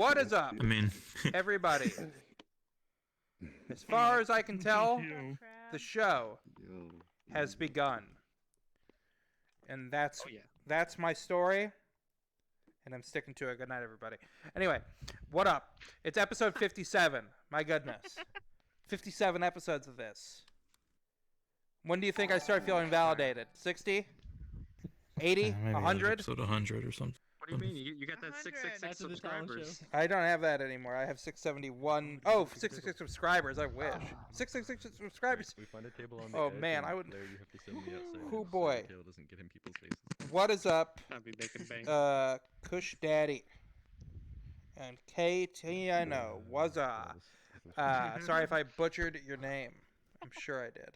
What is up, I mean, everybody? As far as I can tell, the show has begun. And that's my story. And I'm sticking to it. Good night, everybody. Anyway, what up? It's episode 57. My goodness. 57 episodes of this. When do you think I start feeling validated? 60? 80? 100? Episode 100 or something. What do you mean? You got that 666 subscribers. I don't have that anymore. I have 671. Oh, 666 subscribers. I wish. 666 subscribers. We find a table on the Oh edge, man, and I would. there you have to send me outside Oh so boy. the tail doesn't get in people's faces. What is up? I'll be making bank. Kush Daddy. And KT, I know. What's up? Sorry if I butchered your name. I'm sure I did.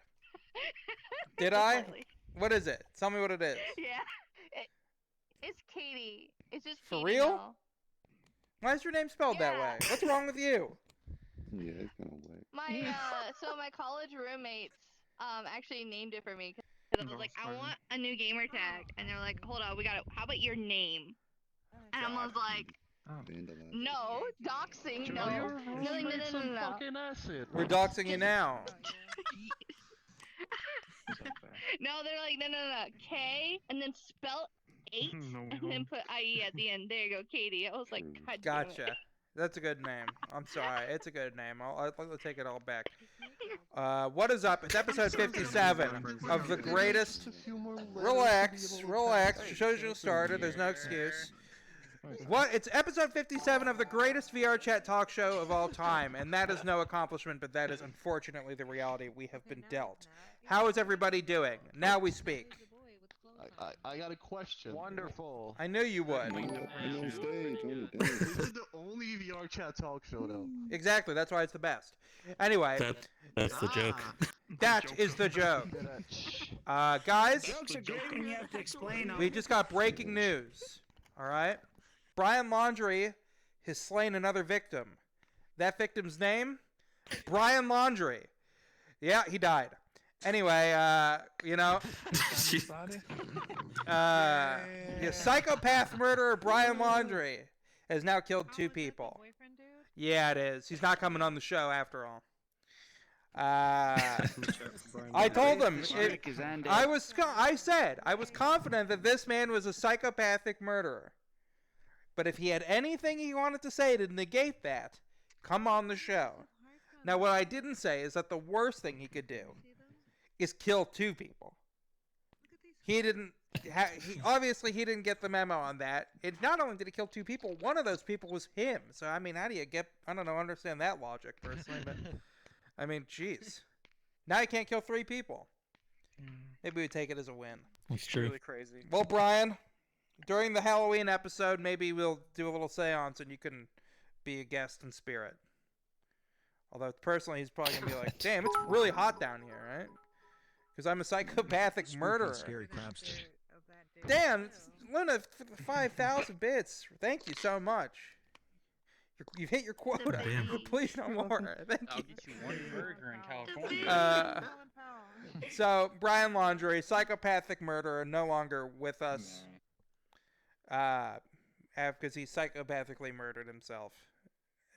Did I? What is it? Tell me what it is. Yeah. It's Katie. It's just For Katie real? now. Why is your name spelled that Yeah. way? What's wrong with you? Yeah, it's kind of whack. My college roommates actually named it for me because I was like, I want a new gamer tag, and they're like, hold on, we got it. How about your name? And I was like, Vandalize. no, doxing, no, no. Fucking acid. We're doxing you now. No, they're like, no, K, and then spell 8, and then put IE at the end. There you go, Katie. I was like, God damn it. Gotcha. That's a good name. I'm sorry. It's a good name. I'll take it all back. What is up? It's episode 57 of the greatest. Relax. The show's just started. There's no excuse. What? It's episode 57 of the greatest VR chat talk show of all time, and that is no accomplishment, but that is unfortunately the reality we have been dealt. How is everybody doing? Now we speak. I got a question. Wonderful. I knew you would. I'm on stage. This is the only VR chat talk show, though. Exactly. That's why it's the best. Anyway, That's the joke. that is the joke. Guys, Jokes are good when you have to explain them. we just got breaking news. All right? Brian Laundrie has slain another victim. That victim's name? Brian Laundrie. Yeah, he died. Anyway, psychopath murderer Brian Laundrie has now killed 2 people. Yeah, it is. He's not coming on the show after all. I told him. I said I was confident that this man was a psychopathic murderer. But if he had anything he wanted to say to negate that, come on the show. Now, what I didn't say is that the worst thing he could do is kill 2 people. He didn't. Obviously, he didn't get the memo on that. It not only did he kill 2 people, one of those people was him. So I mean, how do you get? I don't know, understand that logic personally, but I mean, jeez. Now he can't kill 3 people. Maybe we take it as a win. That's true. Really crazy. Well, Brian, during the Halloween episode, maybe we'll do a little seance and you can be a guest in spirit. Although personally, he's probably gonna be like, "Damn, it's really hot down here, right?" Because I'm a psychopathic murderer. Scary Krabster. Damn, Luna, 5,000 bits. Thank you so much. You've hit your quota. Damn. Please no more. Thank I'll you. get you one burger in California. So, Brian Laundrie, psychopathic murderer, no longer with us. Because he psychopathically murdered himself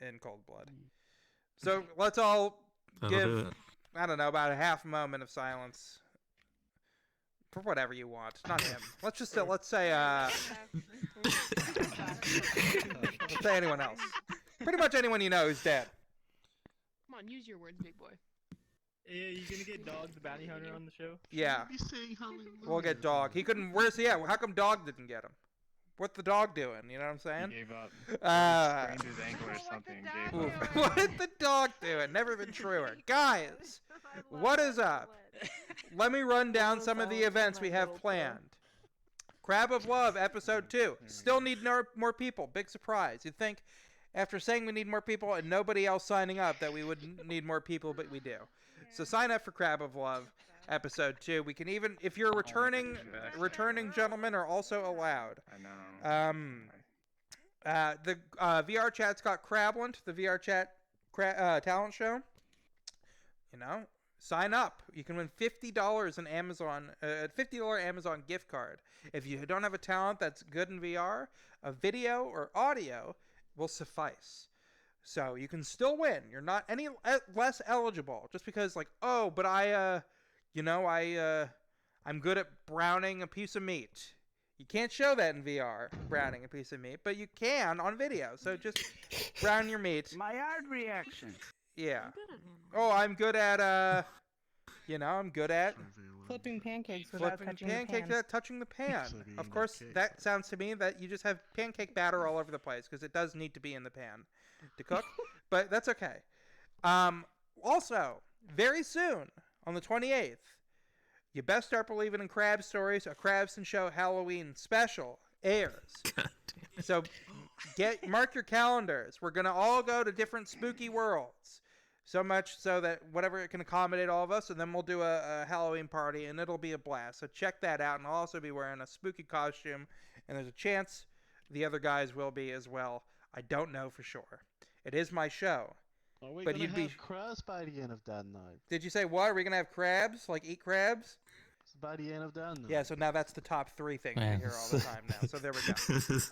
in cold blood. So, let's all That'll do give, it. I don't know, about a half moment of silence. For whatever you want. Not him. Let's say, let's say anyone else. Pretty much anyone you know who's dead. Come on, use your words, big boy. Yeah, you gonna get Dog the Bounty Hunter on the show? Yeah. Be saying hallelujah. We'll get Dog. He couldn't, where's he at? How come Dog didn't get him? What's the dog doing? You know what I'm saying? He gave up. Uh, Sprained his ankle or something. ooh, Gave up. what is the dog doing? Never been truer. Guys, what is up? Let me run down some of the events we have planned. Crab of Love, episode 2. Still need more people. Big surprise. You'd think after saying we need more people and nobody else signing up that we would need more people, but we do. So sign up for Crab of Love, episode 2. We can even, if you're returning gentlemen are also allowed. I know. The VR chat's got Krabland, the VR chat talent show. You know, sign up. You can win $50 in Amazon, $50 Amazon gift card. If you don't have a talent that's good in VR, a video or audio, will suffice. So you can still win. You're not any less eligible just because, like, oh, but I'm good at browning a piece of meat. You can't show that in VR, browning a piece of meat, but you can on video. So just brown your meat. My art reaction. Yeah. Oh, I'm good at I'm good at Flipping pancakes without flipping touching pancakes the pan. without touching the pan. Of course, that sounds to me that you just have pancake batter all over the place because it does need to be in the pan to cook, but that's okay. Also, very soon on the 28th, you best start believing in Crab Stories, a Krabston Show Halloween special airs. So mark your calendars. We're gonna all go to different spooky worlds. So much so that whatever it can accommodate all of us, and then we'll do a Halloween party, and it'll be a blast. So check that out, and I'll also be wearing a spooky costume, and there's a chance the other guys will be as well. I don't know for sure. It is my show. Are we But gonna you'd be- have crabs by the end of that night? Did you say what? Are we gonna have crabs? Like eat crabs? By the end of that night. Yeah. So now that's the top 3 things Man. we hear all the time now. So there we go. This is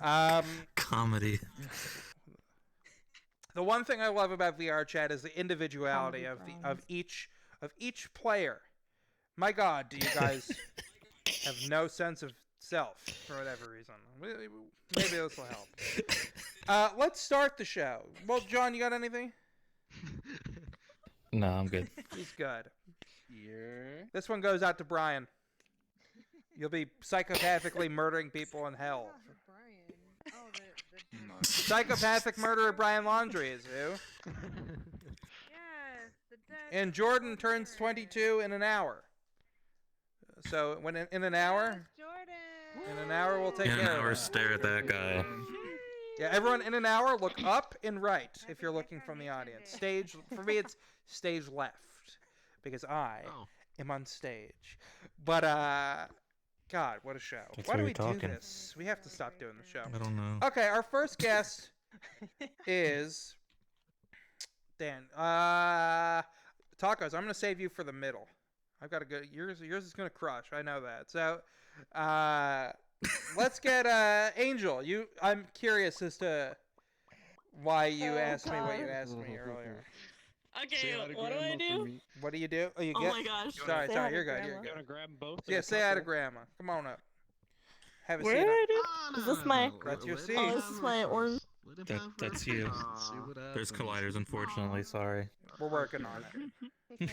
comedy. The one thing I love about VR chat is the individuality of each player. My God, do you guys have no sense of self for whatever reason? Maybe this will help. Let's start the show. Well, John, you got anything? No, I'm good. He's good. Yeah. This one goes out to Brian. You'll be psychopathically murdering people in hell. Brian. Oh, Psychopathic murderer Brian Laundrie is who. yes, the dead. And Jordan turns 22 in an hour. So when in an hour, Jordan. in an hour we'll take In an care hour, of that. stare at that guy. Yeah, everyone in an hour, look up and right if you're looking from the audience. Stage for me, it's stage left because I am on stage. But God, what a show! That's Why why do you're we do talking. this? We have to stop doing the show. I don't know. Okay, our first guest is Dan. Tacos. I'm gonna save you for the middle. I've got a good. Yours is gonna crush. I know that. So, let's get Angel. I'm curious as to why you asked me what you asked me earlier. Okay, what do I do? What do you do? Oh, you Oh get. my gosh. Sorry, Say sorry. hi You're to good. Grandma. You're good. Gonna grab both. Yeah, say hi to Grandma. Come on up. Have a What seat. do up. I do? Is this my? That's your seat. Oh, this is my orange. That's you. There's colliders, unfortunately. Sorry. We're working on it.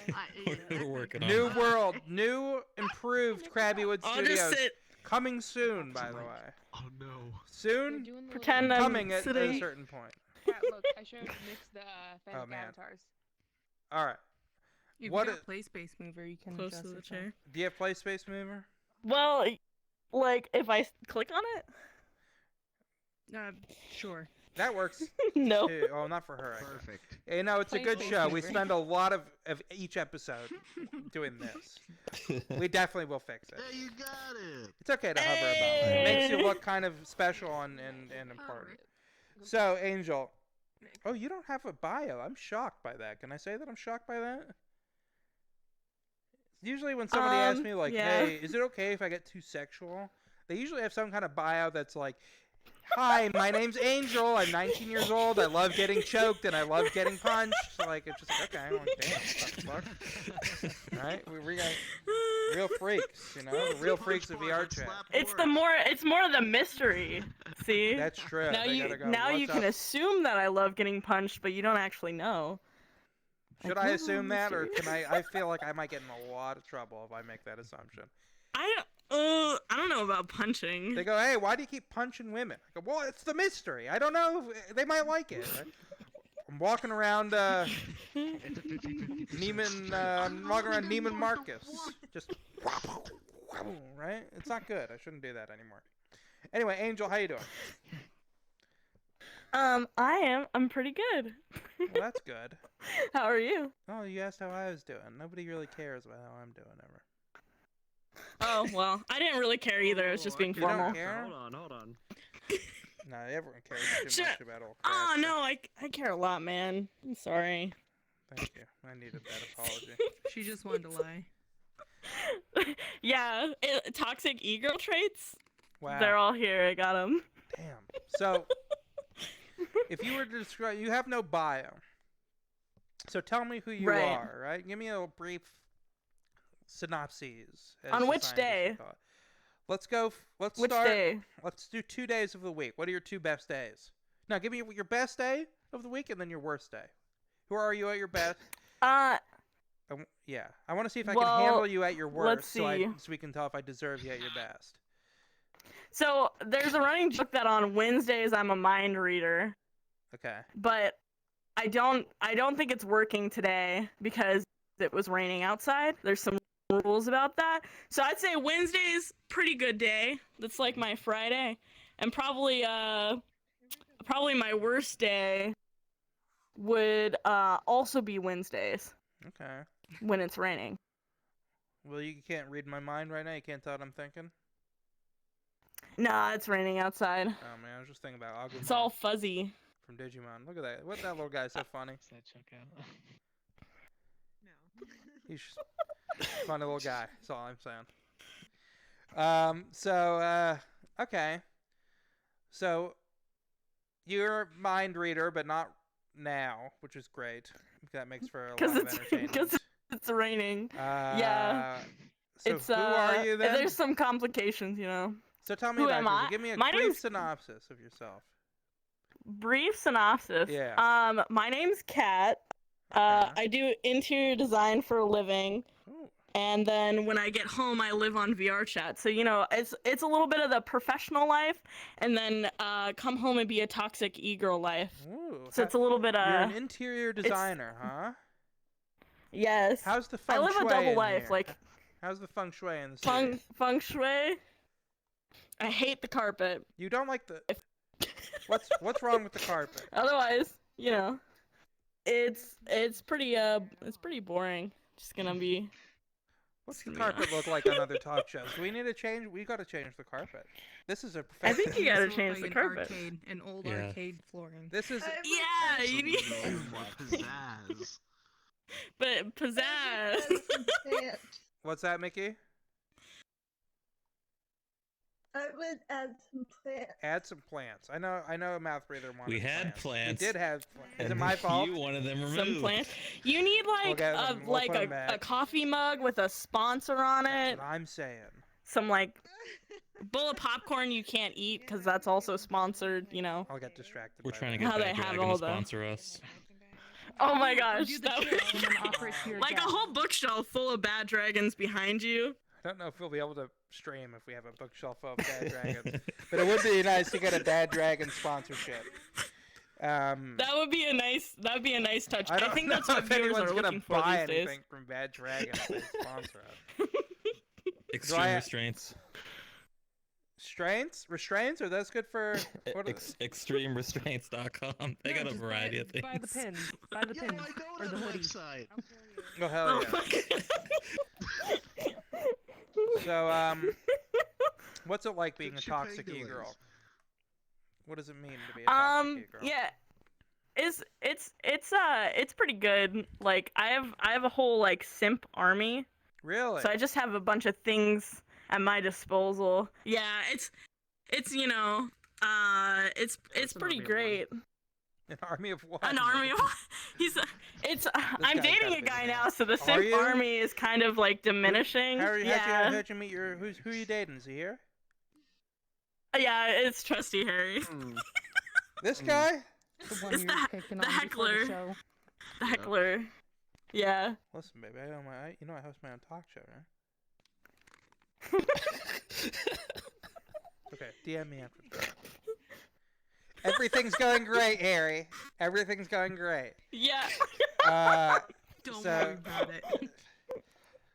We're working on New it. world, new improved Krabbywood I'll Studios. just sit. Coming soon, by the way. Oh no. Soon? Pretend I'm Coming at a sitting. certain point. Yeah, look, I showed Nick's the Oh, Fennec man. avatars. All right. If What you got i- play space mover, you can Close adjust to the it. chair. Do you have Play Space Mover? Well, like if I click on it. Sure. That works. No. Too. Oh, not for her. I guess. Perfect. You know, it's a Play good Space show. We Mover. spend a lot of each episode doing this. We definitely will fix it. Hey, you got it. It's okay to hover about it. It makes you look kind of special and important. So, Angel. Oh, you don't have a bio. I'm shocked by that. Can I say that I'm shocked by that? Usually when somebody asks me, like, yeah. hey, is it okay if I get too sexual? They usually have some kind of bio that's like, hi, my name's Angel. I'm 19 years old. I love getting choked and I love getting punched. Like, it's just like, okay, I'm like, damn, what the fuck? Right? We got real freaks, you know? The real freaks of VR chat. It's more the mystery. See? That's true. Now They you gotta go, you "What's can up?" assume that I love getting punched, but you don't actually know. Should I assume that, or can I feel like I might get in a lot of trouble if I make that assumption. I don't know about punching. They go, hey, why do you keep punching women? I go, well, it's the mystery. I don't know. They might like it. Right? I'm walking around Neiman, I'm walking around Neiman Marcus. Just, right? It's not good. I shouldn't do that anymore. Anyway, Angel, how you doing? I'm pretty good. Well, that's good. How are you? Oh, you asked how I was doing. Nobody really cares about how I'm doing ever. Oh, well, I didn't really care either. I was just being You don't formal. care? Hold on. No, everyone cares too Sure. much about old Oh, Krabster. no, I care a lot, man. I'm sorry. Thank you. I needed that apology. She just wanted to lie. Yeah, toxic ego traits. Wow. They're all here. I got them. Damn. So, if you were to describe, you have no bio. So tell me who you Right. are, right? Give me a brief synopsis. as On the which scientists day? would call it. Let's go. Let's Which start. day? Let's do 2 days of the week. What are your 2 best days? Now, give me your best day of the week and then your worst day. Who are you at your best? Yeah, I want to see if I can handle you at your worst, let's see. so we can tell if I deserve you at your best. So there's a running joke that on Wednesdays I'm a mind reader, Okay. but I don't think it's working today because it was raining outside. There's some rules about that. So I'd say Wednesday's pretty good day. That's like my Friday. And probably my worst day would also be Wednesdays Okay. when it's raining. Well, you can't read my mind right now. You can't tell what I'm thinking. Nah, it's raining outside. Oh man, I was just thinking about Agumon It's all fuzzy. from Digimon. Look at that. What that little guy's so funny. Does that check out? He's just a funny little guy. That's all I'm saying. Okay. So you're a mind reader, but not now, which is great. That makes for a lot of entertainment. Because it's raining. Yeah. So It's who are you then? There's some complications, you know. So tell me Who about am yourself. I? Give me a My brief name's- synopsis of yourself. Brief synopsis. Yeah. My name's Kat. I do interior design for a living. Ooh. And then when I get home, I live on VR chat. So, you know, it's a little bit of the professional life, and then come home and be a toxic e-girl life. Ooh. So it's a little bit You're an interior designer, huh? Yes. How's the feng I live shui a double in life, here? like How's the feng shui in the city? feng shui. I hate the carpet. You don't like the. What's wrong with the carpet? Otherwise, you know, it's pretty boring. Just gonna be. What's the carpet look like on other talk shows? Do we need to change? We got to change the carpet. This is a I professional. think you gotta It's change like the an carpet. Arcade, an old Yeah. arcade flooring. This is. Yeah, you need. Pizzazz. But pizzazz. What's that, Mickey? I would add some plants. Add some plants. I know a mouth breather wanted We had plants. We did have. Is it And my fault? You wanted them removed. Some plants. You need like Okay, then we'll put 'em back. a coffee mug with a sponsor on That's it. what I'm saying. Some like bowl of popcorn you can't eat because that's also sponsored. You know. I'll get distracted. We're by trying to that. get How they Bad have Dragon all to the- sponsor us. Oh my Or gosh, do the that trick and then offer it to your like a dad. whole bookshelf full of bad dragons behind you. I don't know if we'll be able to stream if we have a bookshelf full of Bad Dragons, but it would be nice to get a Bad Dragon sponsorship. That would be a nice touch. I don't think know that's what if viewers anyone's are gonna looking for buy these days. anything from Bad Dragon if they sponsor us. Extreme restraints. Restraints? Are those good for? What are Extremerestraints.com. They No, got a just variety of things. buy the pins. Buy the Yo, pins. I go Or to the the hoodies. website. Oh hell yeah! So what's it like being a Fix your toxic pangolins. e-girl? What does it mean to be a toxic e-girl? Yeah. It's pretty good. Like I have a whole like simp army. Really? So I just have a bunch of things at my disposal. Yeah, it's you know, it's pretty great. An army of what? An army of I'm guy's dating gotta a be guy the now, man. so the Are simp you? army is kind of like diminishing. Yeah. How'd you meet your? Who you dating? Is he here? Yeah, it's Trusty Harry. This guy? The one It's you're the picking on before heckler. the show. The heckler. Yeah. Listen, baby, I host my own talk show, right? Okay, DM me after the show. Everything's going great, Harry. Everything's going great. Yeah. Don't So- worry about it.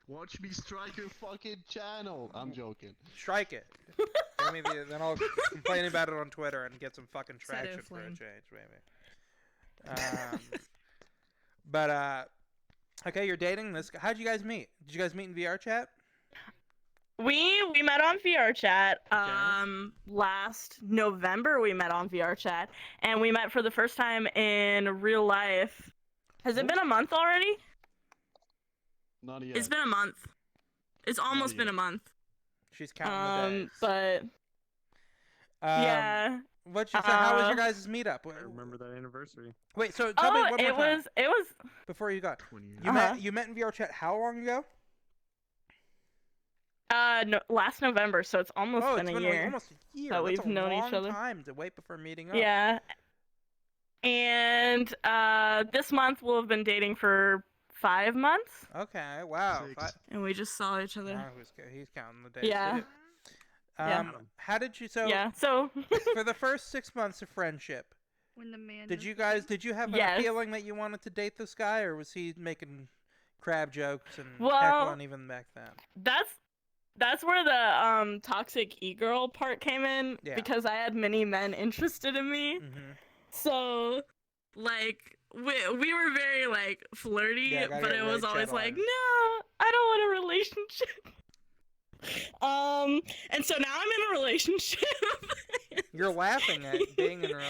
Watch me strike your fucking channel. I'm joking. Strike it. Then I'll complain about it on Twitter and get some fucking Set it traction for a aflame. change, maybe. Okay, you're dating this guy. How'd you guys meet? Did you guys meet in VR chat? We met on VR chat. Okay. Last November we met on VR chat, and we met for the first time in real life. Has it been a month already? Not yet. It's been a month. It's almost been a month. She's counting the days. But yeah. So how was your guys' meetup? I remember that anniversary. Wait, so tell me one more time. It was before you got. 20 years. You met in VR chat how long ago? No, last November, so it's almost been a year. Almost a year. That That's we've a known long each other. time to wait before meeting up. Yeah. And this month we'll have been dating for 5 months. Okay. Wow. And we just saw each other. Wow, he's counting the days. Yeah. Too. How did you? So for the first 6 months of friendship, When the man. did you have a feeling that you wanted to date this guy, or was he making crab jokes and heckling even back then? That's where the toxic e-girl part came in, because I had many men interested in me. Mm-hmm. So like we were very like flirty, but it was always like, no, I don't want a relationship. And so now I'm in a relationship. You're laughing at being in a.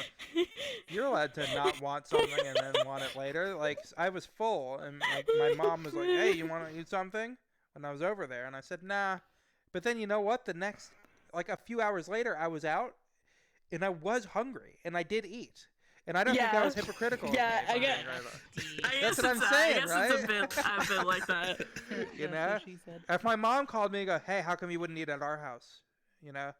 You're allowed to not want something and then want it later. Like, I was full, and like my mom was like, "Hey, you want to eat something?" When I was over there, and I said, "Nah." But then you know what? The next, like a few hours later, I was out, and I was hungry, and I did eat. And I don't think that was hypocritical. Yeah, I guess. That's what I'm saying, right? It's a bit like that. You know, if my mom called me and go, "Hey, how come you wouldn't eat at our house?" You know,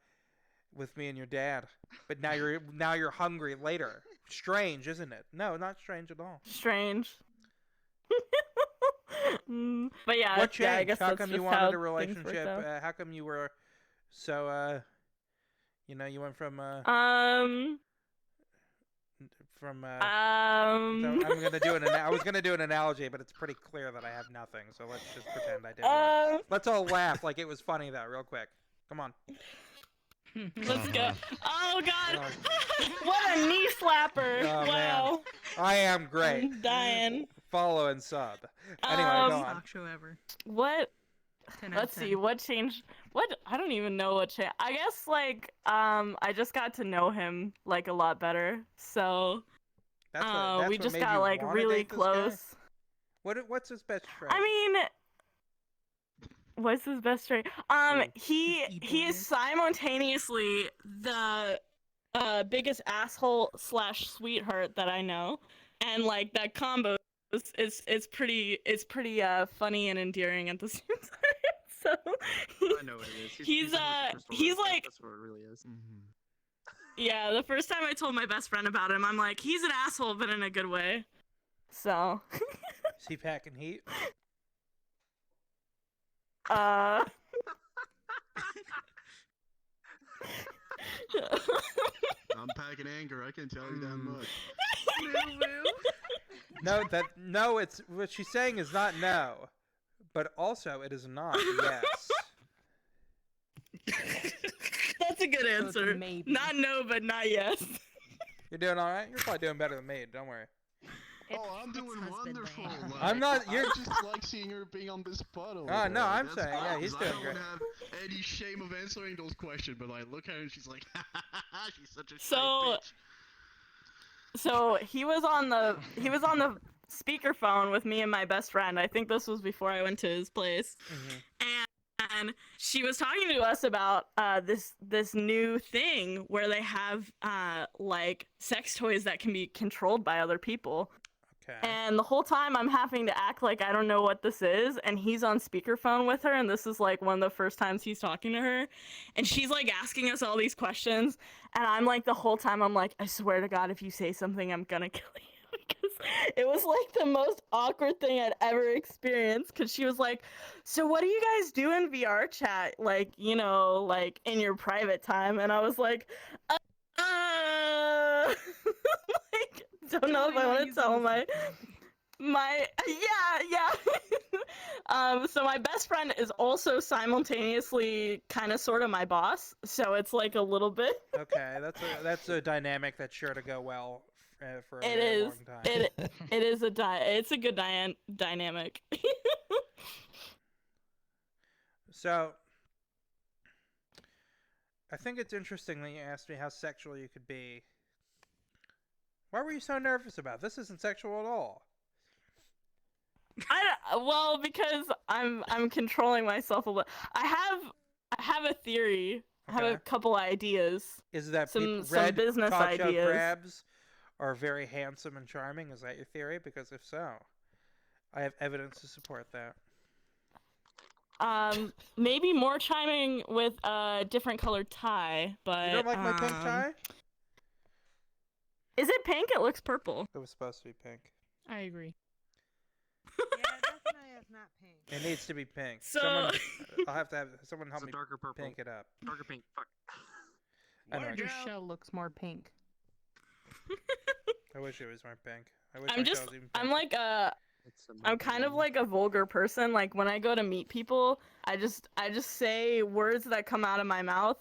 with me and your dad, but now you're hungry later. Strange, isn't it? No, not strange at all. Strange. But yeah, what changed? I guess How that's come you just wanted a how relationship? things worked out. How come you were so? You know, you went from I'm gonna do I was gonna do an analogy, but it's pretty clear that I have nothing. So let's just pretend I did. Let's all laugh like it was funny though, real quick. Come on. Let's go. Oh God! What a knee slapper! Oh, wow. Man. I am great. I'm dying. Follow and sub. Anyway, go on. Talk show ever. What? 10 out of Let's 10. see. What changed? What? I don't even know what changed. I guess like I just got to know him like a lot better. So that's we what just made got you like wanna really date this guy? close. What's his best trait? I mean, what's his best trait? He is simultaneously the biggest asshole / sweetheart that I know, and like that combo is pretty funny and endearing at the same time. So I know what it is. he's like, that's what it really is. yeah. The first time I told my best friend about him, I'm like, he's an asshole, but in a good way. So. Is he packing heat? I'm packing anger. I can tell you that much. No, it's what she's saying is not no, but also it is not yes. That's a good answer. maybe. Not no, but not yes. You're doing all right. You're probably doing better than me. Don't worry. I'm doing wonderful. Like, I'm not. I You're just like seeing her being on this puddle. Oh no, I'm That's saying yeah, he's I doing don't great. have any shame of answering those questions, but like, look at her, and she's like, she's such a So- bitch. So he was on the speakerphone with me and my best friend. I think this was before I went to his place. And she was talking to us about this new thing where they have like sex toys that can be controlled by other people. Okay. And the whole time I'm having to act like I don't know what this is, and he's on speakerphone with her, and this is like one of the first times he's talking to her, and she's like asking us all these questions, and I'm like the whole time I'm like, I swear to God, if you say something, I'm gonna kill you. Because it was like the most awkward thing I'd ever experienced, because she was like, so what do you guys do in VR chat, like, you know, like in your private time? And I was like, like, don't know if I want to tell my yeah. So my best friend is also simultaneously kind of sort of my boss, so it's like a little bit. Okay, that's a dynamic that's sure to go well for a It very is. long time. It is it's a good dynamic. So, I think it's interesting that you asked me how sexual you could be. Why were you so nervous about this? Isn't sexual at all. Well, because I'm controlling myself a little. I have a theory have a couple ideas. Is that some red business talk show ideas. crabs are very handsome and charming? Is that your theory? Because if so, I have evidence to support that. Maybe more chiming with a different colored tie, but You don't like my pink tie? Is it pink? It looks purple. It was supposed to be pink. I agree. Yeah, definitely is not pink. It needs to be pink. So I'll have to have someone help me darker purple. pink it up. Darker pink. Fuck. I know. Your shell looks more pink. I wish it was more pink. I wish I'm my just, shell was even I'm pink. like I'm kind of like a vulgar person. Like when I go to meet people, I just say words that come out of my mouth,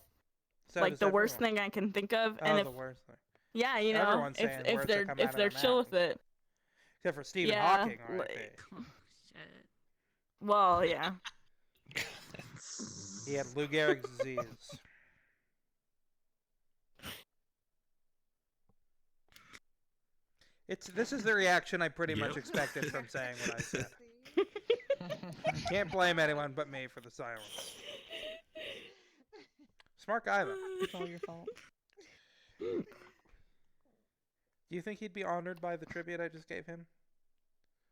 So like does the worst everyone. thing I can think of. Oh, and if the worst thing. yeah, you know, Everyone's saying if words they're that come out of they're their chill mouth. with it. Except for Stephen Yeah, Hawking, right? like- Well, yeah. He had Lou Gehrig's disease. This is the reaction I pretty much expected from saying what I said. Can't blame anyone but me for the silence. Smart guy though. It's all your fault. Do you think he'd be honored by the tribute I just gave him?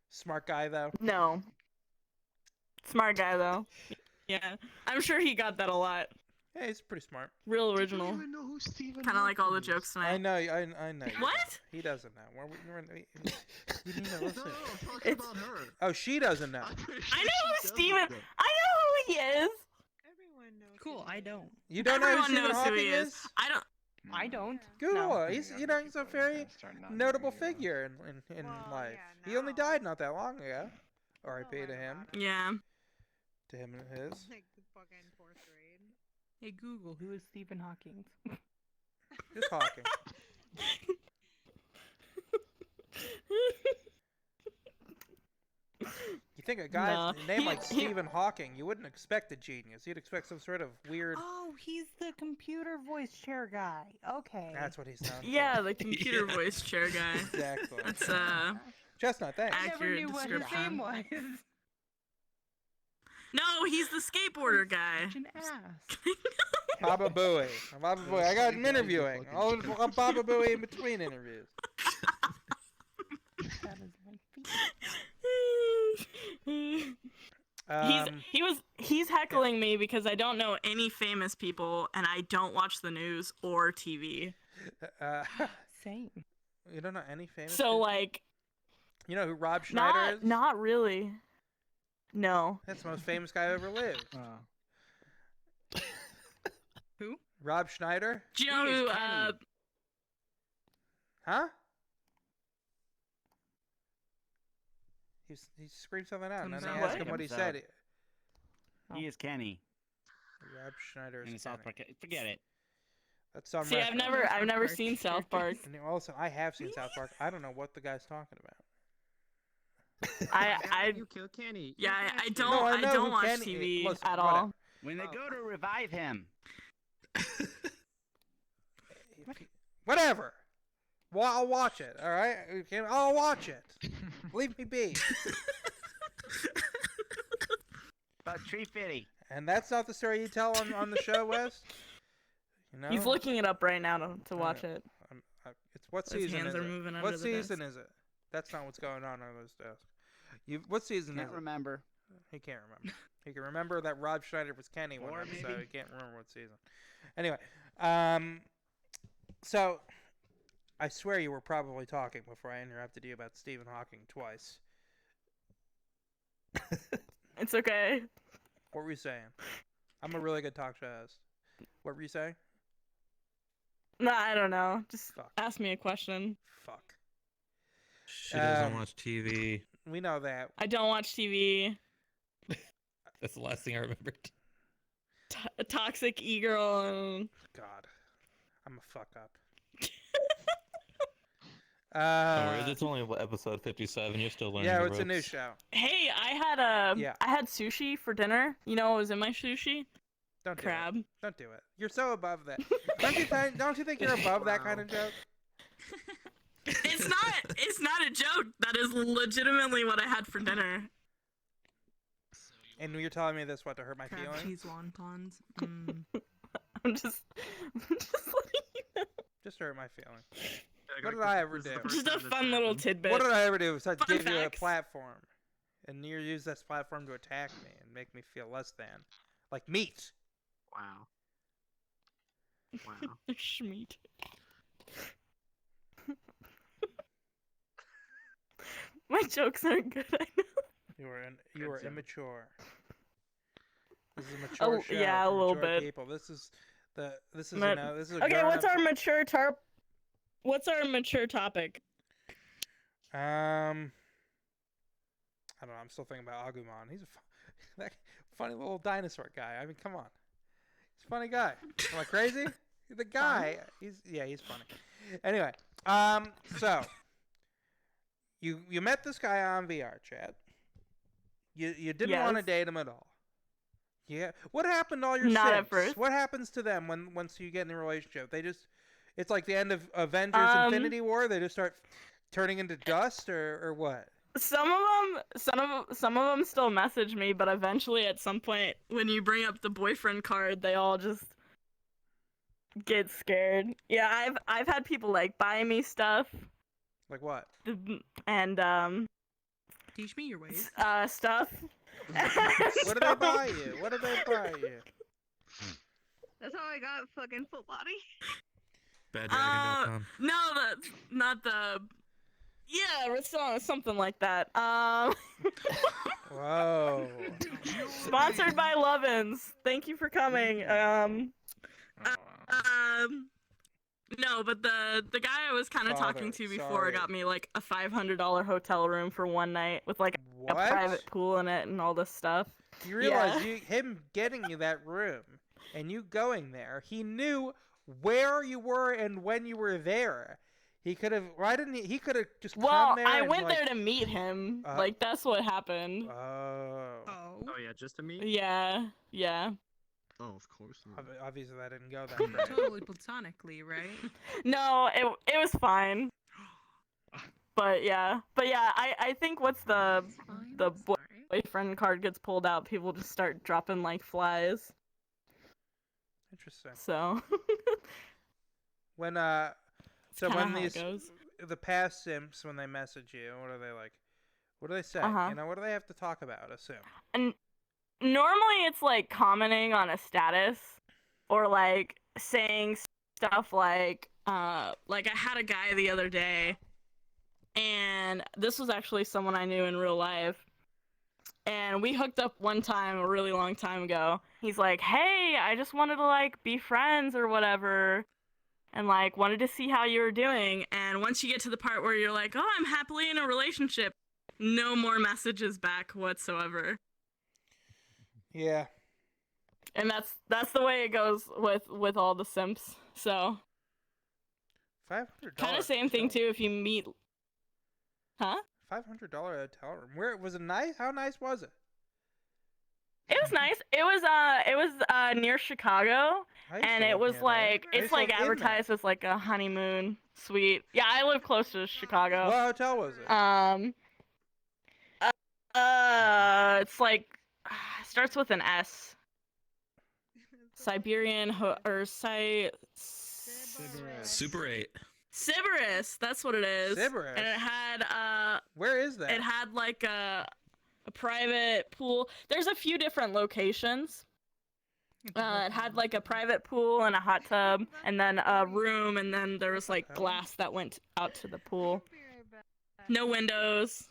Smart guy though. No. Smart guy though. Yeah, I'm sure he got that a lot. Yeah, he's pretty smart. Real I original. don't even know who Stephen Kind of like all the Hawking is. jokes tonight. I know. I know. What? He doesn't know. You need to No, listen. I'm talking about her. Oh, she doesn't know. I'm pretty I sure know she who does Steven. know. I know who he is. Everyone knows. Cool, who I he don't. is. You don't know who Everyone Stephen knows who Hawking he is. I don't. I don't. Google No. it. He's a very notable figure in Well, life. yeah, He only now. died not that long ago. R.I.P. Don't to learn him. about it. Yeah. To him and his. Like the fucking 4th grade. Hey Google, who is Stephen Hawking? Just Hawking. You think a guy No. named like He- Stephen Hawking, you wouldn't expect a genius. You'd expect some sort of weird. Oh, he's the computer voice chair guy. Okay. That's what he's known for. Yeah, the computer voice chair guy. Exactly. That's Chestnut, thanks. I never accurate knew what his description. name was. No, he's the skateboarder guy. Such an ass. Baba Booey. Baba Booey. I got him interviewing. I'll Baba Booey in between interviews. That is my feet. He's heckling me because I don't know any famous people and I don't watch the news or TV. Same. You don't know any famous So people? like, You know who Rob Schneider is? not really. No. That's the most famous guy who ever lived. Who? Rob Schneider? Do you know who? Huh? He screamed something out, and then I asked him what he said. He is Kenny. Rob Schneider is In South Kenny. Park. Forget it. That's some See, I've reference. never seen South Park. And also, I have seen South Park. I don't know what the guy's talking about. You kill Kenny. Yeah, I don't. No, I I know don't who watch Kenny TV is. Listen, at all. When they go to revive him. Whatever. Well, I'll watch it. All right, I'll watch it. Leave me be. About Tree Fitty. And that's not the story you tell on the show, Wes. You know. He's looking it up right now to watch it. It's what His season hands is are it? moving under What the season desk. is it? That's not what's going on those desks. What season Can't is it? remember. He can't remember. He can remember that Rob Schneider was Kenny one Four, episode. maybe? He can't remember what season. Anyway, so I swear you were probably talking before I interrupted you about Stephen Hawking twice. It's okay. What were you saying? I'm a really good talk show host. What were you saying? No, I don't know. Just Fuck. ask me a question. Fuck. She doesn't watch TV. We know that. I don't watch TV. That's the last thing I remembered. A toxic e-girl and God, I'm a fuck up. Don't worry, it's only episode 57. You're still learning. Yeah, the it's a new ropes. show. hey, Yeah. I had sushi for dinner. You know what was in my sushi? Don't do Crab. it. Don't do it. You're so above that. Don't you think you're above that kind of joke? It's not a joke. That is legitimately what I had for dinner. And you're telling me this what to hurt my Crab feelings? cheese wontons. Mm. I'm just letting you know. Just hurt my feelings. Yeah, What like, did I ever this is do? the first Just a time this fun little happened. tidbit. What did I ever do besides Fun give you a facts. platform? And you use this platform to attack me and make me feel less than. Like meat. Wow. Wow. Schmeat. My jokes aren't good, I know. You were Good job. immature. This is a mature show. Yeah, a for little mature bit. People. This is a Okay, what's our grown-up- mature topic? I don't know. I'm still thinking about Agumon. He's that funny little dinosaur guy. I mean, come on. He's a funny guy. Am I crazy? The guy. He's funny. Anyway, so you met this guy on VR chat. You didn't want to Yes. date him at all. Yeah. What happened to all your Not at simps? first. What happens to them once you get in a relationship? It's like the end of Avengers Infinity War. They just start turning into dust, or what? Some of them still message me, but eventually at some point when you bring up the boyfriend card, they all just get scared. Yeah, I've had people like buy me stuff Like what? and Teach me your ways. stuff. What did they buy you? What did they buy you? That's how I got fucking full body. Baddragon.com. No, that's not the. Yeah, it's something like that. Whoa. Sponsored by Lovin's. Thank you for coming. No, but the guy I was kind of talking to Father, before sorry. got me like a $500 hotel room for one night with like a What? private pool in it and all this stuff. You realize Yeah. him getting you that room and you going there, he knew where you were and when you were there. He could have. Why didn't he? He could have just Well, come there. I and, went like, there to meet him. Uh, Like that's what happened. Oh. Oh. Oh yeah, just to me. Yeah, yeah. Oh, of course not. Obviously, that didn't go that great. Totally platonically, right? No, it was fine. But yeah, I think once the boyfriend card gets pulled out, people just start dropping like flies. Interesting. So When kinda when how it these goes. the past simps, when they message you, what are they like? What do they say? Uh-huh. You know, what do they have to talk about? Assume. And normally it's like commenting on a status or like saying stuff like I had a guy the other day, and this was actually someone I knew in real life. And we hooked up one time a really long time ago. He's like, "Hey, I just wanted to like be friends or whatever." And like wanted to see how you were doing. And once you get to the part where you're like, "Oh, I'm happily in a relationship," no more messages back whatsoever. Yeah. And that's the way it goes with all the simps. So $500. kind of same thing too if you meet. Huh? $500 hotel room. Where was it? Nice? How nice was it? It was nice. It was near Chicago, I used and to it live was near like there. I it's used to like live in there. advertised as like a honeymoon suite. Yeah, I live close to Chicago. What hotel was it? It's like starts with an S. Siberian or Super 8. Sybaris, that's what it is. Sybaris? And it had Where is that? it had like a private pool. There's a few different locations. It had like a private pool and a hot tub, and then a room, and then there was like glass that went out to the pool. No windows.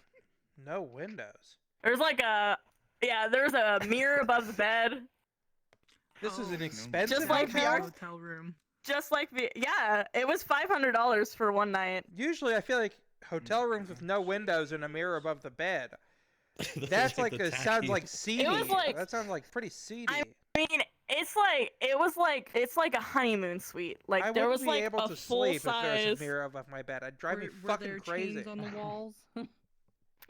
No windows. There's like there's a mirror above the bed. This is an expensive Just like hotel? Hotel room. Just like it was $500 for one night. Usually, I feel like hotel rooms with no windows and a mirror above the bed. That's like sounds like seedy. It was like- that sounds like pretty seedy. I mean, it's like a honeymoon suite. Like I there wouldn't was be like able a to full sleep if there was size. a mirror above my bed. I'd drive me Were fucking there crazy. chains on the walls?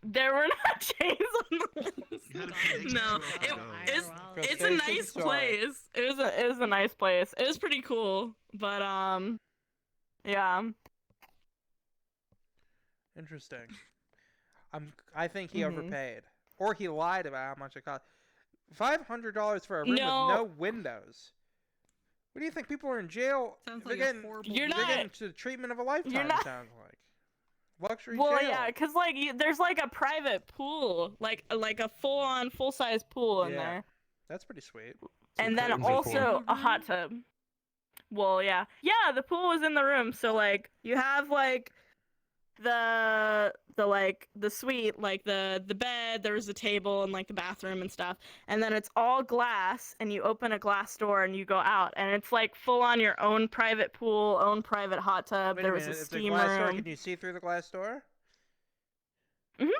There were not chains on the walls. You had a connection No, to a it's house. it's a nice place. It was a nice place. It was pretty cool, but yeah. Interesting. I think he Mhm. overpaid, or he lied about how much it cost. $500 for a room No. with no windows. What do you think? People are in jail. Sounds They're like a getting, horrible. You're they're not- getting to the treatment of a lifetime. you're not- It sounds like luxury Well, jail. yeah, cause like there's like a private pool, like a full-on full-size pool in Yeah. there, That's pretty sweet. and then curtains are also for. a hot tub. Well, yeah, the pool was in the room, so like you have like the suite, like the bed, there was a table and like the bathroom and stuff, and then it's all glass, and you open a glass door and you go out, and it's like full on your own private pool, own private hot tub. Wait There a was minute. a It's a steam glass door. room. Can you see through the glass door? Mhm.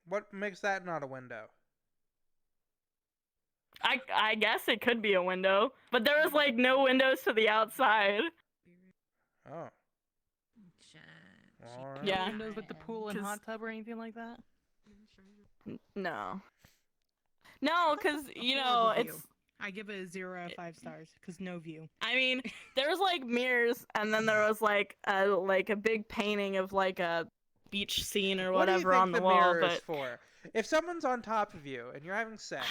What makes that not a window? I guess it could be a window, but there was like no windows to the outside. Oh. Alright. Yeah. Windows with the pool and 'Cause- hot tub or anything like that? No, because you know Horrible view. it's. I give it a 0 out of 5 stars because no view. I mean, there was like mirrors, and then there was like a big painting of like a beach scene or What do you whatever think on the the wall. mirror is But for? If someone's on top of you and you're having sex,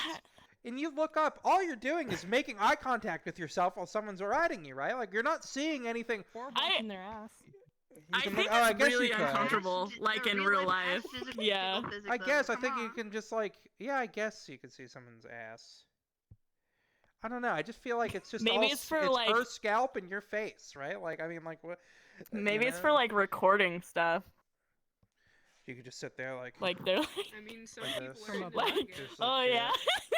and you look up, all you're doing is making eye contact with yourself while someone's riding you, right? Like you're not seeing anything. Or washing their ass. You I can think look- oh, I it's guess really you could. uncomfortable, like in real life. Yeah. I guess I think you can just like, yeah, I guess you could see someone's ass. I don't know. I just feel like it's just Maybe all, it's for, it's like- her scalp and your face, right? Like I mean, like what? Maybe you it's know? for like recording stuff. You could just sit there like They're like, I mean, some Like people this. are From into above. that, I guess. just oh like, yeah.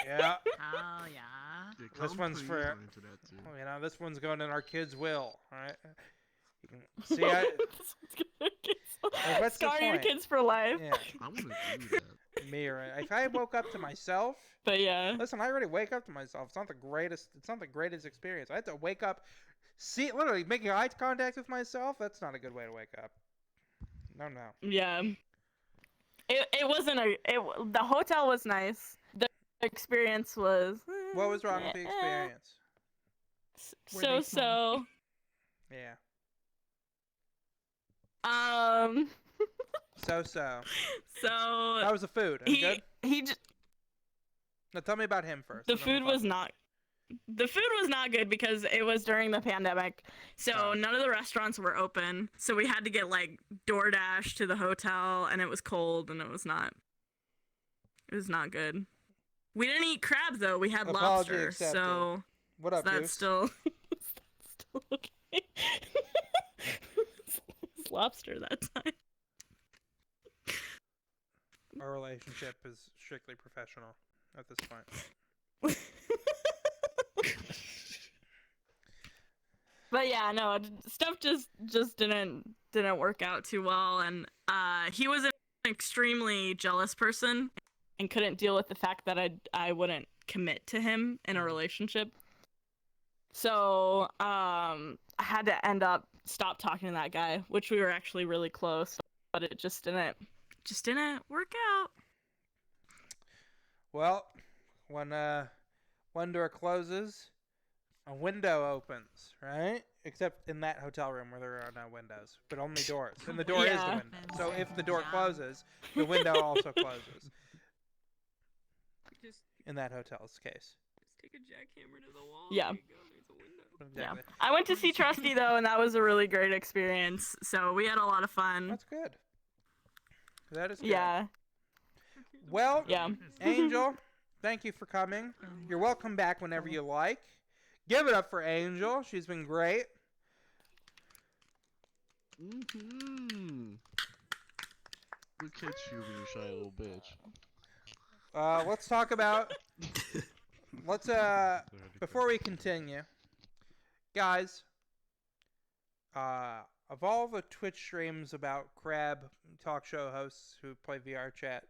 yeah. Oh, yeah. Yeah, This Clown one's Police for- are into that too. You know, this one's going in our kid's will, all right? You can see, I, Like, what's the Scar your point? kids for life. yeah, I want to do that. me or if I woke up to myself. But yeah. Listen, I already wake up to myself. It's not the greatest. It's not the greatest experience. I had to wake up, see, literally making eye contact with myself. That's not a good way to wake up. No. Yeah. It wasn't the hotel was nice. The experience was. What was wrong with the experience? Were they So. Yeah. So. How was the food? Any good? he just. No, tell me about him first. The and then we'll food talk. was not. The food was not good because it was during the pandemic, so Oh. none of the restaurants were open. So we had to get like DoorDash to the hotel, and it was cold, and it was not. It was not good. We didn't eat crab though. We had Apology lobster, accepted. so What up, that's Goose? still. Still okay. It's lobster that time. Our relationship is strictly professional at this point. But yeah, no, stuff just didn't work out too well, and he was an extremely jealous person and couldn't deal with the fact that I wouldn't commit to him in a relationship. So I had to stop talking to that guy, which we were actually really close, but it just didn't work out. Well, when door closes, a window opens, right? Except in that hotel room where there are no windows, but only doors. And the door is the Yeah. window. So if the door closes, the window also closes. Just In that hotel's case. take a jackhammer to the wall. Yeah. There you go. There's a window. Yeah. Exactly. I went to see Trusty though, and that was a really great experience. So we had a lot of fun. That's good. That is good. Yeah. Well, Yeah. Angel, thank you for coming. You're welcome back whenever you like. Give it up for Angel. She's been great. Mm-hmm. Look at you, you shy little bitch. Let's talk about. Before we continue, guys. Of all the Twitch streams about Crab talk show hosts who play VR chat,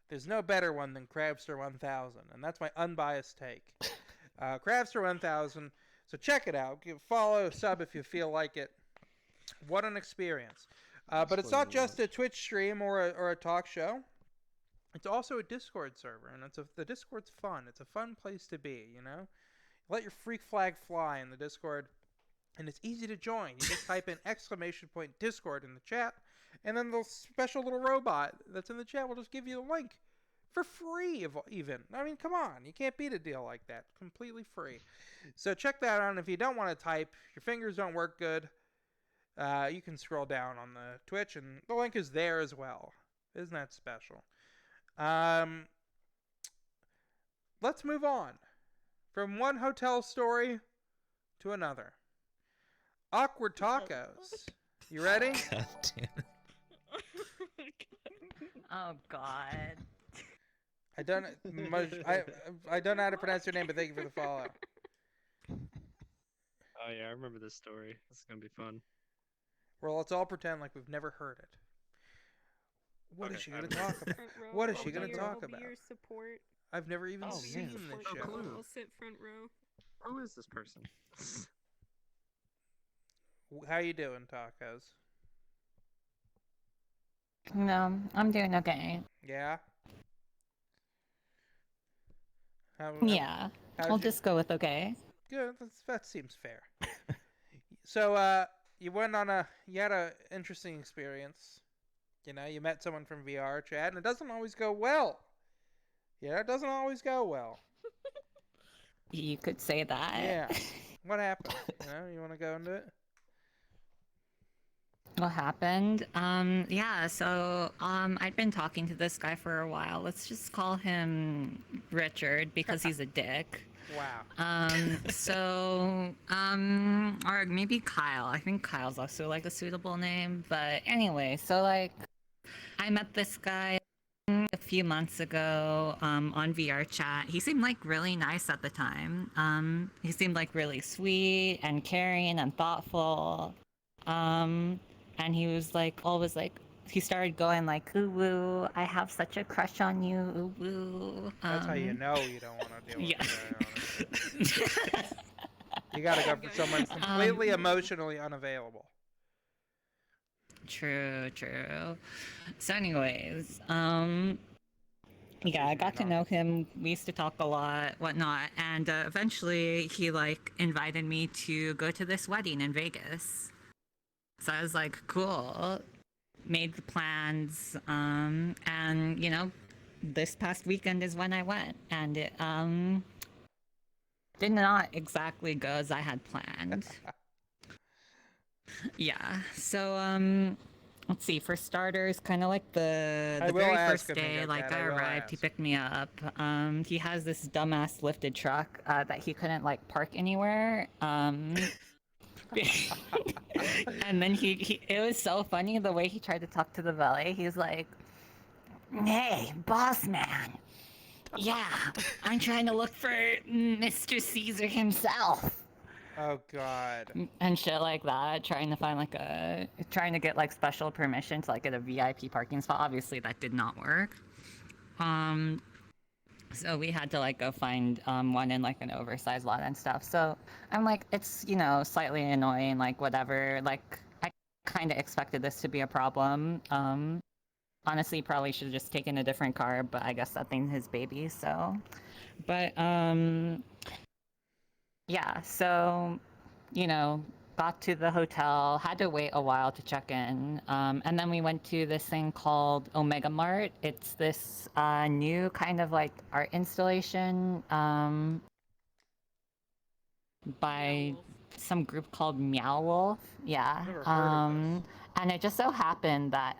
there's no better one than Krabster 1000, and that's my unbiased take. Krabster 1000. So check it out. Follow, sub if you feel like it. What an experience! But it's not just a Twitch stream or a talk show. It's also a Discord server, and the Discord's fun. It's a fun place to be, you know? Let your freak flag fly in the Discord, and it's easy to join. You just type in !Discord in the chat, and then the special little robot that's in the chat will just give you the link for free, even. I mean, come on, you can't beat a deal like that. Completely free. So check that out. And if you don't want to type, your fingers don't work good, you can scroll down on the Twitch, and the link is there as well. Isn't that special? Let's move on from one hotel story to another. Awkward tacos. You ready? God damn it. Oh God. I don't know how to pronounce your name, but thank you for the follow. Oh yeah, I remember this story. This is gonna be fun. Well, let's all pretend like we've never heard it. What is she going to talk about? What is she going to talk about? Support. I've never even seen this show. I'll sit front row. Who is this person? How you doing, Tacos? No, I'm doing okay. Yeah? Yeah, I'll just go with okay. Good, that seems fair. So, you had an interesting experience. You know, you met someone from VR chat, and it doesn't always go well. Yeah, it doesn't always go well. You could say that. Yeah. What happened? You want to go into it? What happened? Yeah, so, I'd been talking to this guy for a while. Let's just call him Richard, because he's a dick. Wow. Or maybe Kyle. I think Kyle's also, like, a suitable name. But anyway, so, like, I met this guy a few months ago, on VR chat. He seemed, like, really nice at the time. He seemed, like, really sweet and caring and thoughtful. And he was, like, always, like, he started going, like, ooh, woo, I have such a crush on you, ooh, woo. That's how you know you don't want to deal with it. You gotta go for someone completely emotionally unavailable. True. So anyways, yeah, I got to know him. We used to talk a lot, whatnot, and eventually he, like, invited me to go to this wedding in Vegas. So I was like, cool. Made the plans, and, you know, this past weekend is when I went, and it, did not exactly go as I had planned. Yeah, so, let's see, for starters, kind of like the very first day, like, I arrived, he picked me up. He has this dumbass lifted truck, that he couldn't, like, park anywhere, and then it was so funny the way he tried to talk to the valet. He's like, hey, boss man. Yeah, I'm trying to look for Mr. Caesar himself. Oh, God. And shit like that, trying to get, like, special permission to, like, get a VIP parking spot. Obviously, that did not work. So we had to, like, go find one in, like, an oversized lot and stuff. So I'm like, it's, you know, slightly annoying, like, whatever. Like, I kind of expected this to be a problem. Honestly, probably should have just taken a different car, but I guess that thing's his baby, so. But, yeah, so, you know, got to the hotel, had to wait a while to check in, and then we went to this thing called Omega Mart. It's this new kind of, like, art installation by some group called Meow Wolf. Yeah. And it just so happened that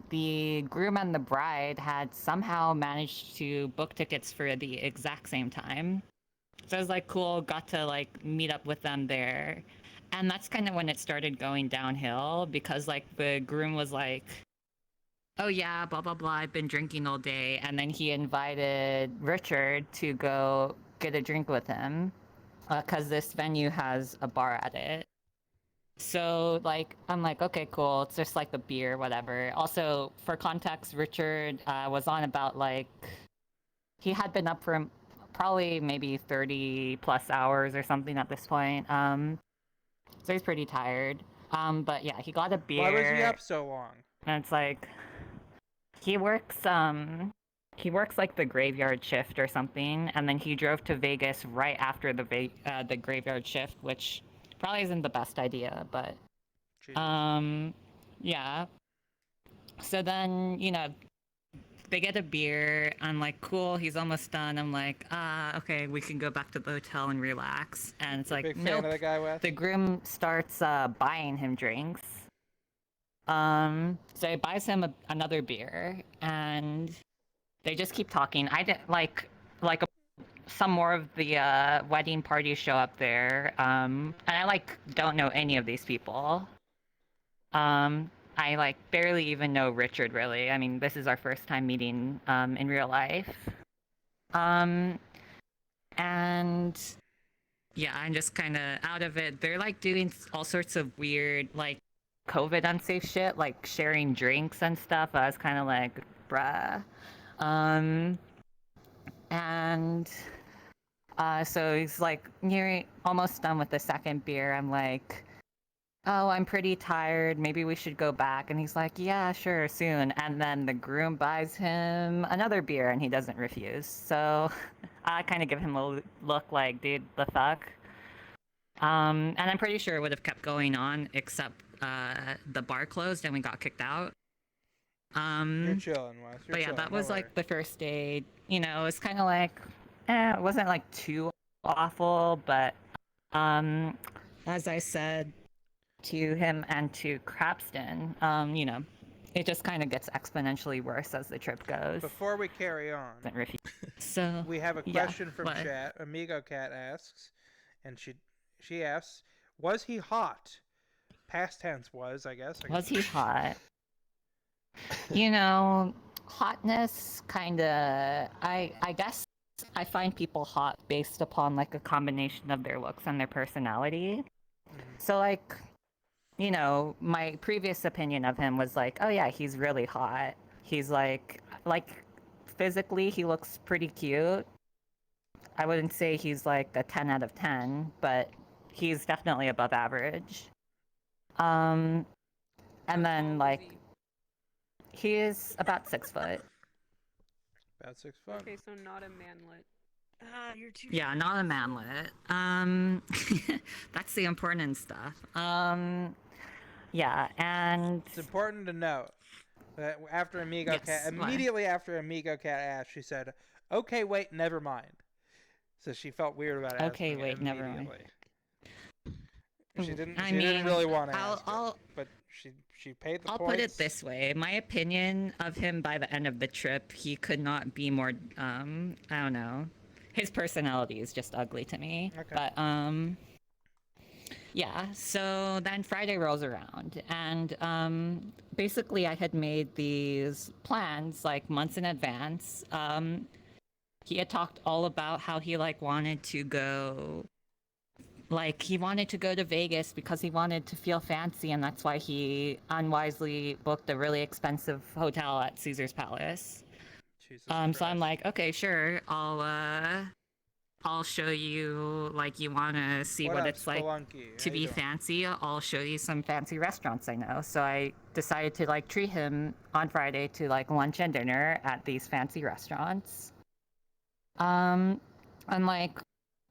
the groom and the bride had somehow managed to book tickets for the exact same time. So I was like, cool, got to, like, meet up with them there. And that's kind of when it started going downhill, because, like, the groom was like, oh yeah, blah, blah, blah, I've been drinking all day. And then he invited Richard to go get a drink with him, because this venue has a bar at it. So, like, I'm like, okay, cool, it's just, like, a beer, whatever. Also, for context, Richard was on about, like, he had been up for probably maybe 30 plus hours or something at this point. So he's pretty tired. But yeah, he got a beer. Why was he up so long? And it's like, he works like the graveyard shift or something, and then he drove to Vegas right after the graveyard shift, which probably isn't the best idea, but yeah. So then, you know, they get a beer. I'm like, cool, he's almost done. I'm like, okay, we can go back to the hotel and relax. And it's like, Big fan nope. of the guy, Wes? The groom starts buying him drinks. So he buys him another beer, and they just keep talking. I didn't some more of the wedding parties show up there. And I don't know any of these people. I barely even know Richard, really. I mean, this is our first time meeting in real life. And yeah, I'm just kind of out of it. They're doing all sorts of weird COVID unsafe shit, like sharing drinks and stuff. I was kind of like, bruh. And so he's nearing almost done with the second beer. I'm like, oh, I'm pretty tired. Maybe we should go back. And he's like, yeah, sure, soon. And then the groom buys him another beer, and he doesn't refuse. So I kind of give him a look like, dude, the fuck? And I'm pretty sure it would have kept going on, except the bar closed and we got kicked out. You're chilling, Wes. But yeah, that was the first day. You know, it's kind of it wasn't too awful, but as I said to him and to Krabston, you know, it just kind of gets exponentially worse as the trip goes. Before we carry on, so we have a question from chat. Amigo Cat asks, and she asks, was he hot? Past tense was, I guess. Was he hot? You know, hotness kind of, I guess I find people hot based upon a combination of their looks and their personality. So you know, my previous opinion of him was oh yeah, he's really hot. He's physically he looks pretty cute. I wouldn't say he's a 10 out of 10, but he's definitely above average. And then he is about 6 foot. About 6 foot. Okay, so not a manlet. You're too. Yeah, not a manlet. That's the important stuff. Yeah, and it's important to note that after Amigo Cat, immediately after Amigo Cat asked, she said, "Okay, wait, never mind." So she felt weird about asking. Okay, wait, never mind. She didn't really want to ask it, but she paid the I'll points. put it this way. My opinion of him by the end of the trip, he could not be more, I don't know. His personality is just ugly to me. Okay. But, yeah, so then Friday rolls around, and basically I had made these plans months in advance. He had talked all about how he wanted to go, he wanted to go to Vegas because he wanted to feel fancy, and that's why he unwisely booked a really expensive hotel at Caesar's Palace. So I'm like, okay, sure, I'll show you, you want to see what it's like to be fancy. I'll show you some fancy restaurants I know. So I decided to, treat him on Friday to, lunch and dinner at these fancy restaurants. And,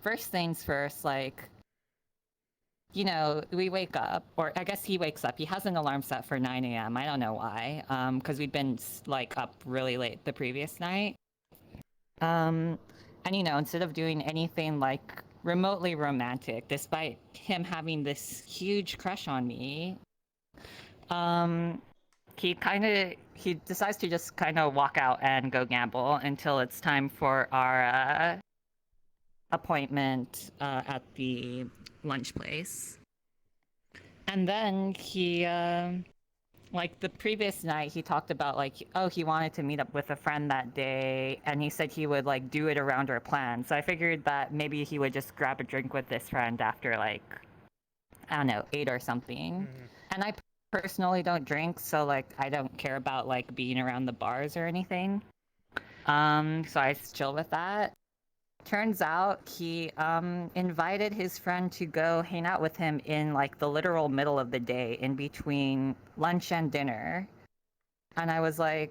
first things first, you know, we wake up, or I guess he wakes up. He has an alarm set for 9 a.m. I don't know why, because we'd been, up really late the previous night. And, you know, instead of doing anything, remotely romantic, despite him having this huge crush on me, he decides to just kind of walk out and go gamble until it's time for our appointment at the lunch place. And then he the previous night he talked about he wanted to meet up with a friend that day, and he said he would do it around our plan. So I figured that maybe he would just grab a drink with this friend after I don't know, 8 or something. And I personally don't drink, so I don't care about being around the bars or anything. So I chill with that. Turns out he invited his friend to go hang out with him in the literal middle of the day, in between lunch and dinner. And I was I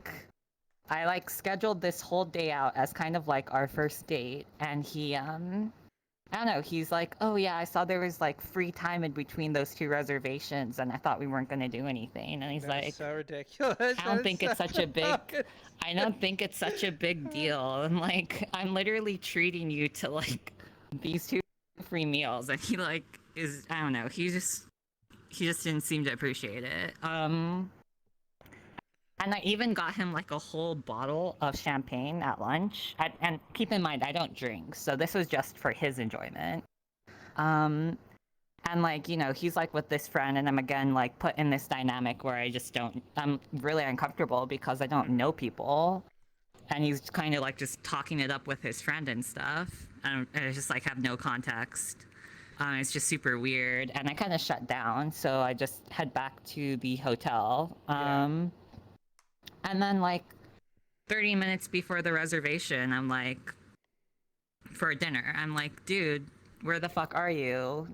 scheduled this whole day out as kind of our first date, and he I don't know, he's like, oh yeah, I saw there was like free time in between those 2 reservations and I thought we weren't gonna do anything. And he's That's like, so ridiculous. I don't think it's such a big I don't think it's such a big deal. And like, I'm literally treating you to like these 2 free meals. And he like is, I don't know, he just didn't seem to appreciate it. And I even got him like a whole bottle of champagne at lunch. And keep in mind, I don't drink, so this was just for his enjoyment. And like, you know, he's like with this friend, and I'm again like put in this dynamic where I'm really uncomfortable because I don't know people. And he's kind of like just talking it up with his friend and stuff. And I just like have no context. It's just super weird. And I kind of shut down, so I just head back to the hotel. And then, like, 30 minutes before the reservation, I'm like, for dinner, I'm like, dude, where the fuck are you?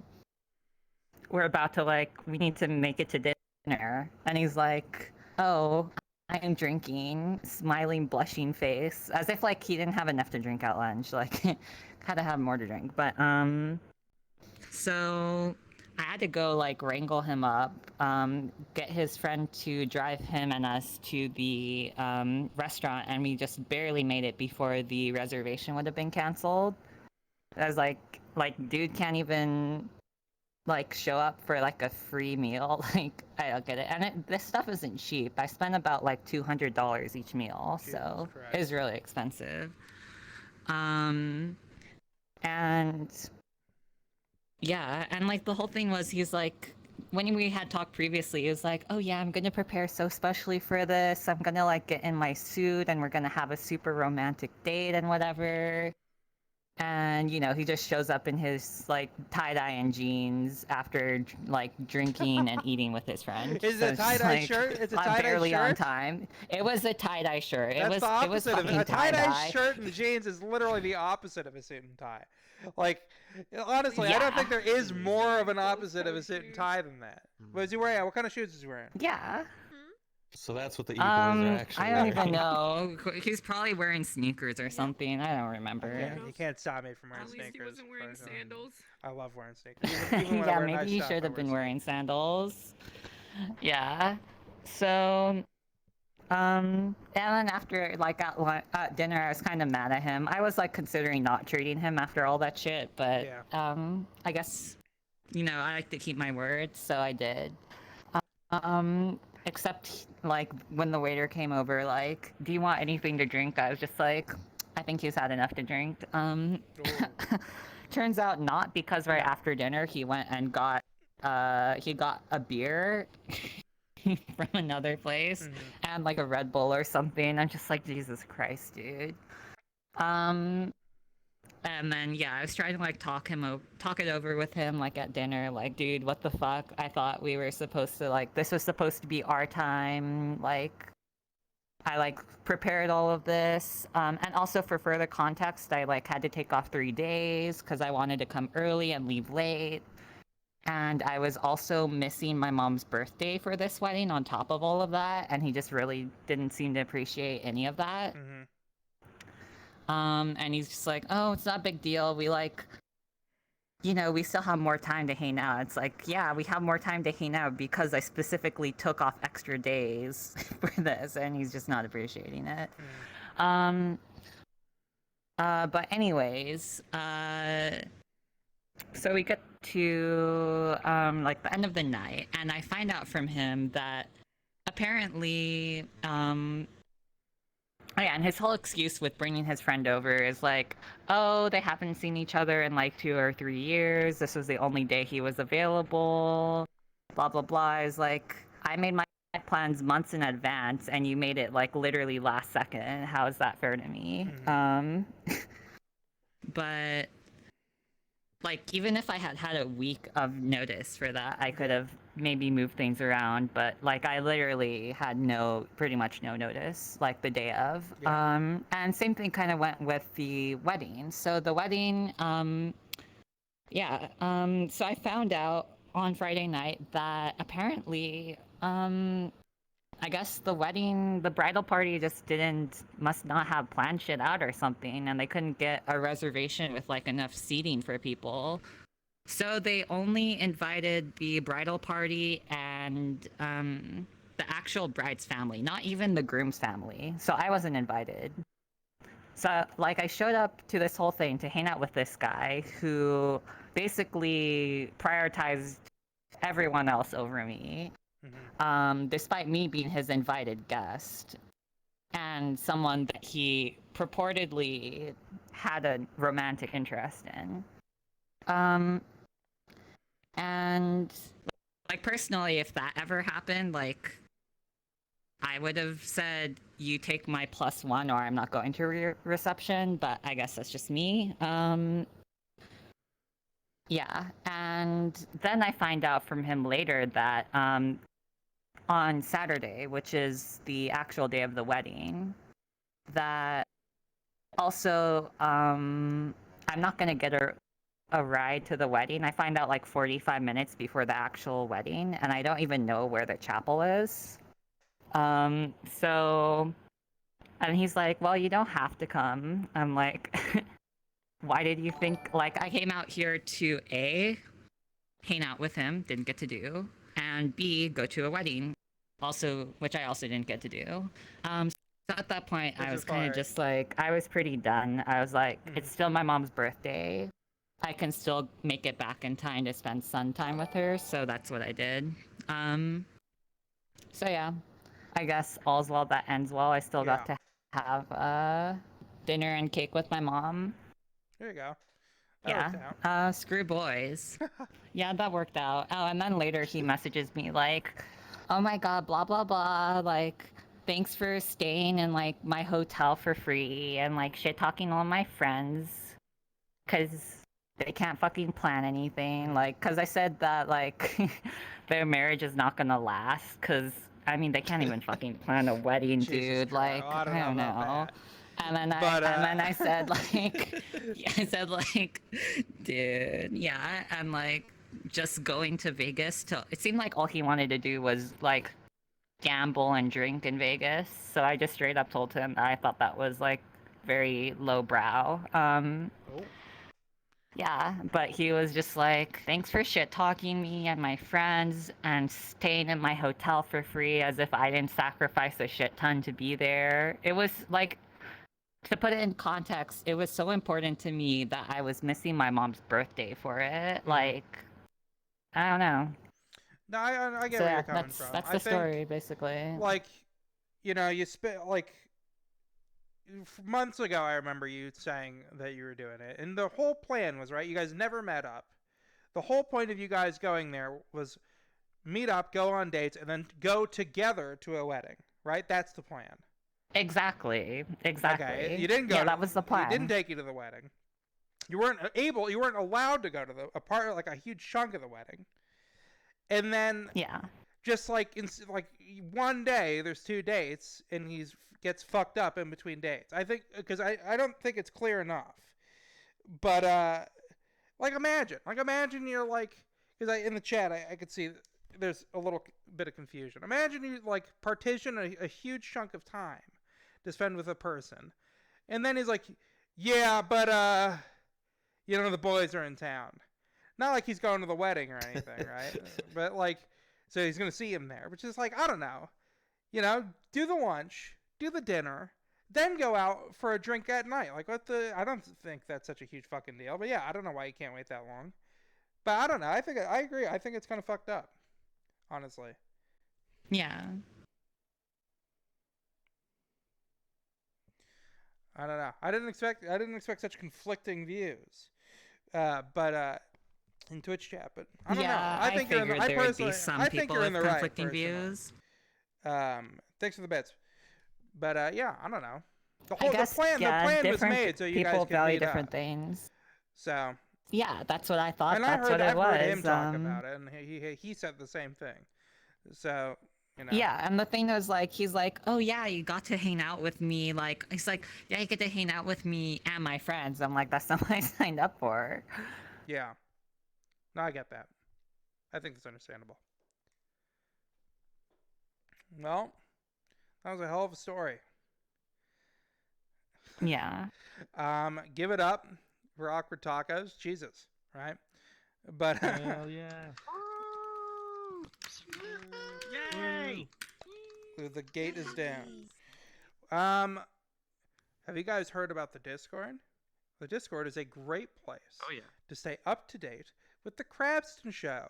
We're about to, like, we need to make it to dinner. And he's like, oh, I am drinking, smiling, blushing face, as if, like, he didn't have enough to drink at lunch. Like, had to have more to drink. But, so I had to go like wrangle him up, get his friend to drive him and us to the restaurant, and we just barely made it before the reservation would have been canceled. I was like dude can't even like show up for like a free meal. Like, I don't get it. And this stuff isn't cheap. I spent about like $200 each meal, so it was really expensive. And yeah, and like the whole thing was, he's like, when we had talked previously, he was like, oh yeah, I'm gonna prepare so specially for this. I'm gonna like get in my suit and we're gonna have a super romantic date and whatever. And, you know, he just shows up in his like tie-dye and jeans after like drinking and eating with his friend. Is it a tie-dye shirt? It's a tie-dye shirt? Barely on time. It was a tie-dye shirt. That's the opposite it was of it. A tie-dye tie-dye shirt and jeans is literally the opposite of a suit and tie. Like, honestly, I don't think there is more of an opposite of a suit and tie than that. What is he wearing? What kind of shoes is he wearing? Yeah. So that's what the e-boys are actually I don't wearing. even know. He's probably wearing sneakers or something. I don't remember. You can't stop me from wearing At least sneakers. he wasn't wearing sandals. I love wearing sneakers. Even when I Yeah, wear maybe nice he stuff, should I have wear been wearing sandals. Yeah. So, and then after, like, at dinner, I was kind of mad at him. I was, like, considering not treating him after all that shit, but, I guess, you know, I like to keep my word, so I did. Except, like, when the waiter came over, like, do you want anything to drink? I was just like, I think he's had enough to drink. Turns out not, because right after dinner, he went and got a beer from another place and like a Red Bull or something. I'm just like, Jesus Christ, dude. And then yeah, I was trying to like talk it over with him like at dinner, like, dude, what the fuck? I thought we were supposed to like, this was supposed to be our time. Like, I like prepared all of this, and also for further context, I like had to take off 3 days because I wanted to come early and leave late. And I was also missing my mom's birthday for this wedding on top of all of that, and he just really didn't seem to appreciate any of that. And he's just like, oh, it's not a big deal. We like, you know, we still have more time to hang out. It's like, yeah, we have more time to hang out because I specifically took off extra days for this, and he's just not appreciating it. But anyways, so we get to like the end of the night, and I find out from him that apparently yeah, and his whole excuse with bringing his friend over is like, oh, they haven't seen each other in like 2 or 3 years. This was the only day he was available. Blah blah blah. Is like, I made my plans months in advance, and you made it like literally last second. How is that fair to me? But like, even if I had had a week of notice for that, I could have maybe moved things around. But like, I literally had pretty much no notice, like the day of. And same thing kind of went with the wedding. So the wedding, so I found out on Friday night that apparently, I guess the bridal party just must not have planned shit out or something, and they couldn't get a reservation with like enough seating for people. So they only invited the bridal party and the actual bride's family, not even the groom's family. So I wasn't invited. So like I showed up to this whole thing to hang out with this guy who basically prioritized everyone else over me. Despite me being his invited guest and someone that he purportedly had a romantic interest in. And like personally, if that ever happened, like I would have said, you take my +1 or I'm not going to reception, but I guess that's just me. Yeah, and then I find out from him later that on Saturday, which is the actual day of the wedding, that also I'm not gonna get a ride to the wedding. I find out like 45 minutes before the actual wedding, and I don't even know where the chapel is. So, and he's like, well, you don't have to come. I'm like, why did you think, like, I came out here to A, hang out with him, didn't get to do, and B, go to a wedding, also, which I also didn't get to do. So at that point, I was kind of just like, I was pretty done. I was like, it's still my mom's birthday. I can still make it back in time to spend sun time with her, so that's what I did. So yeah, I guess all's well that ends well. I still got to have dinner and cake with my mom. There you go. That worked out. Yeah. Screw boys. Yeah, that worked out. Oh, and then later he messages me like, oh my god, blah blah blah, like, thanks for staying in like my hotel for free and like shit talking all my friends, cause they can't fucking plan anything. Like, cause I said that like their marriage is not gonna last, cause I mean they can't even fucking plan a wedding, dude. Like, I don't know. And then I said like, I said like, dude, yeah, and like just going to Vegas to. It seemed like all he wanted to do was like gamble and drink in Vegas. So I just straight up told him that I thought that was like very lowbrow. Yeah, but he was just like, thanks for shit talking me and my friends and staying in my hotel for free as if I didn't sacrifice a shit ton to be there. It was like, to put it in context, it was so important to me that I was missing my mom's birthday for it. Like, I don't know. No, I get where you're coming from. That's the story, basically. Like, you know, you spent like months ago. I remember you saying that you were doing it, and the whole plan was right. You guys never met up. The whole point of you guys going there was meet up, go on dates, and then go together to a wedding. Right? That's the plan. Exactly. Okay, you didn't go. Yeah, that was the plan. He didn't take you to the wedding. You weren't allowed to go to a part, like a huge chunk of the wedding. And then, just like one day, there's 2 dates, and he gets fucked up in between dates. I think because I don't think it's clear enough. But like imagine you're like, because in the chat I could see there's a little bit of confusion. Imagine you like partition a huge chunk of time to spend with a person, and then he's like, yeah, but you know, the boys are in town. Not like he's going to the wedding or anything, right? But like, so he's gonna see him there, which is like, I don't know, you know, do the lunch, do the dinner, then go out for a drink at night. Like, what the? I don't think that's such a huge fucking deal. But yeah, I don't know why you can't wait that long. But I don't know. I agree. I think it's kind of fucked up, honestly. Yeah. I don't know. I didn't expect such conflicting views. But in Twitch chat, but I don't know. I think you're in the right. I think you're in the right. Conflicting views. Thanks for the bits. But yeah, I don't know. The plan was made so you guys could value meet different up. things. So. Yeah, that's what I thought. And that's I've what heard it him was. talk about it, and he said the same thing. So, you know. Yeah, and the thing was like, he's like, oh yeah, you got to hang out with me. Like, he's like, yeah, you get to hang out with me and my friends. I'm like, that's not what I signed up for. Yeah. No, I get that. I think it's understandable. Well, That was a hell of a story. Yeah. Give it up for awkward tacos. Jesus, right? But Hell yeah. Yay! the gate is down. Have you guys heard about the Discord? The Discord is a great place Oh yeah. to stay up to date with the Krabston Show.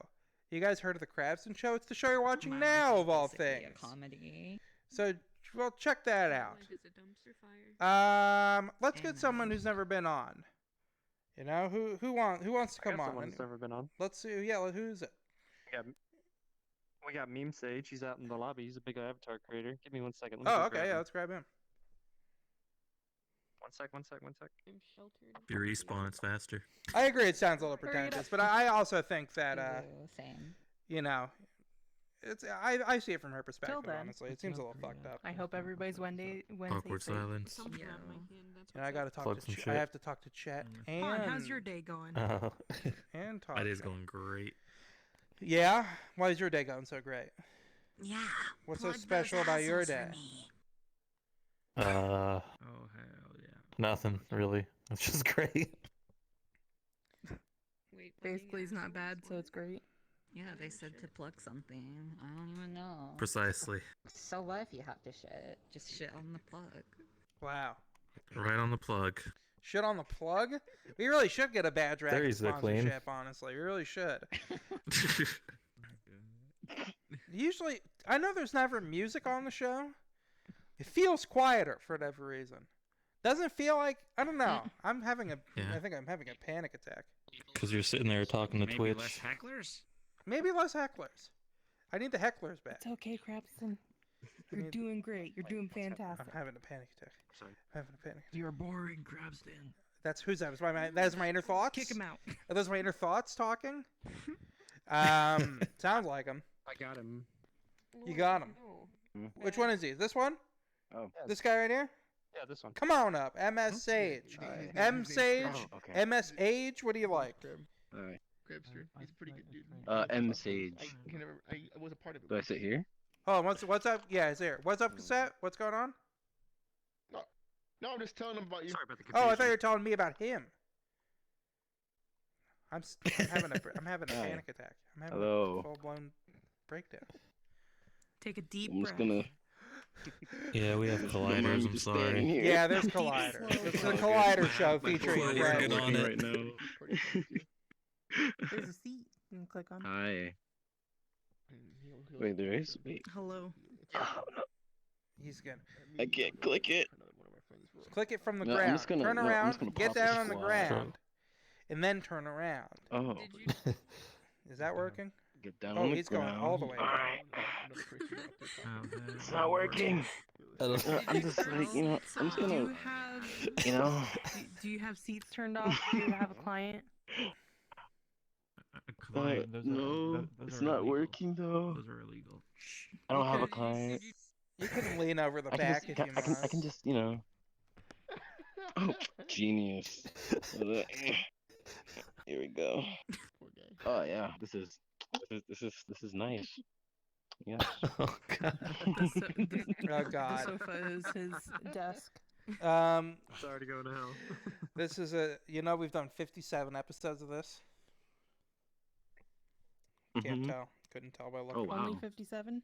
You guys heard of the Krabston Show? It's the show you're watching now, of all things. A comedy. So, well, check that out. It's a dumpster fire. Let's get someone who's never been on. You know, who wants to come on? Someone who's never been on. Let's see. Yeah, who's it? We got Meme Sage. He's out in the lobby. He's a big avatar creator. Give me 1 second. Let me Oh, go okay. grab Yeah, him. let's grab him. 1 sec. I'm sheltered. If you respawn, it's faster. I agree. It sounds a little Hurry it pretentious, up. but I also think that Same. you know, it's I see it from her perspective. then. Honestly, it seems a little fucked up. I hope everybody's Wednesday. Awkward safe. silence. Something Yeah. on my hand. That's And I gotta talk Plug to some I shit. have to talk to Chet and how's your day going? and talk. My day's to- going great. Yeah. Why is your day going so great? Yeah. What's so special about your day? Uh, Oh hell yeah. nothing really. It's just great. Wait, Basically, it's not bad, so it's great. Yeah, they said to plug something. I don't even know. Precisely. So what if you have to shit? Just shit on the plug. Wow. Right on the plug. Shit on the plug? We really should get a Bad Dragon There he's the clean. sponsorship, honestly. We really should. Usually, I know there's never music on the show. It feels quieter for whatever reason. Doesn't feel like, I don't know. I'm having a, Yeah. I think I'm having a panic attack. Because you're sitting there talking to Maybe Twitch. less hecklers? Maybe less hecklers. I need the hecklers back. It's okay, Krabston. You're need- doing great. You're doing I'm fantastic. having a panic attack. Sorry. I'm having a panic attack. You're boring, Krabston. That's who's that? That's my inner thoughts? Kick him out. Are those my inner thoughts talking? Sounds like them. I got him. You got him. Which one is he? This one? Oh. This guy right here? Yeah, this one. Come on up, MS Sage. M Sage, Oh, okay. MS Age. What do you like? Alright. Krabster. He's a pretty good dude. M Sage. I was a part of it. Do I sit here? Oh, what's up? Yeah, it's here. What's up, cassette? What's going on? No, I'm just telling him about you. Sorry about the Oh, confusion. I thought you were telling me about him. I'm having a Hi. panic attack. I'm having Hello. a full blown breakdown. Take a deep I'm breath. just gonna. Yeah, we have colliders. I'm sorry. Here. Yeah, there's Collider. It's the Collider show featuring Collider, Red. get on it. There's a seat. You can click on it. Hi. Wait, there is? Wait. Hello. Oh, no. He's gonna I can't click it. click it from the No, I'm ground. just gonna- Turn no, I'm around, just gonna get pop this down on the fly. ground, and then turn around. Oh. Is that working? Get down Oh, on the he's ground. going all the way down. Alright. Oh, It's not working. I'm just like, you know, I'm just Do you gonna, have? you know. Do you have seats turned off? Do you have a client? No, it's not working though. Those are illegal. I don't have a client. You can lean over the I can back just, if you I must. can just, you know. Oh, genius. Here we go. Oh yeah, this is nice. Yes. Oh, God. Oh The God. sofa is his desk. Sorry to go to hell. This is we've done 57 episodes of this. Can't Mhm. tell. Couldn't tell by looking. Oh, wow. Only 57.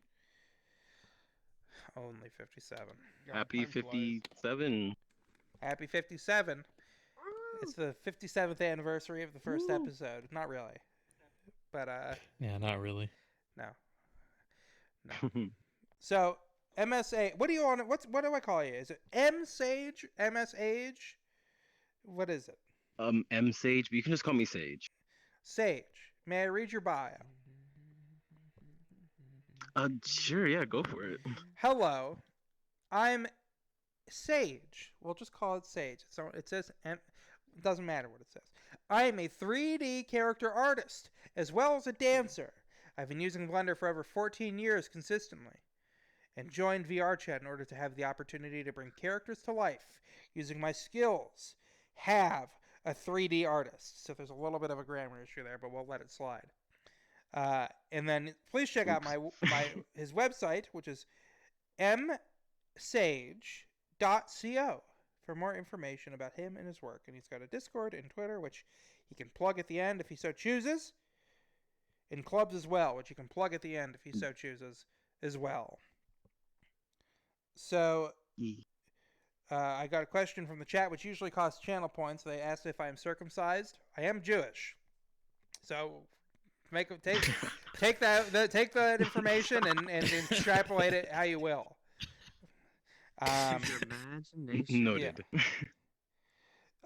Only 57. Happy 57. Happy 57. It's the 57th anniversary of the first episode. Not really. But Yeah, not really. no. No. So, MSA, what do you want? What do I call you? Is it M Sage? MS Age? What is it? M Sage, but you can just call me Sage. Sage. May I read your bio? Sure, yeah, go for it. Hello. I'm Sage. We'll just call it Sage. So it says it doesn't matter what it says. I am a 3D character artist as well as a dancer. I've been using Blender for over 14 years consistently and joined VR Chat in order to have the opportunity to bring characters to life using my skills. Have a 3D artist. So there's a little bit of a grammar issue there, but we'll let it slide. And then please check out his website, which is sage.co for more information about him and his work. And he's got a Discord and Twitter, which he can plug at the end if he so chooses. And clubs as well, which he can plug at the end if he so chooses as well. So, I got a question from the chat, which usually costs channel points. They asked if I am circumcised. I am Jewish. So, take that information and extrapolate it how you will. Noted.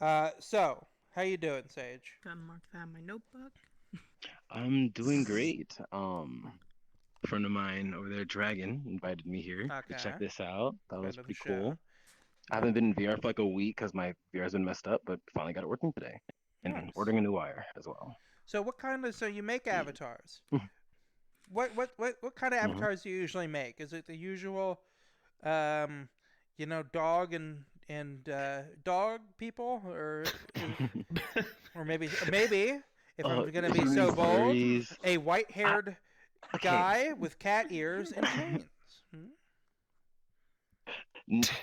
Yeah. So, how you doing, Sage? Gonna mark that in my notebook. I'm doing great. A friend of mine over there, Dragon, invited me here to check this out. That was pretty cool. I haven't been in VR for like a week because my VR has been messed up, but finally got it working today. And ordering a new wire as well. So so you make avatars? What kind of avatars do you usually make? Is it the usual, dog and dog people, or maybe if I'm gonna be so bold, a white-haired guy with cat ears and chains?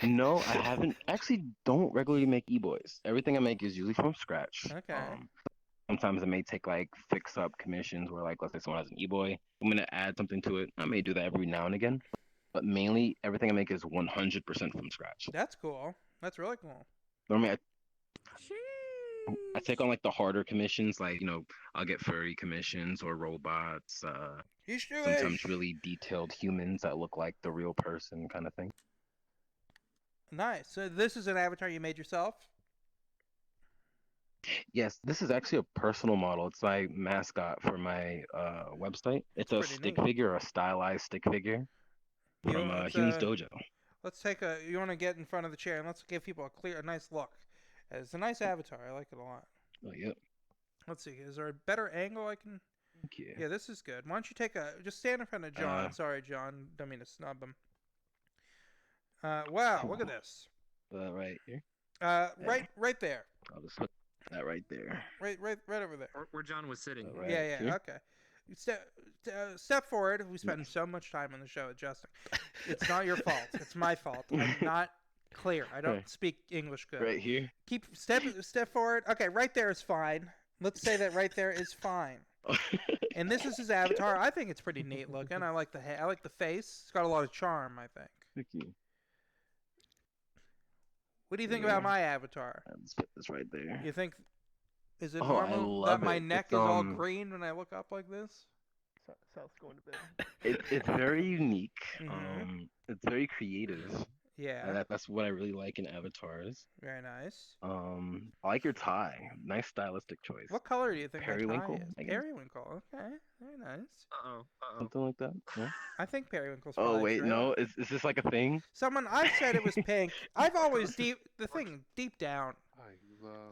No, I haven't. Actually, don't regularly make e-boys. Everything I make is usually from scratch. Okay. Sometimes I may take like fix-up commissions where like let's say someone has an e-boy, I'm gonna add something to it. I may do that every now and again, but mainly everything I make is 100% from scratch. That's cool. That's really cool. Normally, I take on like the harder commissions, like I'll get furry commissions or robots. Sometimes really detailed humans that look like the real person, kind of thing. Nice. So this is an avatar you made yourself? Yes, this is actually a personal model. It's my mascot for my website. It's a stick figure, or a stylized stick figure from Human's Dojo. Let's you want to get in front of the chair and let's give people a nice look. It's a nice avatar. I like it a lot. Oh, yep. Let's see. Is there a better angle I can? Thank you. Yeah, this is good. Why don't you just stand in front of John? Sorry, John. Don't mean to snub him. Wow, look at this. Right here? Right there. I'll just put that right there. Right over there. Where John was sitting. Yeah, here? Okay. Step forward. We spend so much time on the show adjusting. It's not your fault. It's my fault. I'm not clear. I don't speak English good. Right here? Step forward. Okay, right there is fine. Let's say that right there is fine. And this is his avatar. I think it's pretty neat looking. I like the face. It's got a lot of charm, I think. Thank you. What do you think about my avatar? Let's put this right there. You think is it normal that my neck is all green when I look up like this? South's going to bed. It's very unique. It's very creative. Yeah. That's what I really like in avatars. Very nice. I like your tie. Nice stylistic choice. What color do you think Periwinkle? My tie is? Periwinkle. Okay. Very nice. Something like that. Yeah. I think periwinkle's. Oh wait, great. no. Is this like a thing? I said it was pink. I've always deep down.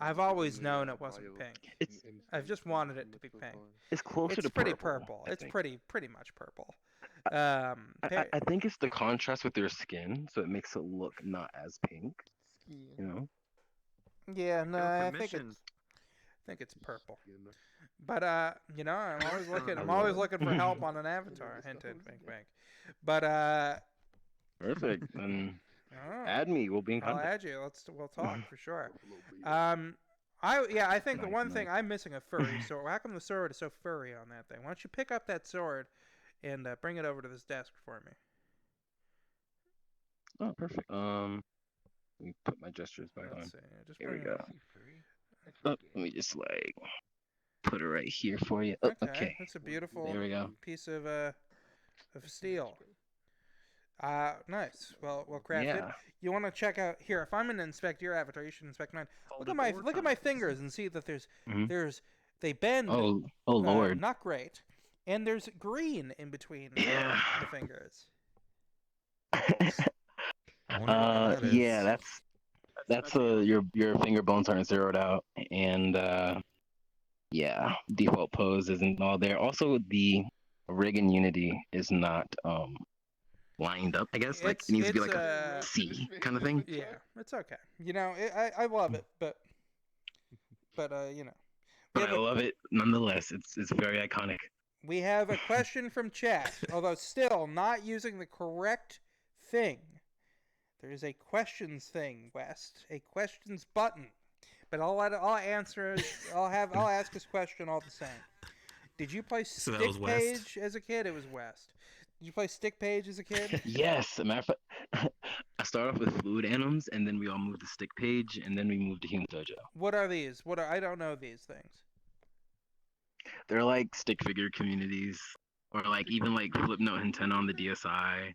I've always known it wasn't pink. I've just wanted it to be pink. It's closer to purple. It's pretty purple. It's pretty much purple. I think it's the contrast with your skin, so it makes it look not as pink. Yeah, no, I think it's purple. But I'm always looking. I'm always looking for help on an avatar. Hint, hint, wink, wink. But perfect. Then add me. We'll be in contact. I'll add you. We'll talk for sure. I think the one thing I'm missing a furry sword. How come the sword is so furry on that thing? Why don't you pick up that sword and bring it over to this desk for me? Oh, perfect. Let me put my gestures back on. Here we go. Let me just put it right here for you. Okay. That's a beautiful there we go. Piece of steel. Nice. Well crafted. Yeah. You want to check out here? If I'm gonna inspect your avatar, you should inspect mine. Look at my fingers and see that they bend. Oh Lord. Not great. And there's green in between the fingers. Yeah, that's your finger bones aren't zeroed out, and default pose isn't all there. Also, the rig and unity is not lined up. I guess it needs to be like a C kind of thing. Yeah, it's okay. I love it, but But I love it nonetheless. It's very iconic. We have a question from chat, although still not using the correct thing. There is a questions thing, West. A questions button. But I'll answer. I'll ask this question all the same. Did you play Stick Page as a kid? It was West. Did you play Stick Page as a kid? Yes, matter of fact, I started off with Fluid Animals, and then we all moved to Stick Page, and then we moved to Human Dojo. What are these? I don't know these things. They're like stick figure communities, or like even like Flipnote and Nintendo on the DSi.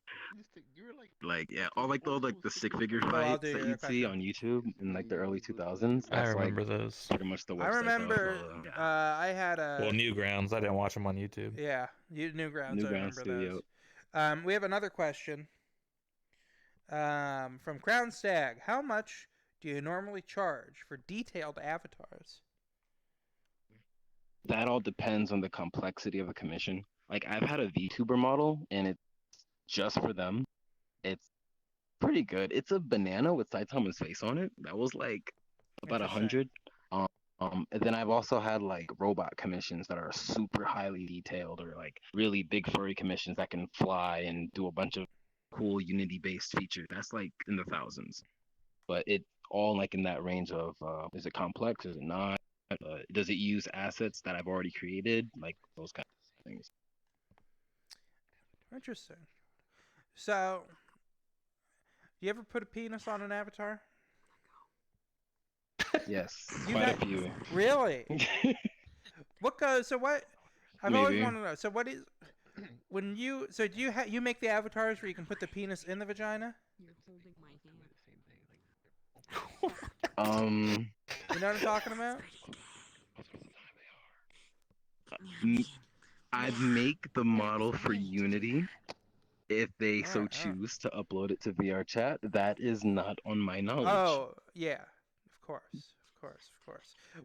Like all the stick figure fights that you'd see on YouTube in like the early 2000s. I remember those. Pretty much the website. I remember. I had a. Well, Newgrounds. I didn't watch them on YouTube. Yeah, Newgrounds. I remember Studio. those. We have another question. From Crown Stag. How much do you normally charge for detailed avatars? That all depends on the complexity of a commission. Like I've had a VTuber model, and it's just for them. It's pretty good. It's a banana with Saitama's face on it. That was like about 100. And then I've also had like robot commissions that are super highly detailed, or like really big furry commissions that can fly and do a bunch of cool Unity-based features. That's like in the thousands. But it all like in that range of is it complex? Is it not? Does it use assets that I've already created? Like those kind of things. Interesting. So, you ever put a penis on an avatar? Yes, quite a few. Really? What goes? So what? I've always wanted to know. So what is? When you do you make the avatars where you can put the penis in the vagina? You're holding my hand. You know what I'm talking about? I'd make the model for Unity if they so choose to upload it to VR chat. That is not on my knowledge. Oh, yeah. Of course.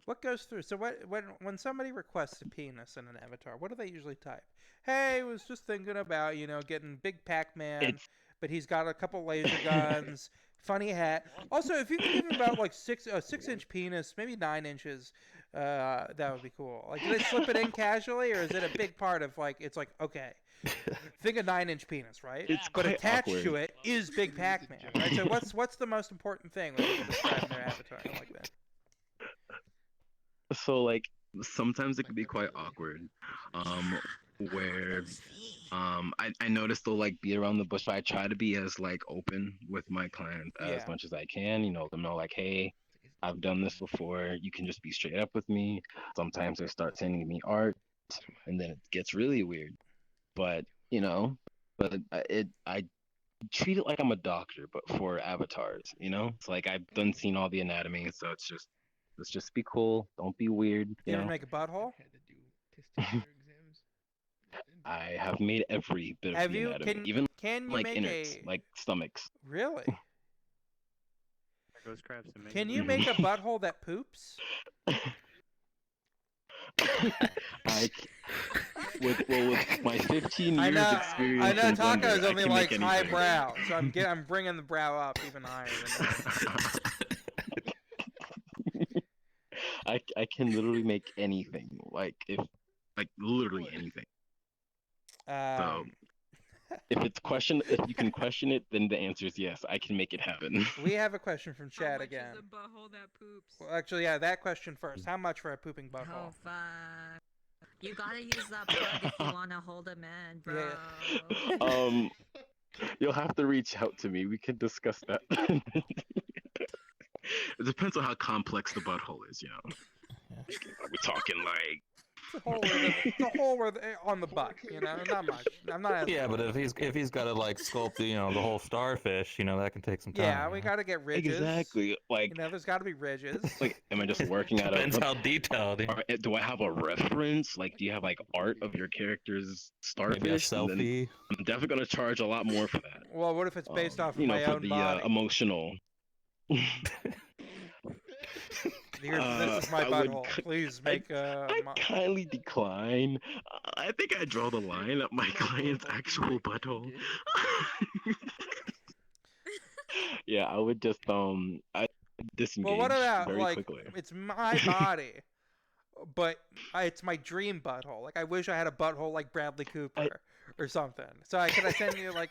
What goes through? So when somebody requests a penis in an avatar, what do they usually type? Hey, I was just thinking about, getting Big Pac-Man, but he's got a couple laser guns, funny hat. Also, if you can give him about like 6-inch penis, maybe 9 inches, that would be cool. Like, do they slip it in casually, or is it a big part of like, it's like, okay, think a 9-inch penis, right? But attached to it is Big Pac-Man, right? So what's the most important thing when people describe their avatar like that? So like sometimes it can be quite awkward, where I notice they'll like beat around the bush. But I try to be as like open with my clients as much as I can. Let them know like, hey, I've done this before. You can just be straight up with me. Sometimes they start sending me art, and then it gets really weird. But I treat it like I'm a doctor, but for avatars. It's like I've seen all the anatomy, so it's just let's just be cool. Don't be weird. You ever make a butthole? I have made every bit of the anatomy, even can you like make innards, like stomachs. Really? There goes Krabston. Can you make a butthole that poops? With my 15 years experience. I know Taco is only like eyebrow, so I'm bringing the brow up even higher than that. I can literally make anything, literally anything. So if you can question it, then the answer is yes. I can make it happen. We have a question from chat again. Is a butthole that poops? Well, actually, yeah, that question first. How much for a pooping butthole? Oh fuck! You gotta use that plug if you wanna hold him in, bro. Yeah. You'll have to reach out to me. We can discuss that. It depends on how complex the butthole is, Are we talking like the hole on the butt, not much. I'm not asking. Yeah, but if he's got to like sculpt the whole starfish, that can take some time. Yeah, we got to get ridges. Exactly. Like there's got to be ridges. Like, am I just working out? Depends how detailed. Or do I have a reference? Like, do you have like art of your character's starfish? Maybe a selfie. I'm definitely gonna charge a lot more for that. Well, what if it's based off of my own body? Emotional. This is my butthole. Please make I kindly decline. I think I draw the line at my client's actual butthole. Yeah, I would just I disengage. Well, what about very like quickly. it's my body? but it's my dream butthole. Like I wish I had a butthole like Bradley Cooper or something. So could I send you like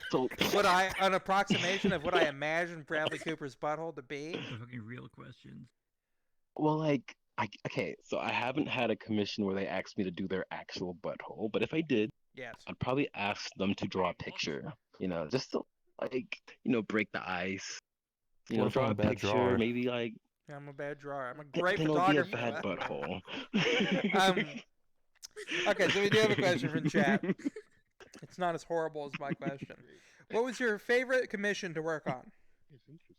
an approximation of what I imagine Bradley Cooper's butthole to be? Fucking real questions. Well, like, okay, so I haven't had a commission where they asked me to do their actual butthole, but if I did, yes, I'd probably ask them to draw a picture, just to, like, break the ice. Draw a picture, drawer? maybe, like... I'm a bad drawer. I'm a great then photographer. It'll be a bad butthole. Okay, so we do have a question from chat. It's not as horrible as my question. What was your favorite commission to work on? It's interesting.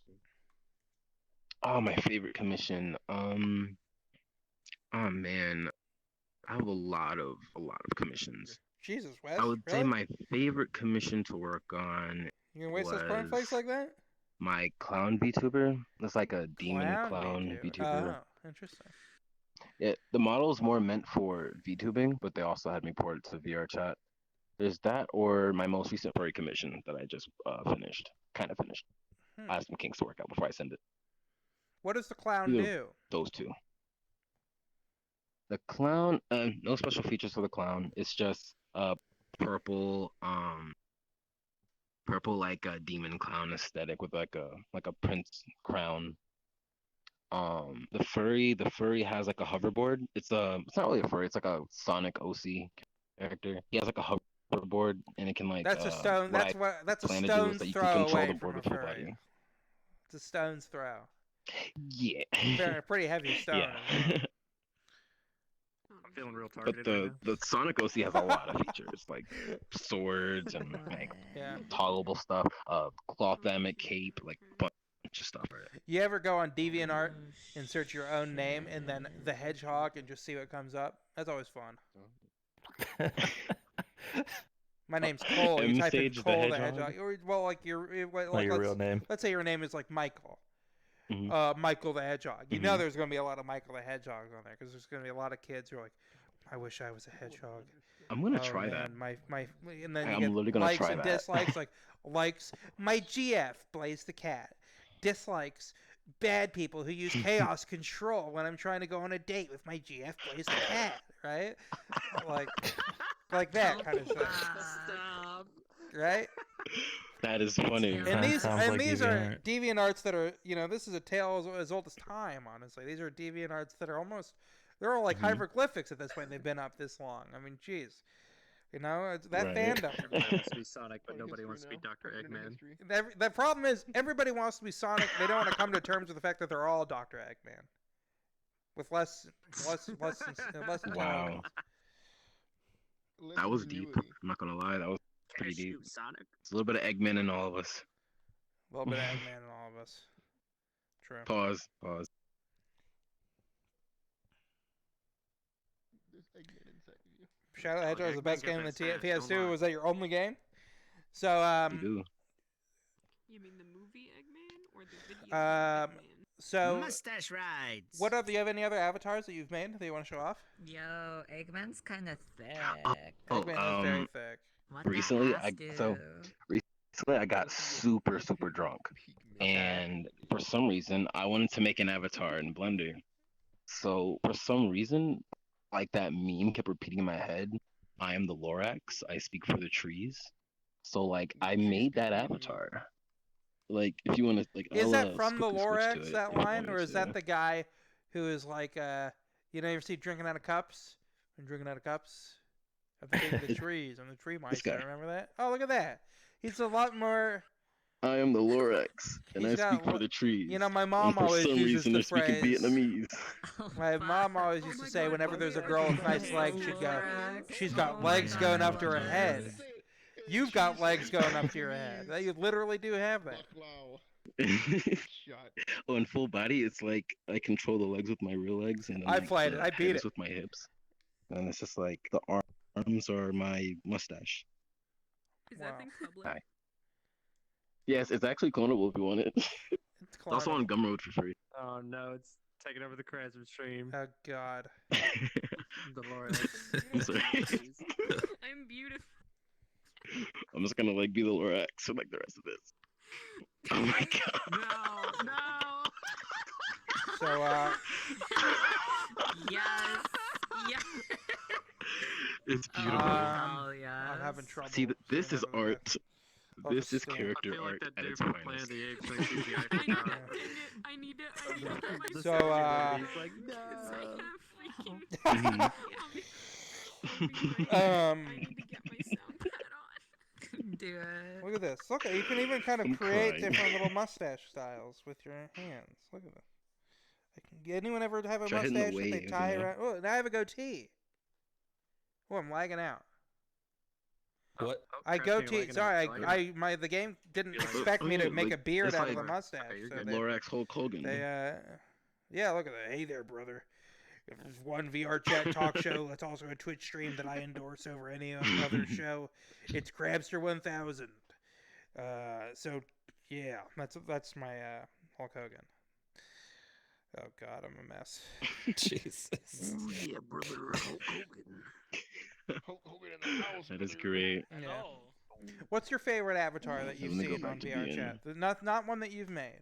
Oh, my favorite commission. Oh man, I have a lot of commissions. Jesus, Wes. I would say really? my favorite commission to work on. You gonna waste those cornflakes like that? My clown VTuber. It's like a demon clown VTuber. Oh, interesting. The model is more meant for VTubing, but they also had me port it to VR chat. There's that, or my most recent furry commission that I just finished. Kind of finished. I have some kinks to work out before I send it. What does the clown do? Those two. The clown, no special features for the clown. It's just purple like a demon clown aesthetic with like a prince crown. The furry has like a hoverboard. It's not really a furry. It's like a Sonic OC character. He has like a hoverboard, and it can like. That's a stone. That's a stone's throw away from a furry. It's a stone's throw. Yeah. Very pretty heavy stone. Yeah. I'm feeling real targeted. But the Sonic OC has a lot of features, like swords and like toggleable stuff, cloth vomit cape, like bunch of stuff. You ever go on DeviantArt and search your own name and then the Hedgehog and just see what comes up? That's always fun. My name's Cole. You type in Cole the Hedgehog. Or, well, like your real name. Let's say your name is like Michael. Mm-hmm. Michael the Hedgehog. You know there's going to be a lot of Michael the Hedgehogs on there because there's going to be a lot of kids who are like, I wish I was a hedgehog. I'm going to try that. And then I'm you literally get gonna likes try and that. dislikes. Like, likes, my GF, Blaze the Cat. Dislikes, bad people who use chaos control when I'm trying to go on a date with my GF, Blaze the Cat. Right? Like that kind of stuff. Stop. Right? That is funny. And these are DeviantArts that are, this is a tale as old as time, honestly. These are DeviantArts that are they're all like hieroglyphics at this point. They've been up this long. I mean, geez. It's that fandom. Everybody wants to be Sonic, but nobody wants to be Dr. Eggman. The problem is, everybody wants to be Sonic. They don't want to come to terms with the fact that they're all Dr. Eggman. With less Wow. That was deep. I'm not going to lie. That was pretty deep. Sonic. It's a little bit of Eggman in all of us. A little bit of Eggman in all of us. True. Pause. Shadow the Hedgehog is the best game in the PS2. Was that your only game? So, You do. You mean the movie Eggman or the video Eggman? So, Mustache rides. Do you have any other avatars that you've made that you want to show off? Yo, Eggman's kind of thick. Eggman is very thick. What Recently, the ass do? Recently I got super drunk, and for some reason I wanted to make an avatar in Blender. So for some reason, like that meme kept repeating in my head. I am the Lorax. I speak for the trees. So like I made that avatar. Like if you want to like. Is that from the Lorax that line, or is that the guy who is like you ever see drinking out of cups? And drinking out of cups. I'm thinking of the trees. I'm the tree mice. I remember that. Oh, look at that. He's a lot more. I am the Lorax, and I speak for the trees. My mom always uses the phrase. For some reason, they're speaking Vietnamese. My mom always used to say whenever there's a girl with nice legs, she'd go, she's got legs going up to her head. You've got legs going up to your head. You literally do have that. Oh, in full body, it's like I control the legs with my real legs, and I played it. I beat it with my hips, and it's just like the arms are my mustache. Is that thing public? Yes, it's actually clonable if you want it. It's also on Gumroad for free. Oh no, it's taking over the Krabster stream. Oh god. The Lorax. I'm sorry. I'm beautiful. I'm just gonna be the Lorax for the rest of this. Oh my god. No. So Yes. It's beautiful. Oh I'm yeah. having trouble. See, this seeing is out of art. of This the is stamp. character I feel like art that at dude its from Planet finest. of the Apes when he sees the I Eiffel know. Tower. Dang it! I need to get my So, sound He's like, because I no. have freaking. Mhm. I'll be right back. I need to get my sound pad on. Do it. Look at this. Look, you can even kind of I'm create crying. different little mustache styles with your hands. Look at this. Anyone ever have a Try hitting the mustache that they wave, tie you know? around? Oh, now I have a goatee. Oh, I'm lagging out. What? I goatee. Sorry, the game didn't expect me to make a beard it's out of like the mustache. So they, Lorax Hulk Hogan. yeah, look at that. Hey there, brother. If there's one VR chat talk show that's also a Twitch stream that I endorse over any other show, it's Krabster 1000. So yeah, that's my Hulk Hogan. Oh God, I'm a mess. Jesus. Ooh, yeah, brother. Hulk Hogan. Hulk Hogan in the house. That is great. Yeah. What's your favorite avatar that you've Let me go seen on back to VR being- chat? Not one that you've made.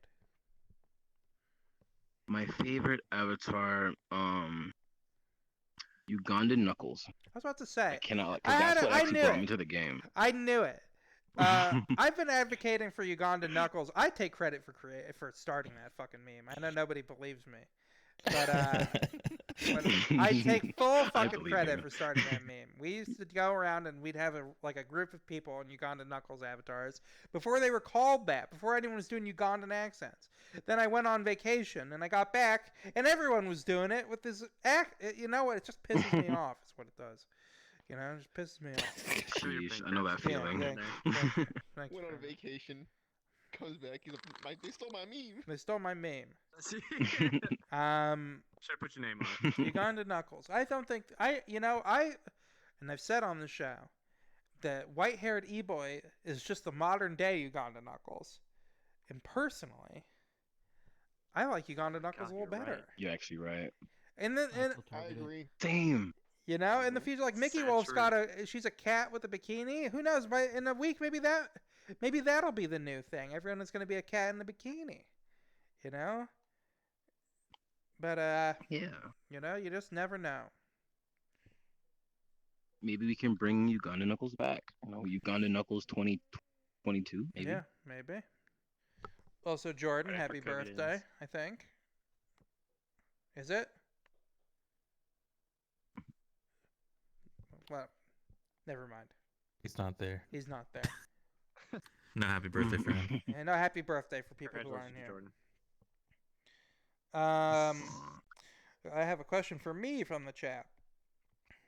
My favorite avatar, Ugandan Knuckles. I was about to say. I cannot, because that's what actually brought me to the game. I knew it. I've been advocating for Uganda Knuckles. I take credit for starting that fucking meme. I know nobody believes me, but I take full fucking credit for starting that meme. We used to go around and we'd have a group of people on Uganda Knuckles avatars before they were called that, before anyone was doing Ugandan accents. Then I went on vacation and I got back and everyone was doing it with this You know what? It just pisses me off. Is what it does. You know, it just pisses me off. Sheesh, I know that feeling. Thank Went on a vacation, comes back. He's like, they stole my meme. They stole my meme. Should I put your name on it? Uganda Knuckles. I don't think and I've said on the show that white-haired e-boy is just the modern day Uganda Knuckles. And personally, I like Uganda Knuckles a little better. Right. You're actually right. And I agree. Same. You know, in the future, like Mickey Wolf's she's a cat with a bikini. Who knows? In a week, maybe that'll be the new thing. Everyone is going to be a cat in a bikini. You know. But yeah. You know, you just never know. Maybe we can bring Uganda Knuckles back. You know, Uganda Knuckles 2022. Maybe. Yeah, maybe. Also, Jordan, happy birthday! I think. Is it? Well, never mind. He's not there. He's not there. No happy birthday for him. And no happy birthday for people who aren't here. Jordan. I have a question for me from the chat.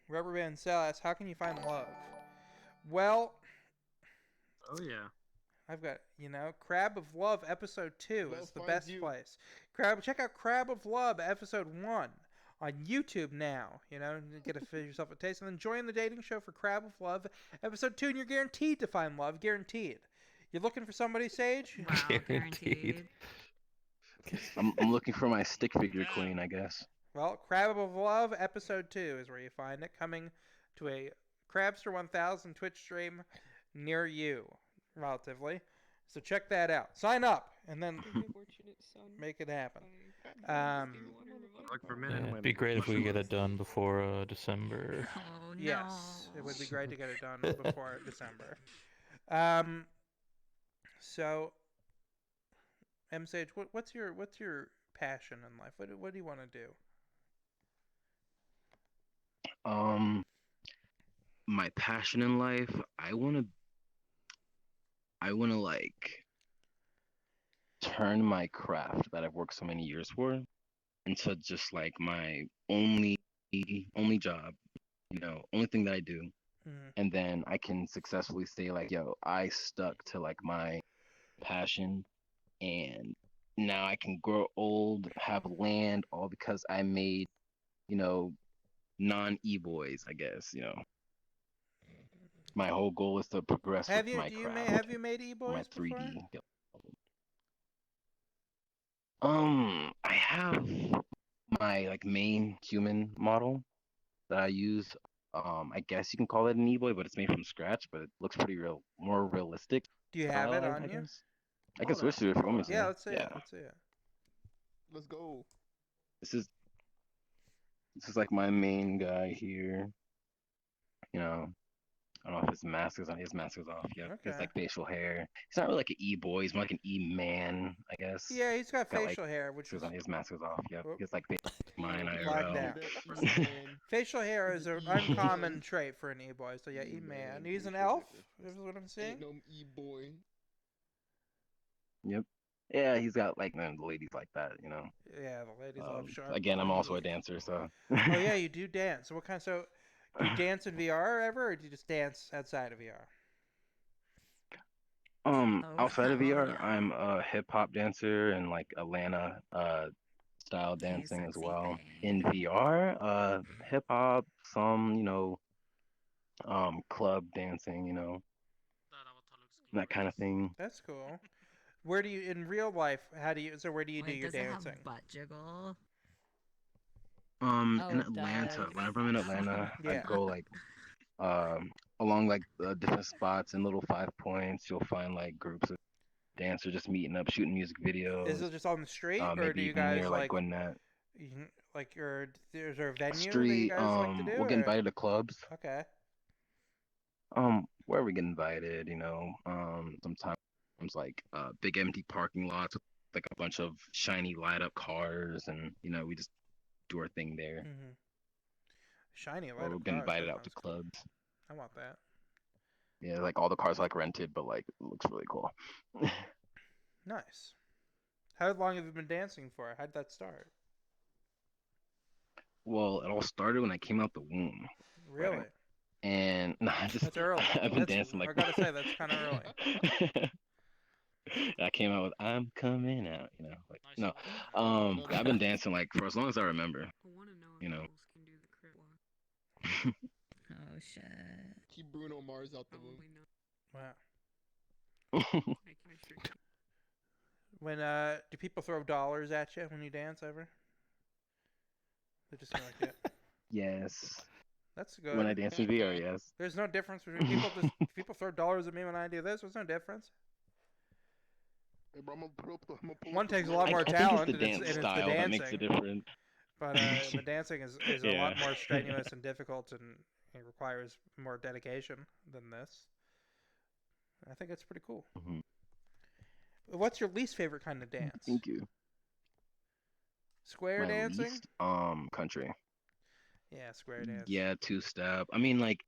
Rubber Band Sal asks, how can you find love? Well, oh yeah. I've got, Crab of Love episode 2 Love is the finds best you. place. Check out Crab of Love episode 1 on YouTube now. Get yourself a taste, and then join the dating show for Crab of Love episode 2, and you're guaranteed to find love. Guaranteed. You looking for somebody, Sage? Wow, guaranteed. I'm looking for my stick figure queen, I guess. Well, Crab of Love episode 2 is where you find it, coming to a Krabster 1000 Twitch stream near you, relatively. So check that out. Sign up, and then make it happen. It'd be great if we could get it done before December. Oh, no. Yes, it would be great to get it done before December. So, M Sage, what's your passion in life? What do you want to do? My passion in life, I wanna like turn my craft that I've worked so many years for into just like my only job, only thing that I do. Mm-hmm. And then I can successfully say like, yo, I stuck to like my passion, and now I can grow old, have land, all because I made, non-e-boys, I guess, My whole goal is to progress with my craft. Have you made e-boys my 3D. before? I have my like main human model that I use. I guess you can call it an e-boy, but it's made from scratch, but it looks pretty more realistic. Do you have it on you? I can switch to it if you want me to. Yeah, let's see it. Let's see it. Let's go. This is like my main guy here. You know, I don't know if his mask is on. His mask is off. Yeah, Okay. He's like facial hair. He's not really like an e-boy. He's more like an e-man, I guess. Yeah, he's got Got, facial hair, which is on. His mask is off. Yep. Whoop. He's like mine logged IRL. out. Facial hair is an uncommon trait for an e-boy. So yeah, e-man. He's an elf. Is what I'm saying. Ain't no e-boy. Yep. Yeah, he's got like the ladies like that, you know. Yeah, the ladies love sharp. Again, I'm also a dancer, so. Oh yeah, you do dance. So what kind? So do you dance in VR ever, or do you just dance outside of VR? Outside of VR, I'm a hip hop dancer and like Atlanta style dancing as well. In VR, hip hop, some, you know, club dancing, you know, that kind of thing. That's cool. Where do you in real life? How do you? So where do you do your does it dancing? have butt jiggle? In Atlanta, whenever I'm in Atlanta, I Yeah. go like along like different spots in little 5 points. You'll find like groups of dancers just meeting up, shooting music videos. Is it just on the street, or maybe do you even guys near, like Gwinnett. like your? Is there a venue that you Street, guys like to do? we'll get or- invited to clubs. Okay. Where we get invited, you know, sometimes like big empty parking lots with like a bunch of shiny light up cars, and you know, we just do our thing there. Mm-hmm. Shiny Or light we'll up get cars, invited that out to sounds cool. clubs. I want that. Yeah, like all the cars are, like rented, but like it looks really cool. Nice. How long have you been dancing for? How did that start? Well, it all started when I came out the womb. Really? Right? And no, I just That's early. I've been That's, dancing like I gotta say that's kind of early. I came out with "I'm coming out," you know. Like no, I've been dancing like for as long as I remember. You know. Oh shit. Keep Bruno Mars out the womb. Wow. When do people throw dollars at you when you dance ever? They just kind of like that. Yes. That's good. When I dance in VR, yes. There's no difference between people. People throw dollars at me when I do this. There's no difference. Hey, bro, I'm gonna pull One up takes a the- lot more I think talent, it's the and dance it's the style dancing. that makes it different. But the dancing is a Yeah. lot more strenuous and difficult, and it requires more dedication than this. I think it's pretty cool. Mm-hmm. What's your least favorite kind of dance? Thank you. Square My dancing? least, country. Yeah, square dance. Yeah, two-step. I mean, like,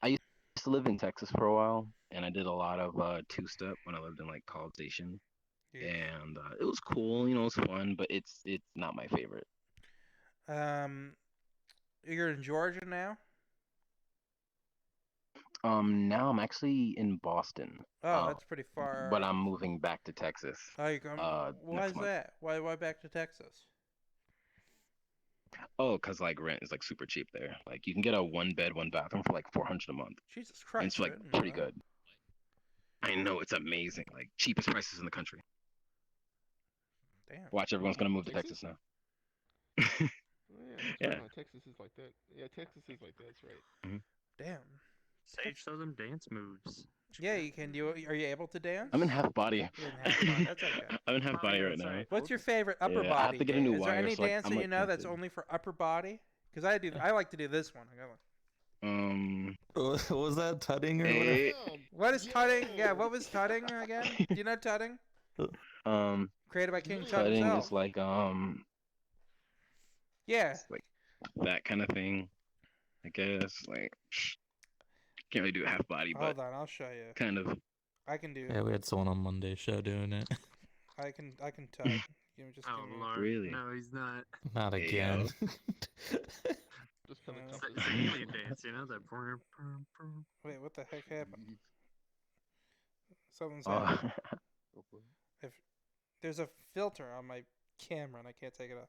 I used to live in Texas for a while, and I did a lot of two-step when I lived in like College Station, and it was cool. You know, it was fun, but it's not my favorite. You're in Georgia now? Now I'm actually in Boston. Oh, that's pretty far. But I'm moving back to Texas. Oh, you're going. Why next is month. that? Why back to Texas? Oh, cause like rent is like super cheap there. Like you can get a 1-bed, 1-bathroom for like $400 a month. Jesus And Christ! it's like I didn't know pretty that. good. I know, it's amazing. Like cheapest prices in the country. Damn. Watch, everyone's gonna move to Texas now. Oh, yeah. Yeah. Texas is like that. Yeah, Texas is like that. That's right. Mm-hmm. Damn. Sage show them dance moves. Yeah, you can. Are you able to dance? I'm in half body. You're in half body. That's okay. I'm in half body right now. What's your favorite upper Yeah, body? I have to get a game? new Is there wire, any so, like, dance I'm, that like, you know that's tempted. only for upper body? Because I like to do this one. What was that, tutting or Hey. What is tutting? Yeah, what was tutting again? Do you know tutting? Created by King Tut Cutting himself. is like Yeah. it's like that kind of thing. I guess like can't really do a half body, but Hold on, I'll show you. kind of. I can do. Yeah, we had someone on Monday's show doing it. I can tut. Give me just. Oh give me- lord. Really? No, he's not. Not again. Just kind It's of like the alien dance, you know that. Brr, brr, brr. Wait, what the heck happened? Something's Oh. happened. If there's a filter on my camera and I can't take it off.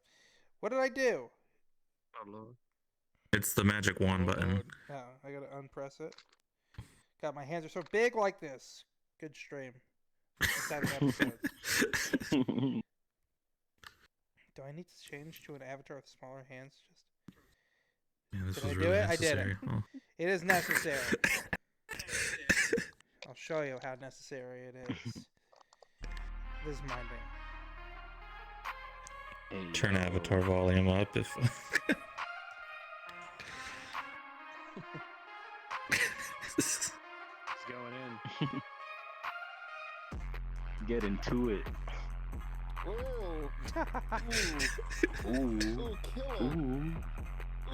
What did I do? Oh lord. It's the magic wand button. Oh, I gotta unpress it. God, my hands are so big like this. Good stream. Just having episodes. Do I need to change to an avatar with smaller hands? Yeah, this Did was I do really it? I did it. necessary. Oh. It is necessary. I'll show you how necessary it is. This is minding. Turn avatar volume up if. get into it. Oh. Ooh. Ooh, kill him.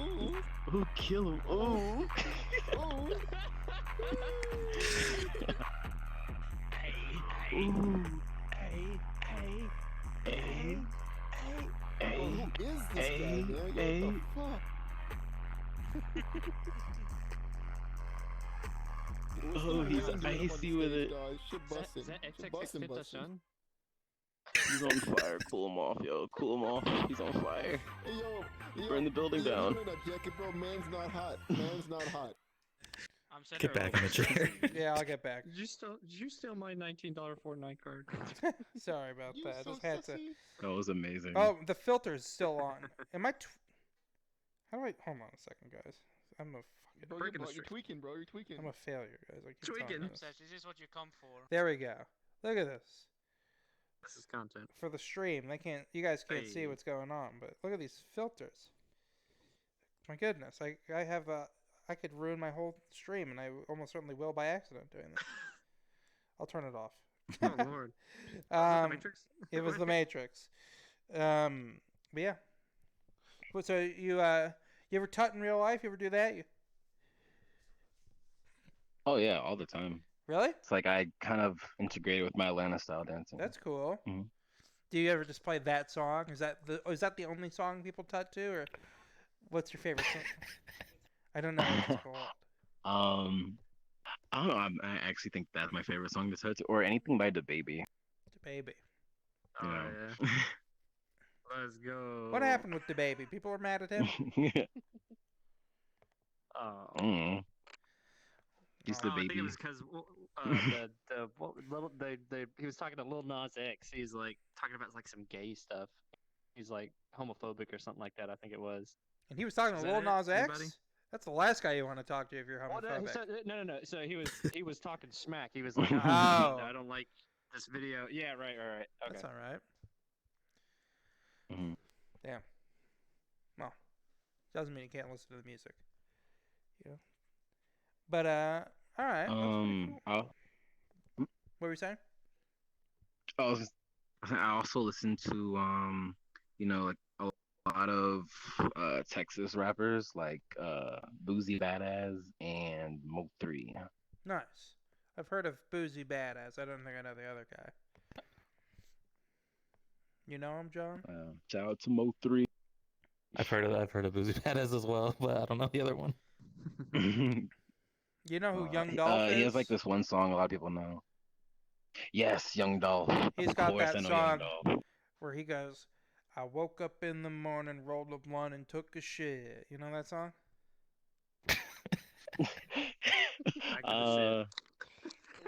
Ooh. Ooh. Ooh, kill him. Ooh. Ooh. Ooh. Oh, who is this guy, man? Yo, what the fuck? Oh, he's icy with it. Shit busting. Shit busting, busting. He's on fire. Cool him off, yo. Cool him off. He's on fire. Hey, yo, Burn the building down. You know that jacket, bro. Man's not hot. Man's not hot. Get back in the chair. Yeah, I'll get back. Did you steal my $19 Fortnite card? Sorry about that. I just had to. That was amazing. Oh, the filter's still on. Am I? How do I? Hold on a second, guys. I'm a fucking. Bro, you're tweaking, bro. You're tweaking. I'm a failure, guys. I keep Tweaking. telling you this. This is what you come for. There we go. Look at this. This is content. For the stream, you guys can't see what's going on, but look at these filters. My goodness, I could ruin my whole stream, and I almost certainly will by accident doing this. I'll turn it off. Oh Lord. The Matrix? It was the Matrix. But yeah. So you ever tut in real life? You ever do that? Oh yeah, all the time. Really? It's like I kind of integrated with my Atlanta style dancing. That's cool. Mhm. Do you ever just play that song? Is that the only song people tut to, or what's your favorite song? I don't know what it's called. I don't know. I actually think that's my favorite song to touch, or anything by DaBaby. DaBaby. Oh yeah. Let's go. What happened with DaBaby? People are mad at him. Oh. He's the I baby. think it was because he was talking to Lil Nas X. He's like talking about like some gay stuff. He's like homophobic or something like that. I think it was. And he was talking to Lil Nas X. That's the last guy you want to talk to if you're homophobic. No. So he was talking smack. He was like, Oh. I don't like this video. Yeah, right. Okay. That's all right. Mhm. Damn. Well, doesn't mean you can't listen to the music. You know. But all right. That's pretty cool. What were you saying? I also listen to like a lot of Texas rappers like Boozy Badass and Mo3. Nice. I've heard of Boozy Badass. I don't think I know the other guy. You know him, John? Shout out to Mo3. I've heard of Boozy Badass as well, but I don't know the other one. You know who Young Dolph is? He has like this one song a lot of people know. Yes, Young Dolph. He's got that song where he goes, "I woke up in the morning, rolled a blunt, and took a shit." You know that song?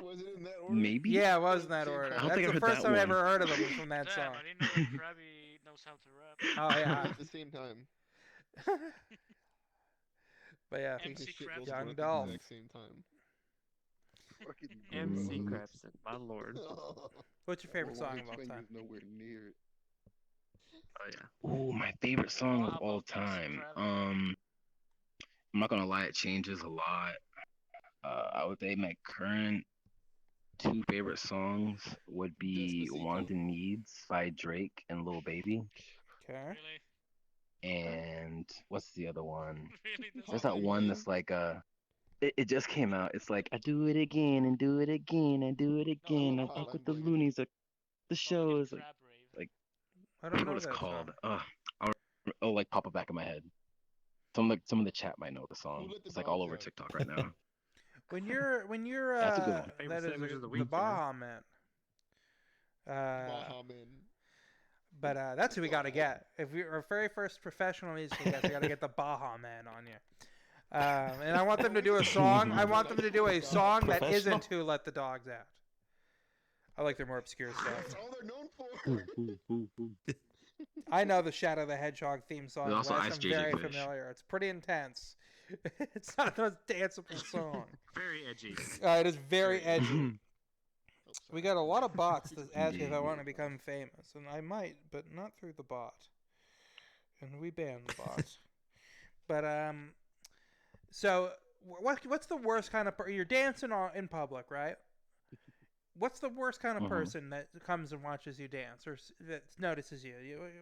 Was it in that order? Maybe. Yeah, it was in that order. I don't That's think I the heard first that time I one. ever heard of him was from that song. I didn't know that Krabby knows how to rap. Oh yeah. At the same time. But yeah, MC Krabster. Young Dolph. At the same time. MC Krabston, my lord. What's your favorite song of all time? Nowhere near it. Oh yeah. Oh, my favorite song of all time. I'm not gonna lie, it changes a lot. I would say my current two favorite songs would be "Wanting Needs" by Drake and Lil Baby. Okay. And what's the other one? Really? There's that one that's like it just came out. It's like I do it again and do it again and do it again. I fuck with the loonies. The show is like I don't know what it's that called. song. I'll like pop it back in my head. Some of the chat might know the song. It's like all over TikTok right now. When you're That's a good one. that Favorite sandwich is of the the week, Baha Man. Baha Man. But that's who we gotta get. If we our very first professional music guest, we gotta get the Baha Man on you. And I want them to do a song. I want them to do a song that isn't "Who Let the Dogs Out." I like their more obscure stuff. That's all they're known for. I know the Shadow the Hedgehog theme song. There's also Wes. Ice I'm JJ very Fish. familiar. It's pretty intense. It's not the most danceable song. Very edgy. It is very edgy. We got a lot of bots that ask if I want to become famous, and I might, but not through the bot. And we banned the bot. But so what's the worst kind of you're dancing in public, right? what's the worst kind of Mhm. person that comes and watches you dance or that notices you?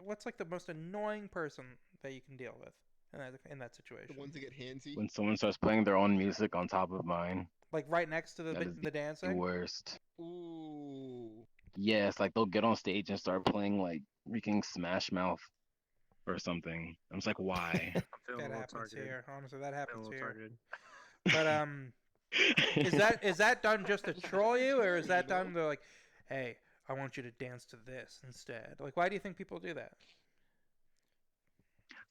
What's like the most annoying person that you can deal with in that situation? The ones that get handsy. When someone starts playing their own music on top of mine, Like right next to that is the the dancing? worst. Ooh. Yeah, it's like they'll get on stage and start playing like freaking Smash Mouth or something. I'm just like, why? That happens here. Honestly, that happens here. targeted. But is that done just to troll you, or is that done to like, hey, I want you to dance to this instead? Like, why do you think people do that?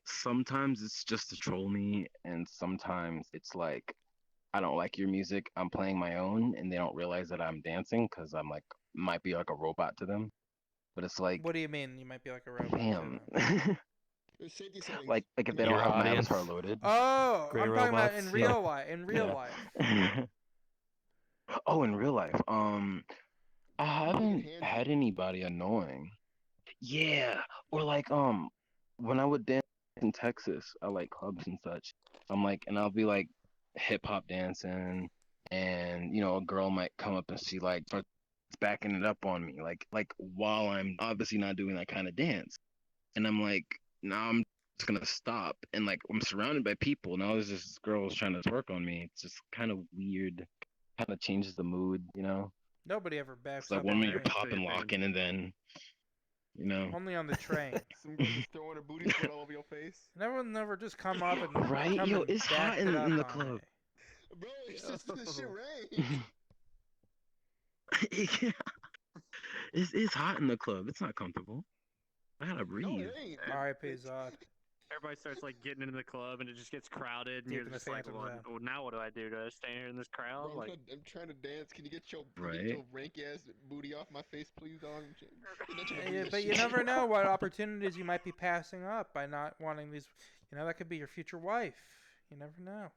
Sometimes it's just to troll me, and sometimes it's like, I don't like your music. I'm playing my own, and they don't realize that I'm dancing because I'm like, might be like a robot to them. But it's like, What do you mean you might be like a robot? damn. There's safety settings. Like if they don't Your have my audience. avatar loaded. Oh, Gray I'm talking about robots, in real yeah. life. In real Yeah. life. Oh, in real life. I haven't had anybody annoying. Yeah, or like when I would dance in Texas, I like clubs and such. I'm like, and I'll be like hip hop dancing, and a girl might come up and she like starts backing it up on me, like while I'm obviously not doing that kind of dance, and I'm like, now I'm just gonna stop, and like I'm surrounded by people. Now there's this girl who's trying to twerk on me. It's just kind of weird. Kind of changes the mood. Nobody ever backs It's like up one on minute you're me. popping, locking, and then, Only on the train. Some girl just throwing her booty sweat all over your face. Never just come up and Right? come Yo, and it's back hot it in up the on club. me. Bro, it's just the shit rain. It's hot in the club. It's not comfortable. I gotta breathe. R.I.P. Zod. Everybody starts like getting into the club and it just gets crowded, and Deep you're in the just like, Phantom well, Zone. well, now what do I do? Do I stand here in this crowd? Bro, Like, I'm trying to dance. Can you get your Right. rank ass booty off my face, please, dog? Yeah, but you never know what opportunities you might be passing up by not wanting these. That could be your future wife. You never know.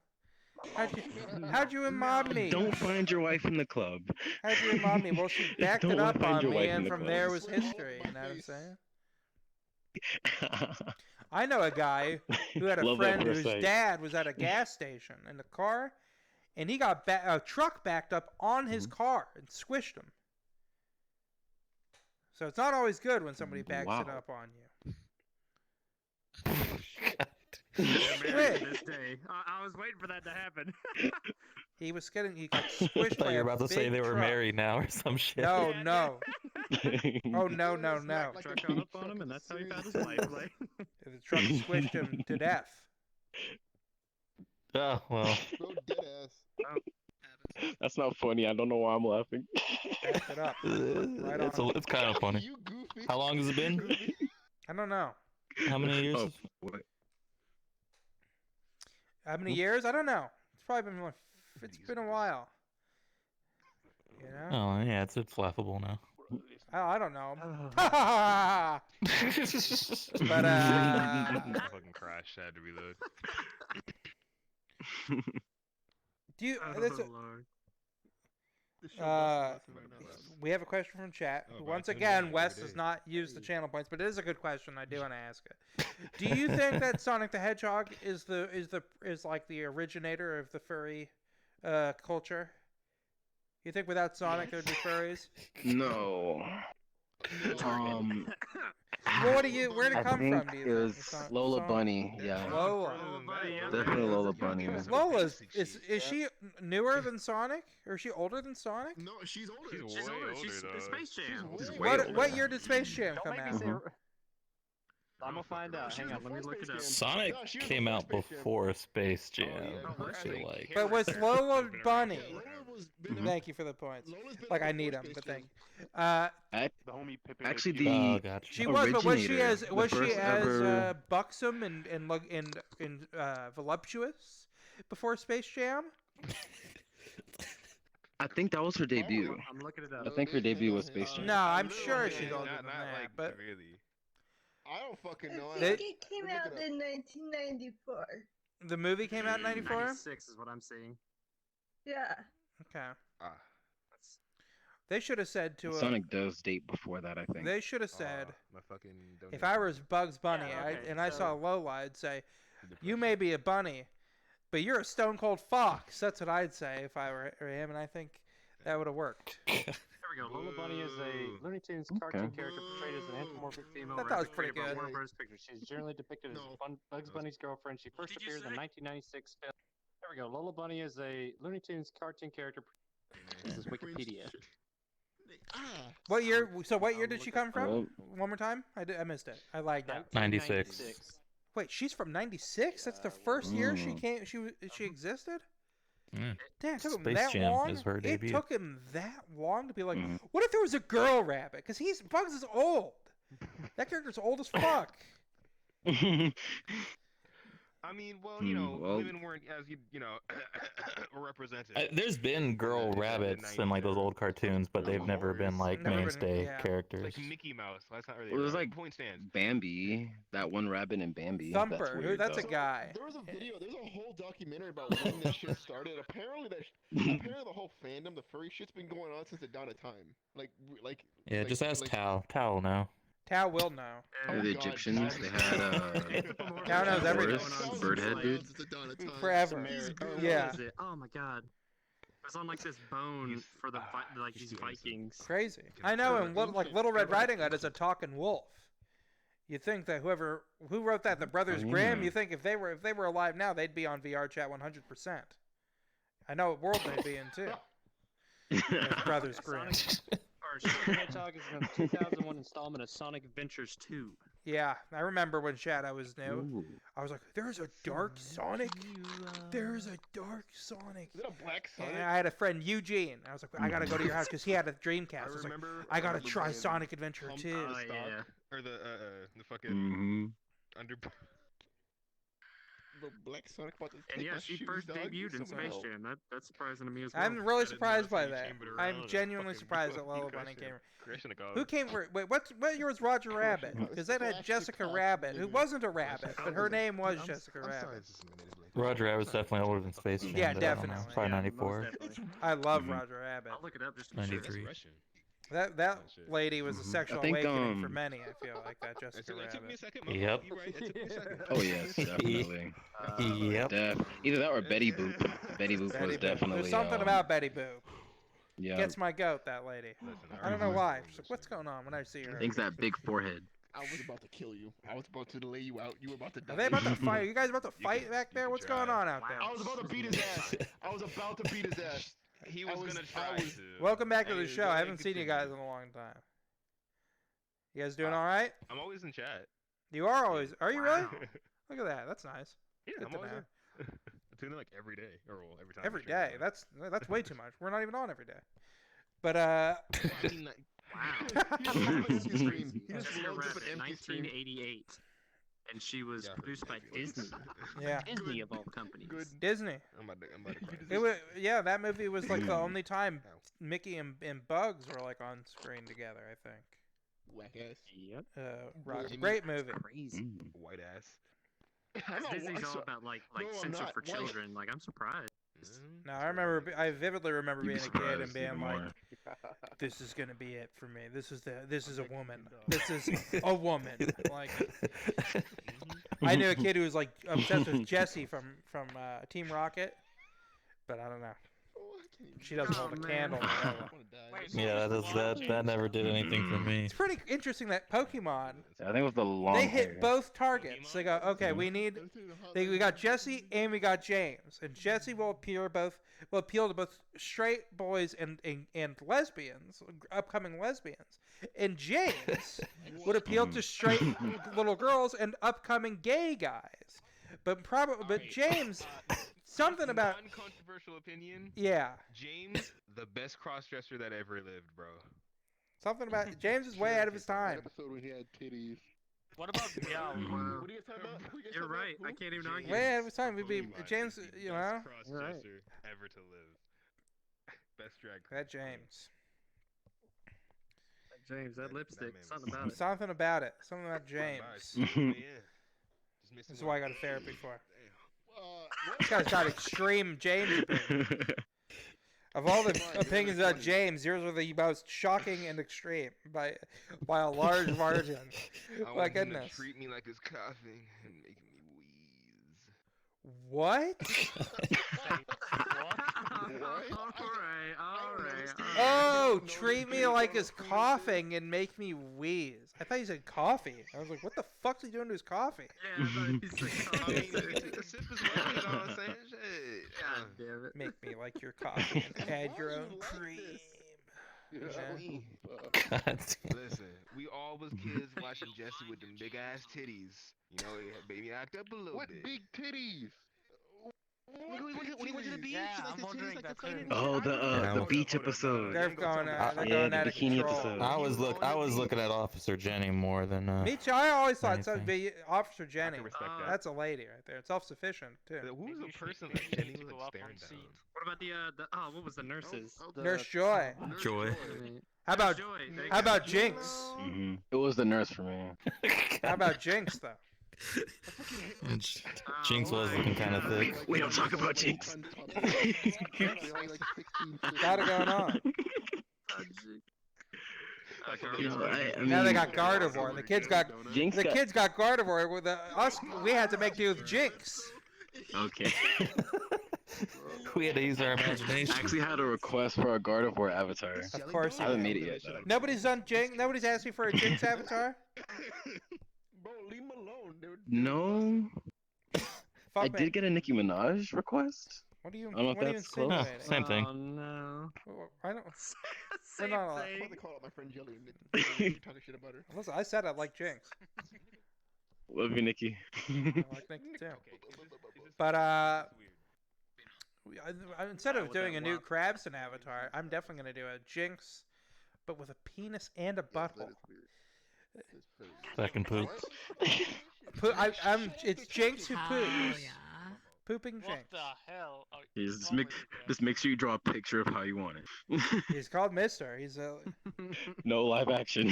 How'd you and mommy? Don't find your wife in the club. How'd you and mommy? Well, she backed Don't it up find on your me, wife in and the from club. there was history. You know what I'm saying? I know a guy who had a Love that friend for a whose sight. dad was at a gas station in the car, and he got a truck backed up on his car and squished him. So it's not always good when somebody backs it Wow. up on you. they're married to this day. I was waiting for that to happen. He got I squished thought by you were a about to say big they were truck. married now or some shit. No, no. Oh, no. Truck got up on him, and that's how he found his wife. Like, The truck squished him to death. Oh, well. Bro, dead ass. That's not funny. I don't know why I'm laughing. Backed it up. Right It's on. it's kind of funny. You goofy. How long has it been? I don't know. How many years? Oh, what? How many years? I don't know. It's probably been it's been a while. You know? Oh, yeah, it's laughable now. I don't know. But Fucking crash. Had to reload. do you? oh, That's Lord. we have a question from chat. Oh, Once bro, I tuned again, in Wes every does day. not use the channel points, but it is a good question. I do want to ask it. Do you think that Sonic the Hedgehog is like the originator of the furry culture? You think without Sonic there'd be furries? No. Well, where'd it I come think from? Do you it think? was It's not Lola Sonic? Bunny. Yeah. Lola. Definitely Lola Bunny. Lola's is she newer than Sonic, or is she older than Sonic? No, she's older. She's older. She's Space Jam. What year did Space Jam come out? I'm gonna find out. Hang on, let me look it up. Sonic came out before Space Jam, I feel like. But was Lola Bunny? Thank you for the points. Like I need them, but thank you. Actually, the Oh, gotcha. She was, but was she as originator, the first ever- buxom and voluptuous before Space Jam? I think that was her debut. I'm looking it up. I think her debut was Space Jam. No, I'm sure she's older than that. But really. I don't fucking know. I think it came out in 1994. the movie came out in '94. 96 is what I'm seeing. Yeah. Okay. Ah. They should have said to Sonic does date before that, I think. They should have said, My fucking if I was Bugs Bunny Yeah, okay, I so- saw Lola, I'd say, you may be a bunny, but you're a stone cold fox. That's what I'd say if I were him, and I think that would have worked. There we go. Lola Bunny is a Looney Tunes cartoon character portrayed as an anthropomorphic female. That was pretty created by good. Warner Bros. Pictures. She's generally depicted as Bugs Bunny's girlfriend. She first appeared in the 1996 film. There we go. Lola Bunny is a Looney Tunes cartoon character. This is Wikipedia. What year? So what year did she come from? One more time. I missed it. I lagged out. 96. Wait, she's from '96. That's the first year she came. She existed. Mm. Damn, it took him Space that Jam long. is her debut. It took him that long to be like, what if there was a girl rabbit? Because Bugs is old. That character's old as fuck. I mean, well, you know, women weren't as were represented. There's been girl rabbits in like those old cartoons, but they've never been like mainstay characters. Like Mickey Mouse. That's not really. Well, there's like point stands. Bambi, that one rabbit in Bambi. Thumper, that's a guy. There was a video. There's a whole documentary about when this shit started. Apparently, apparently the whole fandom, the furry shit's been going on since the dawn of time. Yeah, just ask Tao. Tao will know. Tao will know. The Egyptians, they had Tao knows everything. Birdhead dude. Forever. Yeah. Oh my god. It was on like this bone for the like these Vikings. Crazy. I know, and Little Red Riding Hood is a talking wolf. You think that who wrote that, the Brothers Grimm? You think if they were alive now, they'd be on VR chat 100%. I know what world they'd be in too. Brothers Grimm. Sonic the Hedgehog is in the 2001 installment of Sonic Adventures 2. Yeah, I remember when Shadow was new. Ooh. I was like, "There's a dark Sonic. There's a dark Sonic." Is it a black Sonic? And I had a friend Eugene. I was like, "I gotta go to your house because he had a Dreamcast." I was like, "I gotta try Sonic Adventure 2." Yeah. Or the fucking under. The black Sonic about to and yeah, she first debuted in Space Jam. That's surprising to me as well. I'm really surprised by that. I'm genuinely surprised that Lola Bunny came. Who came for? Wait, what year was Roger Rabbit? Because that had Jessica Rabbit, who wasn't a rabbit, but her name was Jessica Rabbit. Roger Rabbit's definitely older than Space Jam. Yeah, definitely. Probably 94. I love Roger Rabbit. I'll look it up just to 93. That lady was a sexual awakening for many. I feel like that Jessica Rabbit. Yep. Oh yes, definitely. Yep. Either that or Betty Boop. Betty Boop was definitely. There's something about Betty Boop. Yeah. Gets my goat, that lady. I don't know why. She's like, what's going on when I see her? I think that big forehead. I was about to kill you. I was about to lay you out. You were about to die. Are they about to fight? Are you guys about to fight back there? What's going on out there? I was about to beat his ass. I was about to beat his ass. He was gonna try to. Welcome back to the show. I haven't seen you guys in a long time. You guys doing all right? I'm always in chat. You are always. Are you really? Look at that. That's nice. Yeah, Good I'm to always know. in. I tune in like every day, or well, every time. Every day. That's way too much. We're not even on every day. But Wow. Jessica Rabbit, 1988, and she was produced by Disney. Yeah. Disney of all companies. Disney. I'm about to cry. It was, yeah, that movie was like the only time Mickey and Bugs were like on screen together, I think. Whack ass. Yep. Great movie. Crazy. White ass. Disney's all about like censor for children. Like I'm surprised. No, I vividly remember being a kid and being like, "This is gonna be it for me. This is a woman. This is a woman." Like, I knew a kid who was like obsessed with Jessie from Team Rocket, but I don't know. She doesn't hold a candle. Yeah, that never did anything for me. It's pretty interesting that Pokemon. I think it was the long. They hit both targets. They go, okay, we got Jesse and we got James, and Jesse will appeal to both straight boys and lesbians, upcoming lesbians, and James would appeal to straight little girls and upcoming gay guys. But James. Something about uncontroversial opinion. Yeah. James, the best crossdresser that ever lived, bro. Something about James is way ahead of his time. Episode when he had titties. What about What are you talking about? You're right. I can't even argue. Way ahead of his time. We'd be James. You know. Crossdresser ever to live. Best drag. That James. James, that lipstick. Something about it. Something about it. Something about James. This is why I got a therapy for. This guy's got extreme James opinions. Of all the opinions about James, yours are the most shocking and extreme by a large margin. My goodness. Treat me like it's coughing and make me wheeze. What? Alright. Oh, treat me like his coughing and make me wheeze. I thought he said coffee. I was like, what the fuck's he doing to his coffee? Yeah, I thought he said coffee. I mean, take a sip as well, you know what I'm saying? Shit. God damn it. Make me like your coffee and add your own cream. Listen, we all was kids watching Jesse with them big ass titties. You know, it made me act up a little bit. What big titties? When he went to the beach, like the titties, like the faded. Oh, the beach episode. They're going out of the bikini control. episode. I was looking at Officer Jenny more than. Me too. I always thought anything. something be Officer Jenny. respect that. That's a lady right there. Self-sufficient too. Who's the person that Jenny was like staring down? What about the what was the nurses? Nurse Joy. Joy. How about Jinx? Mm-hmm. It was the nurse for me. How about Jinx though? Jinx was looking kind of thick. We don't talk about Jinx. Got it going on. I Now they mean, got Gardevoir. The kids got Jinx. kids got Gardevoir. With us, we had to make do with Jinx. Okay. We had to use our imagination. I actually had a request for a Gardevoir avatar. Of course. I haven't made it yet. Nobody's done Jinx. Nobody's asked me for a Jinx avatar. Bro, leave him alone, dude. No. I did get a Nicki Minaj request. What do you? I don't know if What are you that's close. insinuating? Same thing. Oh no. I don't. Same We're not thing. They call out my friend Jelly and talking shit about her. Listen, I said I like Jinx. Love you, Nikki. I like Nikki too. But instead of doing a new Krabston avatar, I'm definitely gonna do a Jinx, but with a penis and a butthole. That can poop. It's Jinx who poops. Yeah. Pooping Jinx. What the hell? Just make sure you draw a picture of how you want it. He's called Mister. He's a. No live action.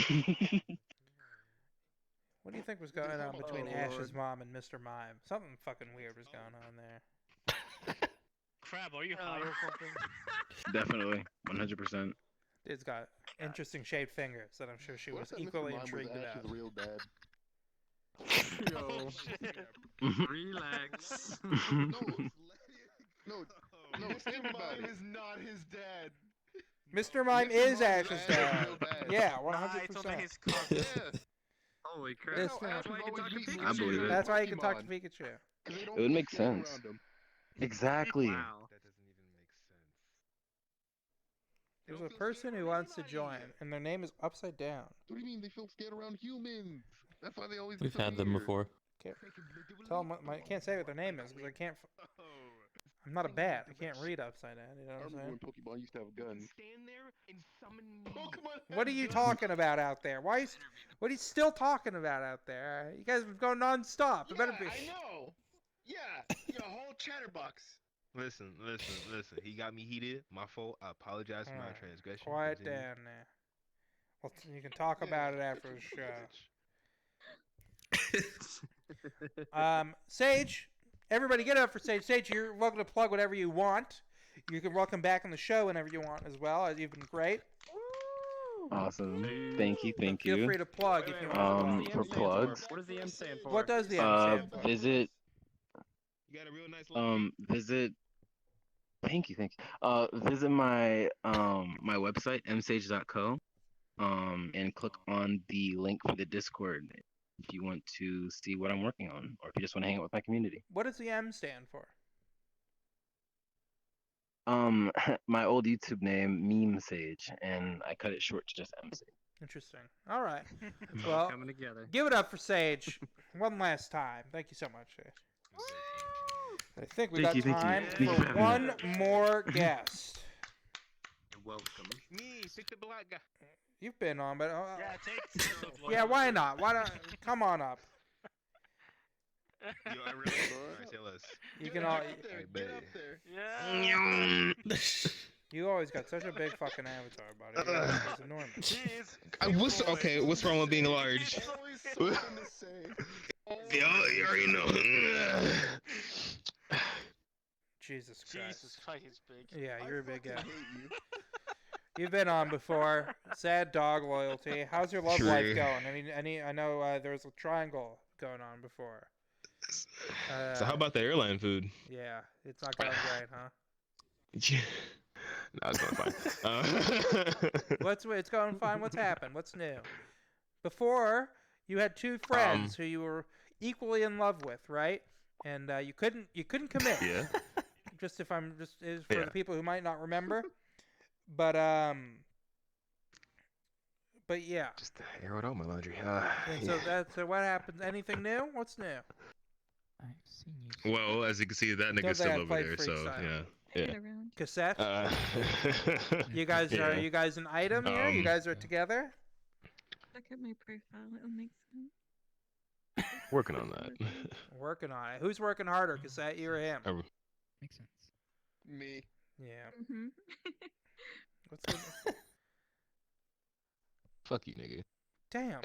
What do you think was going on between Ash's mom and Mr. Mime? Something fucking weird was going on there. Crab, are you high or something? Definitely, 100%. It's got interesting shaped fingers that I'm sure she was equally intrigued about. Real dad. Yo. Relax. No, Mr. Mime is not his dad. Mr. Mime is Ash's dad. Yeah, 100%. Holy crap. Yes, That's why you can talk to Pikachu. I believe it. That's why you can talk to Pikachu. It would make sense. Exactly. Wow. That doesn't even make sense. There's a person who wants to join, and their name is upside down. What do you mean they feel scared around humans? That's why they always. We've had them before. Tell them I can't say what their name is because I can't. I'm not a bat. I can't read upside down. You know I what I'm remember saying? when Pokemon used to have guns. Stand there and summon Pokemon. What are you talking about out there? What are you still talking about out there? You guys go non-stop. It better be. I know. Yeah, you're a whole chatterbox. Listen. He got me heated. My fault. I apologize for my transgression. Quiet Continue. down there. Well, you can talk about it after the show. Sage, everybody get up for Sage. Sage, you're welcome to plug whatever you want. You can welcome back on the show whenever you want as well. You've been great. Awesome. Thank you. Feel free to plug if you want. For plugs. What does the M stand for? What does the M stand for? Visit. You got a real nice Visit. Thank you. Visit my my website msage.co. And click on the link for the Discord if you want to see what I'm working on, or if you just want to hang out with my community. What does the M stand for? My old YouTube name, Meme Sage, and I cut it short to just M Sage. Interesting. All right. Well, coming together. Give it up for Sage one last time. Thank you so much, Sage. I think we got time for one more guest. You're welcome. Me, pick the black guy. You've been on, but take yeah, why not? Why don't come on up? Yo, I really. Alright, say less. You can all. Get up there. Yeah. You always got such a big fucking avatar, buddy. It's enormous. What's wrong with being large? You already know. Jesus Christ. Jesus Christ, he's big. Yeah, you're a big guy. You've been on before. Sad dog loyalty. How's your love life going? I know there was a triangle going on before. So how about the airline food? Yeah, it's not going great, huh? No, it's going fine. It's going fine. What's happened? What's new? Before, you had two friends who you were equally in love with, right? And you couldn't commit. Yeah. Just if I'm just is for the people who might not remember, but yeah. Just air it out my laundry. So what happened? Anything new? What's new? Well, as you can see, that nigga's still over there. So yeah. Cassette. You guys are you guys an item here? You guys are together? Look at my profile. It'll make sense. Working on that. Working on it. Who's working harder, Cassette, you or him? Makes sense. Me. Yeah. What's the... Fuck you, nigga. Damn.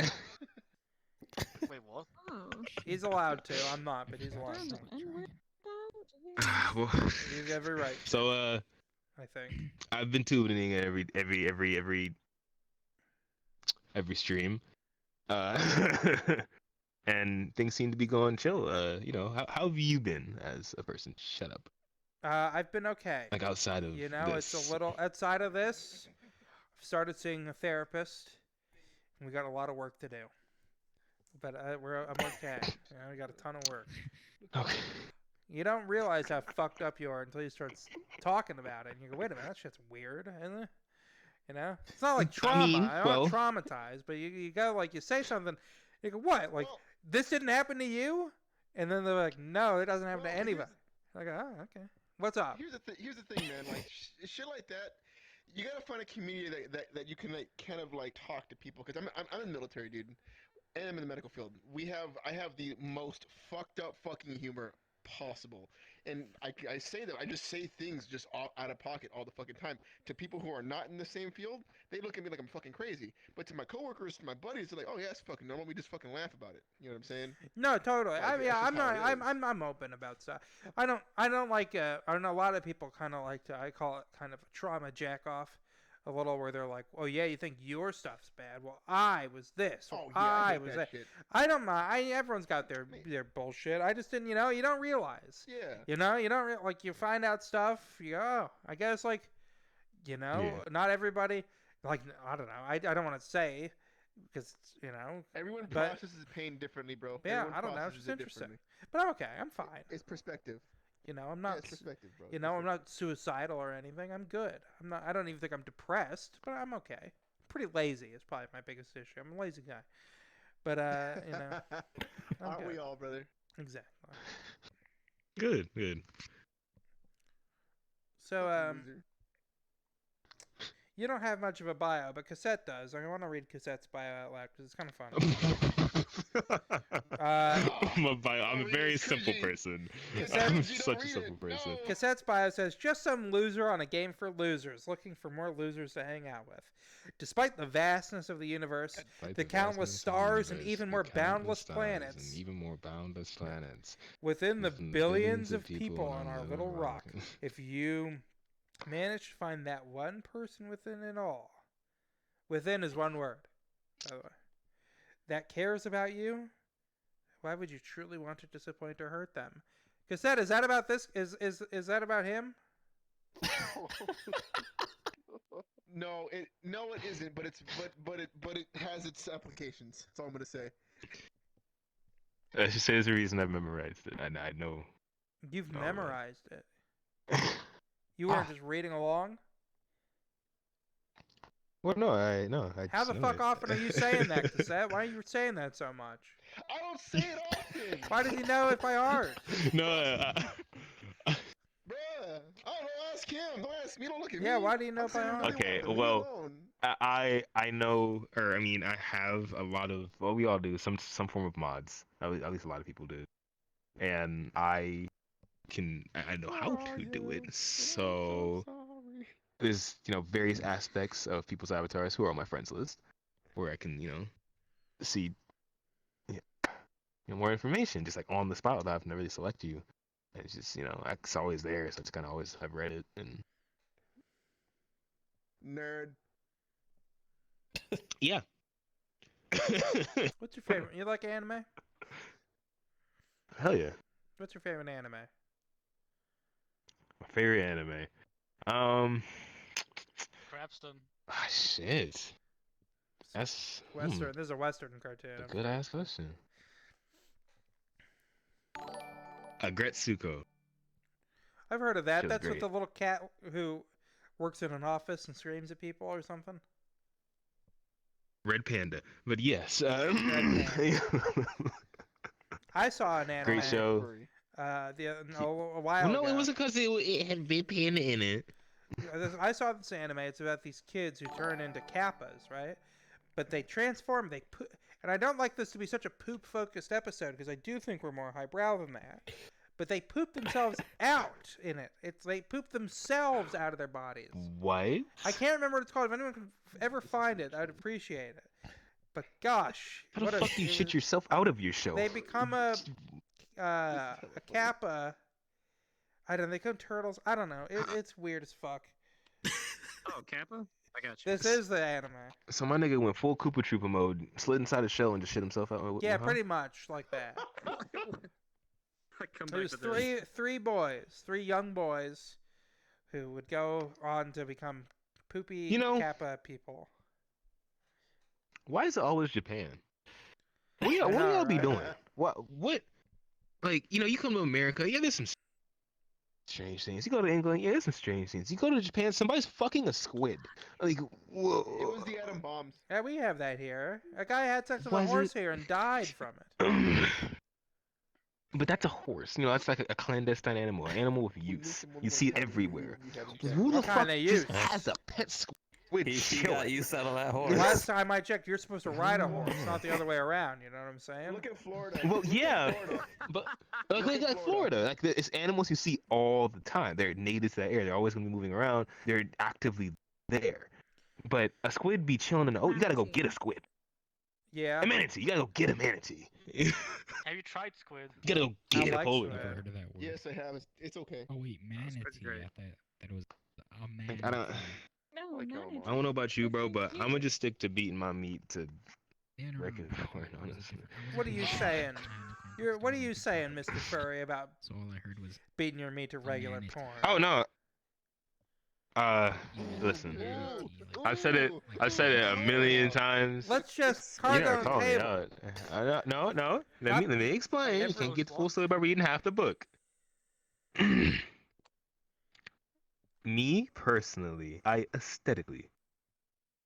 Wait, what? Oh. He's allowed to. I'm not, but he's allowed to. Well, He's every right. So I think I've been tuning in every stream, and things seem to be going chill. You know, how have you been as a person? Shut up. I've been okay. Like outside of it's a little outside of this. I've started seeing a therapist, and we got a lot of work to do. But I'm okay. We got a ton of work. Okay. You don't realize how fucked up you are until you start talking about it, and you go, "Wait a minute, that shit's weird," isn't it? You know, it's not like trauma. I'm not traumatized, but you go like you say something, you go, "What? Like this didn't happen to you?" And then they're like, "No, it doesn't happen to anybody." Like, oh, okay. What's up? Here's the thing, man. Like shit like that, you gotta find a community that you can like kind of like talk to people. Because I'm in the military, dude, and I'm in the medical field. I have the most fucked up fucking humor possible, and I say that I just say things just out of pocket all the fucking time to people who are not in the same field. They look at me like I'm fucking crazy, but to my coworkers, to my buddies, they're like, "Oh yeah, it's fucking normal. We just fucking laugh about it." You know what I'm saying? No, totally. Like, I'm open about stuff. I don't like. I know a lot of people kind of like to. I call it kind of a trauma jack off. A little where they're like, "Oh yeah, you think your stuff's bad? Well, I was this. Or I was that." I don't mind. Everyone's got their bullshit. I just didn't. You don't realize. Yeah. You don't like. You find out stuff. You go, "Oh, I guess like, not everybody. Like, I don't know. I don't want to say because everyone processes pain differently, bro. Yeah, Everyone I don't know. It's processes just it interesting. differently. But I'm okay. I'm fine. It's perspective. I'm not. It's perspective, bro. I'm not suicidal or anything. I'm good. I'm not. I don't even think I'm depressed, but I'm okay. I'm pretty lazy. Is probably my biggest issue. I'm a lazy guy. But aren't we all, brother? Exactly. Good. So you don't have much of a bio, but Cassette does. I want to read Cassette's bio out loud because it's kind of fun. I'm a very simple person. I'm such a simple person. Cassette's bio says, "Just some loser on a game for losers, looking for more losers to hang out with. Despite the vastness of the universe, the countless stars, and even more boundless planets, within the billions of people on our little rock, if you manage to find that one person within it all, within is one word, by the way, that cares about you, why would you truly want to disappoint or hurt them?" Cassette, is that about this? Is that about him? No, it isn't. But it has its applications. That's all I'm gonna say. I should say there's a reason I've memorized it. I know. You've memorized it. You weren't just reading along. Well, no. How the fuck often are you saying that, Cassette? Why are you saying that so much? I don't say it often. Why does he know it by heart? No. Bruh, I don't know. Ask him. Don't ask me. Don't look at me. Yeah, why do you know by heart? Okay, well, I know, or I mean, I have a lot of. Well, we all do some form of mods. At least a lot of people do, and I know how to do it. So there's various aspects of people's avatars who are on my friends list, where I can see more information just like on the spot without having to really select you. And it's just it's always there, so it's kind of always have read it and nerd. Yeah. What's your favorite? You like anime? Hell yeah. What's your favorite anime? My favorite anime. Crabston. Ah, shit. That's Western. This is a Western cartoon. a good ass question. Gretsuko. I've heard of that. Show's That's with great. the little cat who works in an office and screams at people or something. Red Panda. But yes. I saw an anime. Great show. A while No, ago. it wasn't because it had Red Panda in it. I saw this anime. It's about these kids who turn into kappas, right? But they transform. And I don't like this to be such a poop-focused episode because I do think we're more highbrow than that. But they poop themselves out in it. They poop themselves out of their bodies. What? I can't remember what it's called. If anyone can ever find it, I'd appreciate it. But gosh, How the fuck do you shit yourself out of your show? They become a kappa. I don't know. They become turtles. I don't know. It's weird as fuck. Oh, Kappa? I got you. This is the anime. So my nigga went full Koopa Troopa mode, slid inside a shell and just shit himself out. Yeah, pretty much like that. There's three young boys, who would go on to become poopy kappa people. Why is it always Japan? What do y'all be doing? What? Like, you come to America, yeah, there's some strange things. You go to England, yeah, there's some strange things. You go to Japan, somebody's fucking a squid. Like, whoa. It was the atom bombs. Yeah, we have that here. A guy had sex with a horse here and died from it. But that's a horse. That's like a clandestine animal. An animal with use. You see it everywhere. Who the fuck just has a pet squid? He got use out of that horse. Last time I checked, you're supposed to ride a horse, not the other way around. You know what I'm saying? Look at Florida. Well, yeah, but like Florida, like it's animals you see all the time. They're native to that area. They're always gonna be moving around. They're actively there. But a squid be chilling in the you gotta go get a squid. Yeah. A manatee. You gotta go get a manatee. Have you tried squid? You gotta go get a polar bear. Heard of that word. Yes, I have. It's okay. Oh wait, manatee. I thought that it was a manatee. I don't know about you, bro, but I'm gonna just stick to beating my meat to regular porn, honestly. What are you saying? What are you saying, Mr. Furry, about all I heard was beating your meat to regular porn? Oh no. Listen. I've said it a million times. Let's just cargo on the table. No. Let me explain. You can't get the full story by reading half the book. Me personally, I aesthetically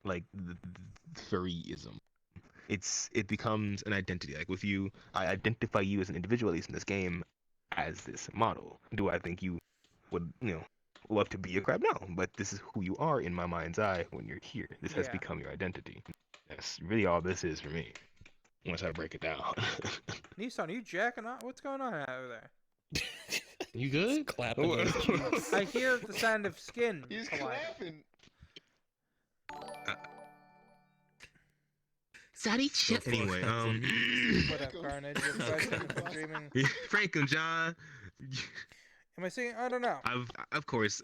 like the furryism. It becomes an identity. Like with you, I identify you as an individual, at least in this game, as this model. Do I think you would, love to be a crab? No, but this is who you are in my mind's eye when you're here. This has become your identity. That's really all this is for me. Once I break it down. Nissan, are you jacking off? What's going on over there? You good? Clapping those cheeks. I hear the sound of skin. He's colliding. clapping. Sorry, shit. Anyway, What up, Carnage? You have a question for dreaming? Frank and John. Am I saying? I don't know. Of course,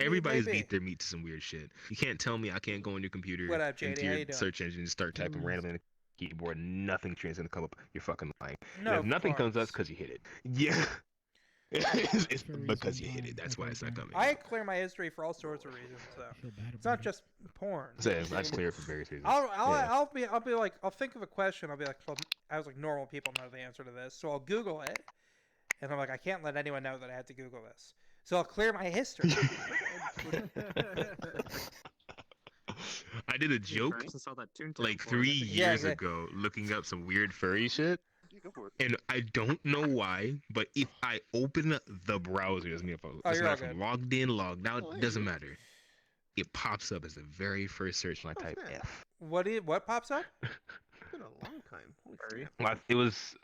everybody's beat their meat to some weird shit. You can't tell me I can't go on your computer What up, JD? into How your you doing? search engine and start typing randomly on the keyboard. Nothing strange is gonna come up. You're fucking lying. No, And if of nothing comes up, course. it's because you hit it. Yeah. It's because you hit it. That's why it's not coming. I clear my history for all sorts of reasons, so it's not just porn. So I just clear it for various reasons. I'll be like, I'll think of a question. I'll be like, well, I was like, normal people know the answer to this, so I'll Google it, and I'm like, I can't let anyone know that I had to Google this, so I'll clear my history. I did a joke like 3 years ago, looking up some weird furry shit. And I don't know why, but if I open the browser, it doesn't matter if I'm logged in, logged out, doesn't matter. It pops up as the very first search when I type F. What pops up? It's been a long time. Holy Well, it was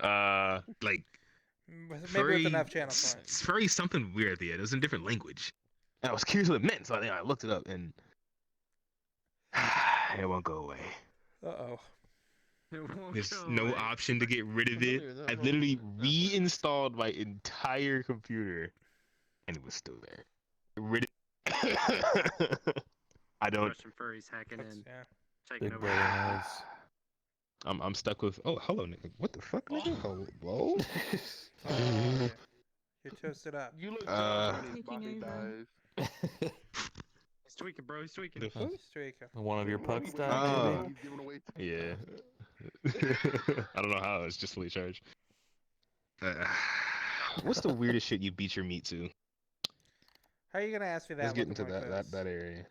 like Maybe furry, with an F channel for it. furry something weird at the end. It was in a different language. And I was curious what it meant, so I looked it up, and it won't go away. Uh-oh. There's no option to get rid of it. I literally reinstalled my entire computer, and it was still there. I don't. Some furries hacking in. Yeah. Taking Big over. brother knows. I'm stuck with. Oh, hello, nigga. What the fuck, nigga? Hello. You're toasted up. You look Uh, Bobby dies. tweaking, bro. He's tweaking. The fuck? Who's streaking? One of your pucks died, Oh. maybe? Yeah. I don't know how. It's just fully charged. What's the weirdest shit you beat your meat to? How are you gonna ask me that? Let's get into looking like that area.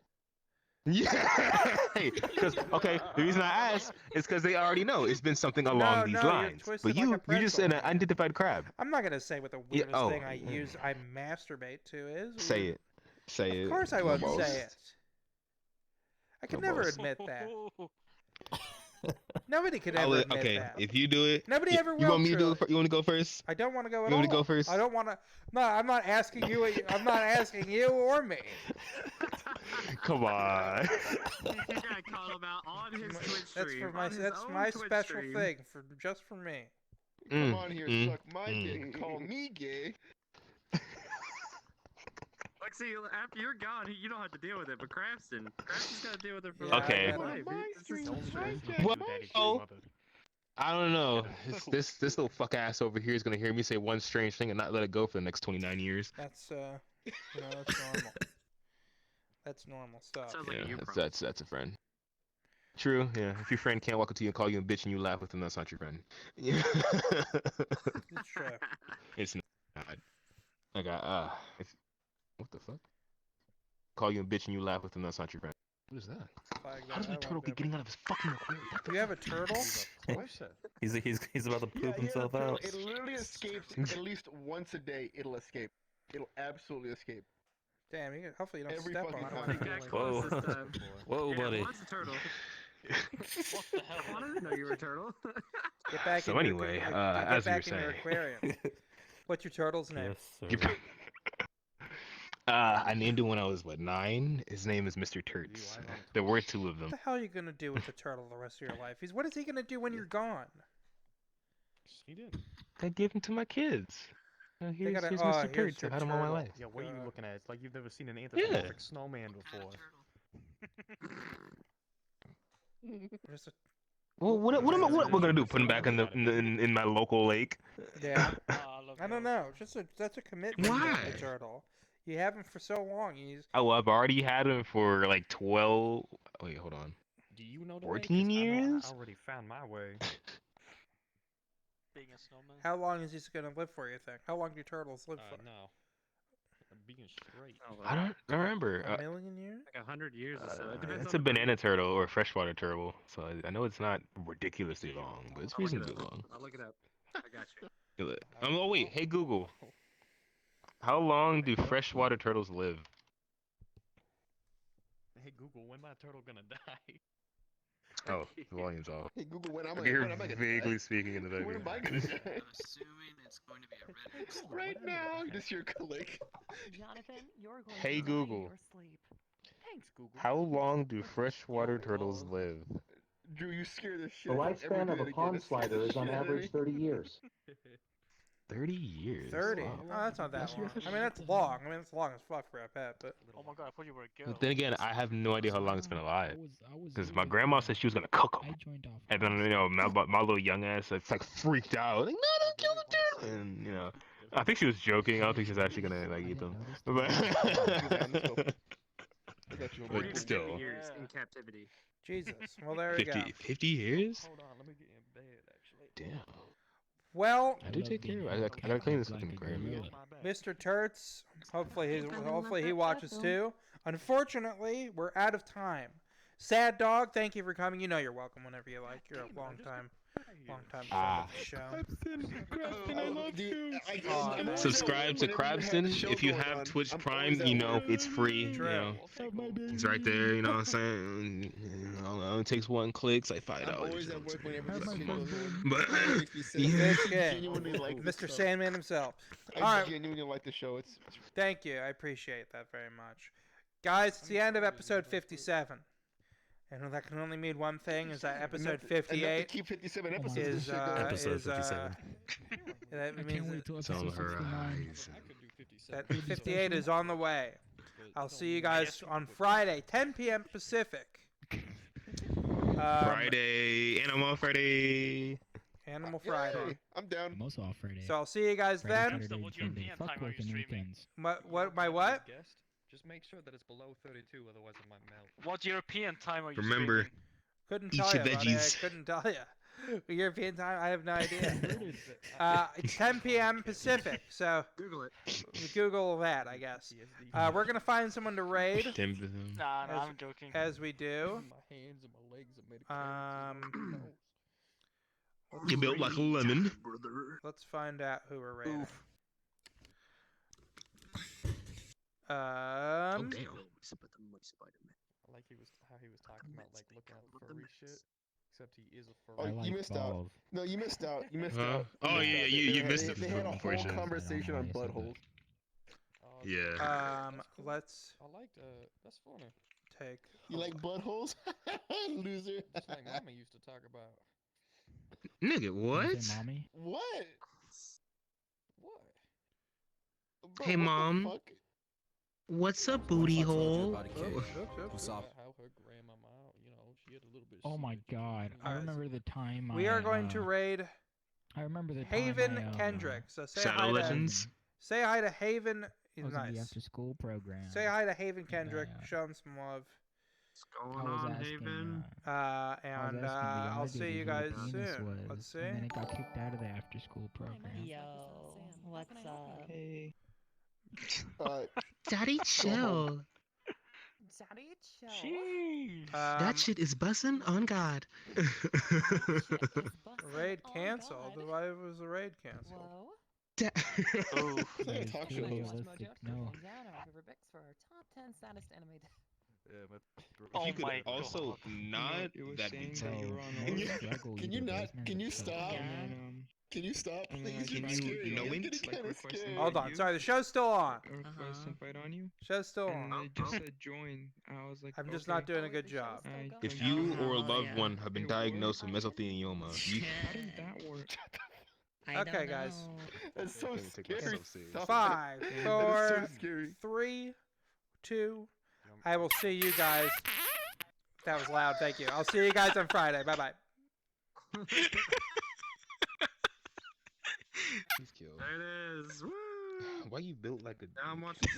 Yeah. Hey, because okay, the reason I asked is because they already know it's been something along these lines. But you just said an unidentified crab. I'm not gonna say what the weirdest thing I masturbate to is. Say it. Say it. Of course I won't Most. say it. I can never Most. admit that. Nobody could ever admit okay, that. if you do it, Nobody ever will. You want me to do it? You want to go first? I don't want to go at all. You want to go first? I don't want to. No, I'm not asking you. I'm not asking you or me. Come on. You gotta call him out on his Twitch That's stream. for my. That's my special thing just for me. Come on here, suck my dick and call me gay. Like, see, after you're gone, you don't have to deal with it. But Krabston's gotta deal with it for Okay. Well, I don't know. This little fuck ass over here is gonna hear me say one strange thing and not let it go for the next 29 years. That's that's normal. That's normal stuff. Sounds like Yeah, that's a friend. True. Yeah. If your friend can't walk up to you and call you a bitch and you laugh with them, that's not your friend. Yeah. It's true. It's not. I got what the fuck? Call you a bitch and you laugh with them, that's not your friend. What is that? How does my turtle keep getting out of his fucking aquarium? Do you have a turtle? He's about to poop himself out. It literally escapes at least once a day. It'll escape. It'll absolutely escape. Damn, hopefully you don't Every step fucking on it. time. Whoa. Whoa, buddy. What's a turtle? What the hell? I didn't know you were a turtle. Get back So in anyway, your, as get you back in your were aquarium. What's your turtle's name? Yes, sir. I named him when I was 9. His name is Mr. Turts. There were 2 of them. What the hell are you gonna do with the turtle the rest of your life? What is he gonna do when you're gone? He did. I gave him to my kids. Here's gotta- Mr. oh, here's Turts. your I had him all my turtle. life. Yeah, what are you looking at? It's like you've never seen an anthropomorphic snowman before. Just a, Well, what am I gonna do? Put him back in my local lake? yeah. I don't know. That's a commitment. Why? To the turtle. You have him for so long. Oh, I've already had him for like 12. Wait, hold on. Do you know the 14 years? I already found my way. Being a snowman. How long is he gonna live for? You think? How long do turtles live for? No. Being straight. I don't remember. A million years? Like 100 years or so. It depends It's on a banana turtle or a freshwater turtle, so I know it's not ridiculously long, but it's reasonably long. I'll look it up. I got you. Oh wait, hey Google. How long do freshwater turtles live? Hey Google, when my turtle gonna die? Oh, the volume's off. Hey Google, when am I gonna vaguely die? speaking in the When am I background. gonna die? Assuming it's going to be a Reddit. Right now, you just hear click. Jonathan, you're going Hey to die in Google. your sleep. Thanks, Google. How long do freshwater turtles live? Drew, you scare the The shit. out of lifespan of a everybody pond again. slider is on average 30 years. 30 years. 30. Wow. Oh, that's not that long. I mean, that's long. I mean, it's long as fuck for a pet, but. Oh my god, I thought you were a girl. But then again, I have no idea how long it's been alive. I was Because my grandma said she was gonna cook them. I joined off. And then, my little young ass, it's like freaked out. Like, no, don't kill the turtle. And, I think she was joking. I don't think she's actually gonna, like, eat them. But, but still. Years in captivity. Jesus. Well, there you go. 50 years? Hold on, let me get in bed, actually. Damn. Well, I do take care of it. I gotta clean this fucking aquarium. Mr. Turts, hopefully he watches too. Unfortunately, we're out of time. Sad Dog, thank you for coming. You know you're welcome whenever you like. You're a long time friend of the show. Subscribe to Krabston. If you have Twitch Prime, it's free. It's right there. You know what I'm saying? It only takes 1 click. It's like $5. Always at work whenever But Mr. Sandman himself. All I right. genuinely like the show. It's Thank you. I appreciate that very much. Guys, it's the end of episode 57. And that can only mean one thing, is that episode 58 keep 57 episodes. is, Episode 57. that means it's on the horizon. that 58 is on the way. I'll see you guys on Friday, 10 p.m. Pacific. Friday, Animal Friday. Animal Friday. Yay, I'm down. I'm also off Friday. So I'll see you guys Friday, then. Saturday, Sunday. Fuck working weekends. My what? Just make sure that it's below 32, otherwise it might melt. What European time are you Remember, streaming? Couldn't eat tell your you, buddy. I veggies. couldn't tell you. European time, I have no idea. It's 10 p.m. Pacific, so Google it. Google that, I guess. We're gonna find someone to raid. Nah, as, I'm joking. As we do. My hands and my legs are made of carrots. You built like a lemon. Let's find out who we're raiding. Oh damn. I like how he was talking about like looking at furry shit. Except he is a furry. Oh, you missed out. No, you missed out. You missed out. Oh yeah, you missed it. They had a whole conversation on buttholes. Yeah. Let's. I liked. That's funny. Take. You like buttholes? Loser. Just like Mama used to talk about. Nigga, what? Mommy? What? Hey, Bro, what Mom. the fuck? What's a booty hole? What's up? How her grandmama, you know, she had a little bit. Oh my god! I remember the time. We are going to raid. I remember the Haven time Kendrick. So say Shadow hi Legends. to. Say hi to Haven. He's I was in the nice. after-school program. Say hi to Haven Kendrick. Show him some love. What's going on, Haven? And I'll see you guys soon. Let's see. And then it got kicked out of the after-school program. Yo, what's up? Hey. Daddy, chill. Daddy, chill. That shit is bussin' on God. Raid canceled. Why was the raid canceled? Whoa. Talk show host. No. For our top 10 saddest anime. If you could also not that Can you not? Can you stop? Can you stop, please? Can you know it? Hold on. Sorry, the show's still on. Invite on you. Show's still And on. they just said join. I was like, I'm just not doing a good job. If you or a loved one have been diagnosed with mesothelioma, you. How did that work? Okay, guys. That's so scary. 5, That is 4, so scary. 3, 2. I will see you guys. That was loud. Thank you. I'll see you guys on Friday. Bye bye. He's killed. There it is. Woo! Why you built like a? Now I'm watching.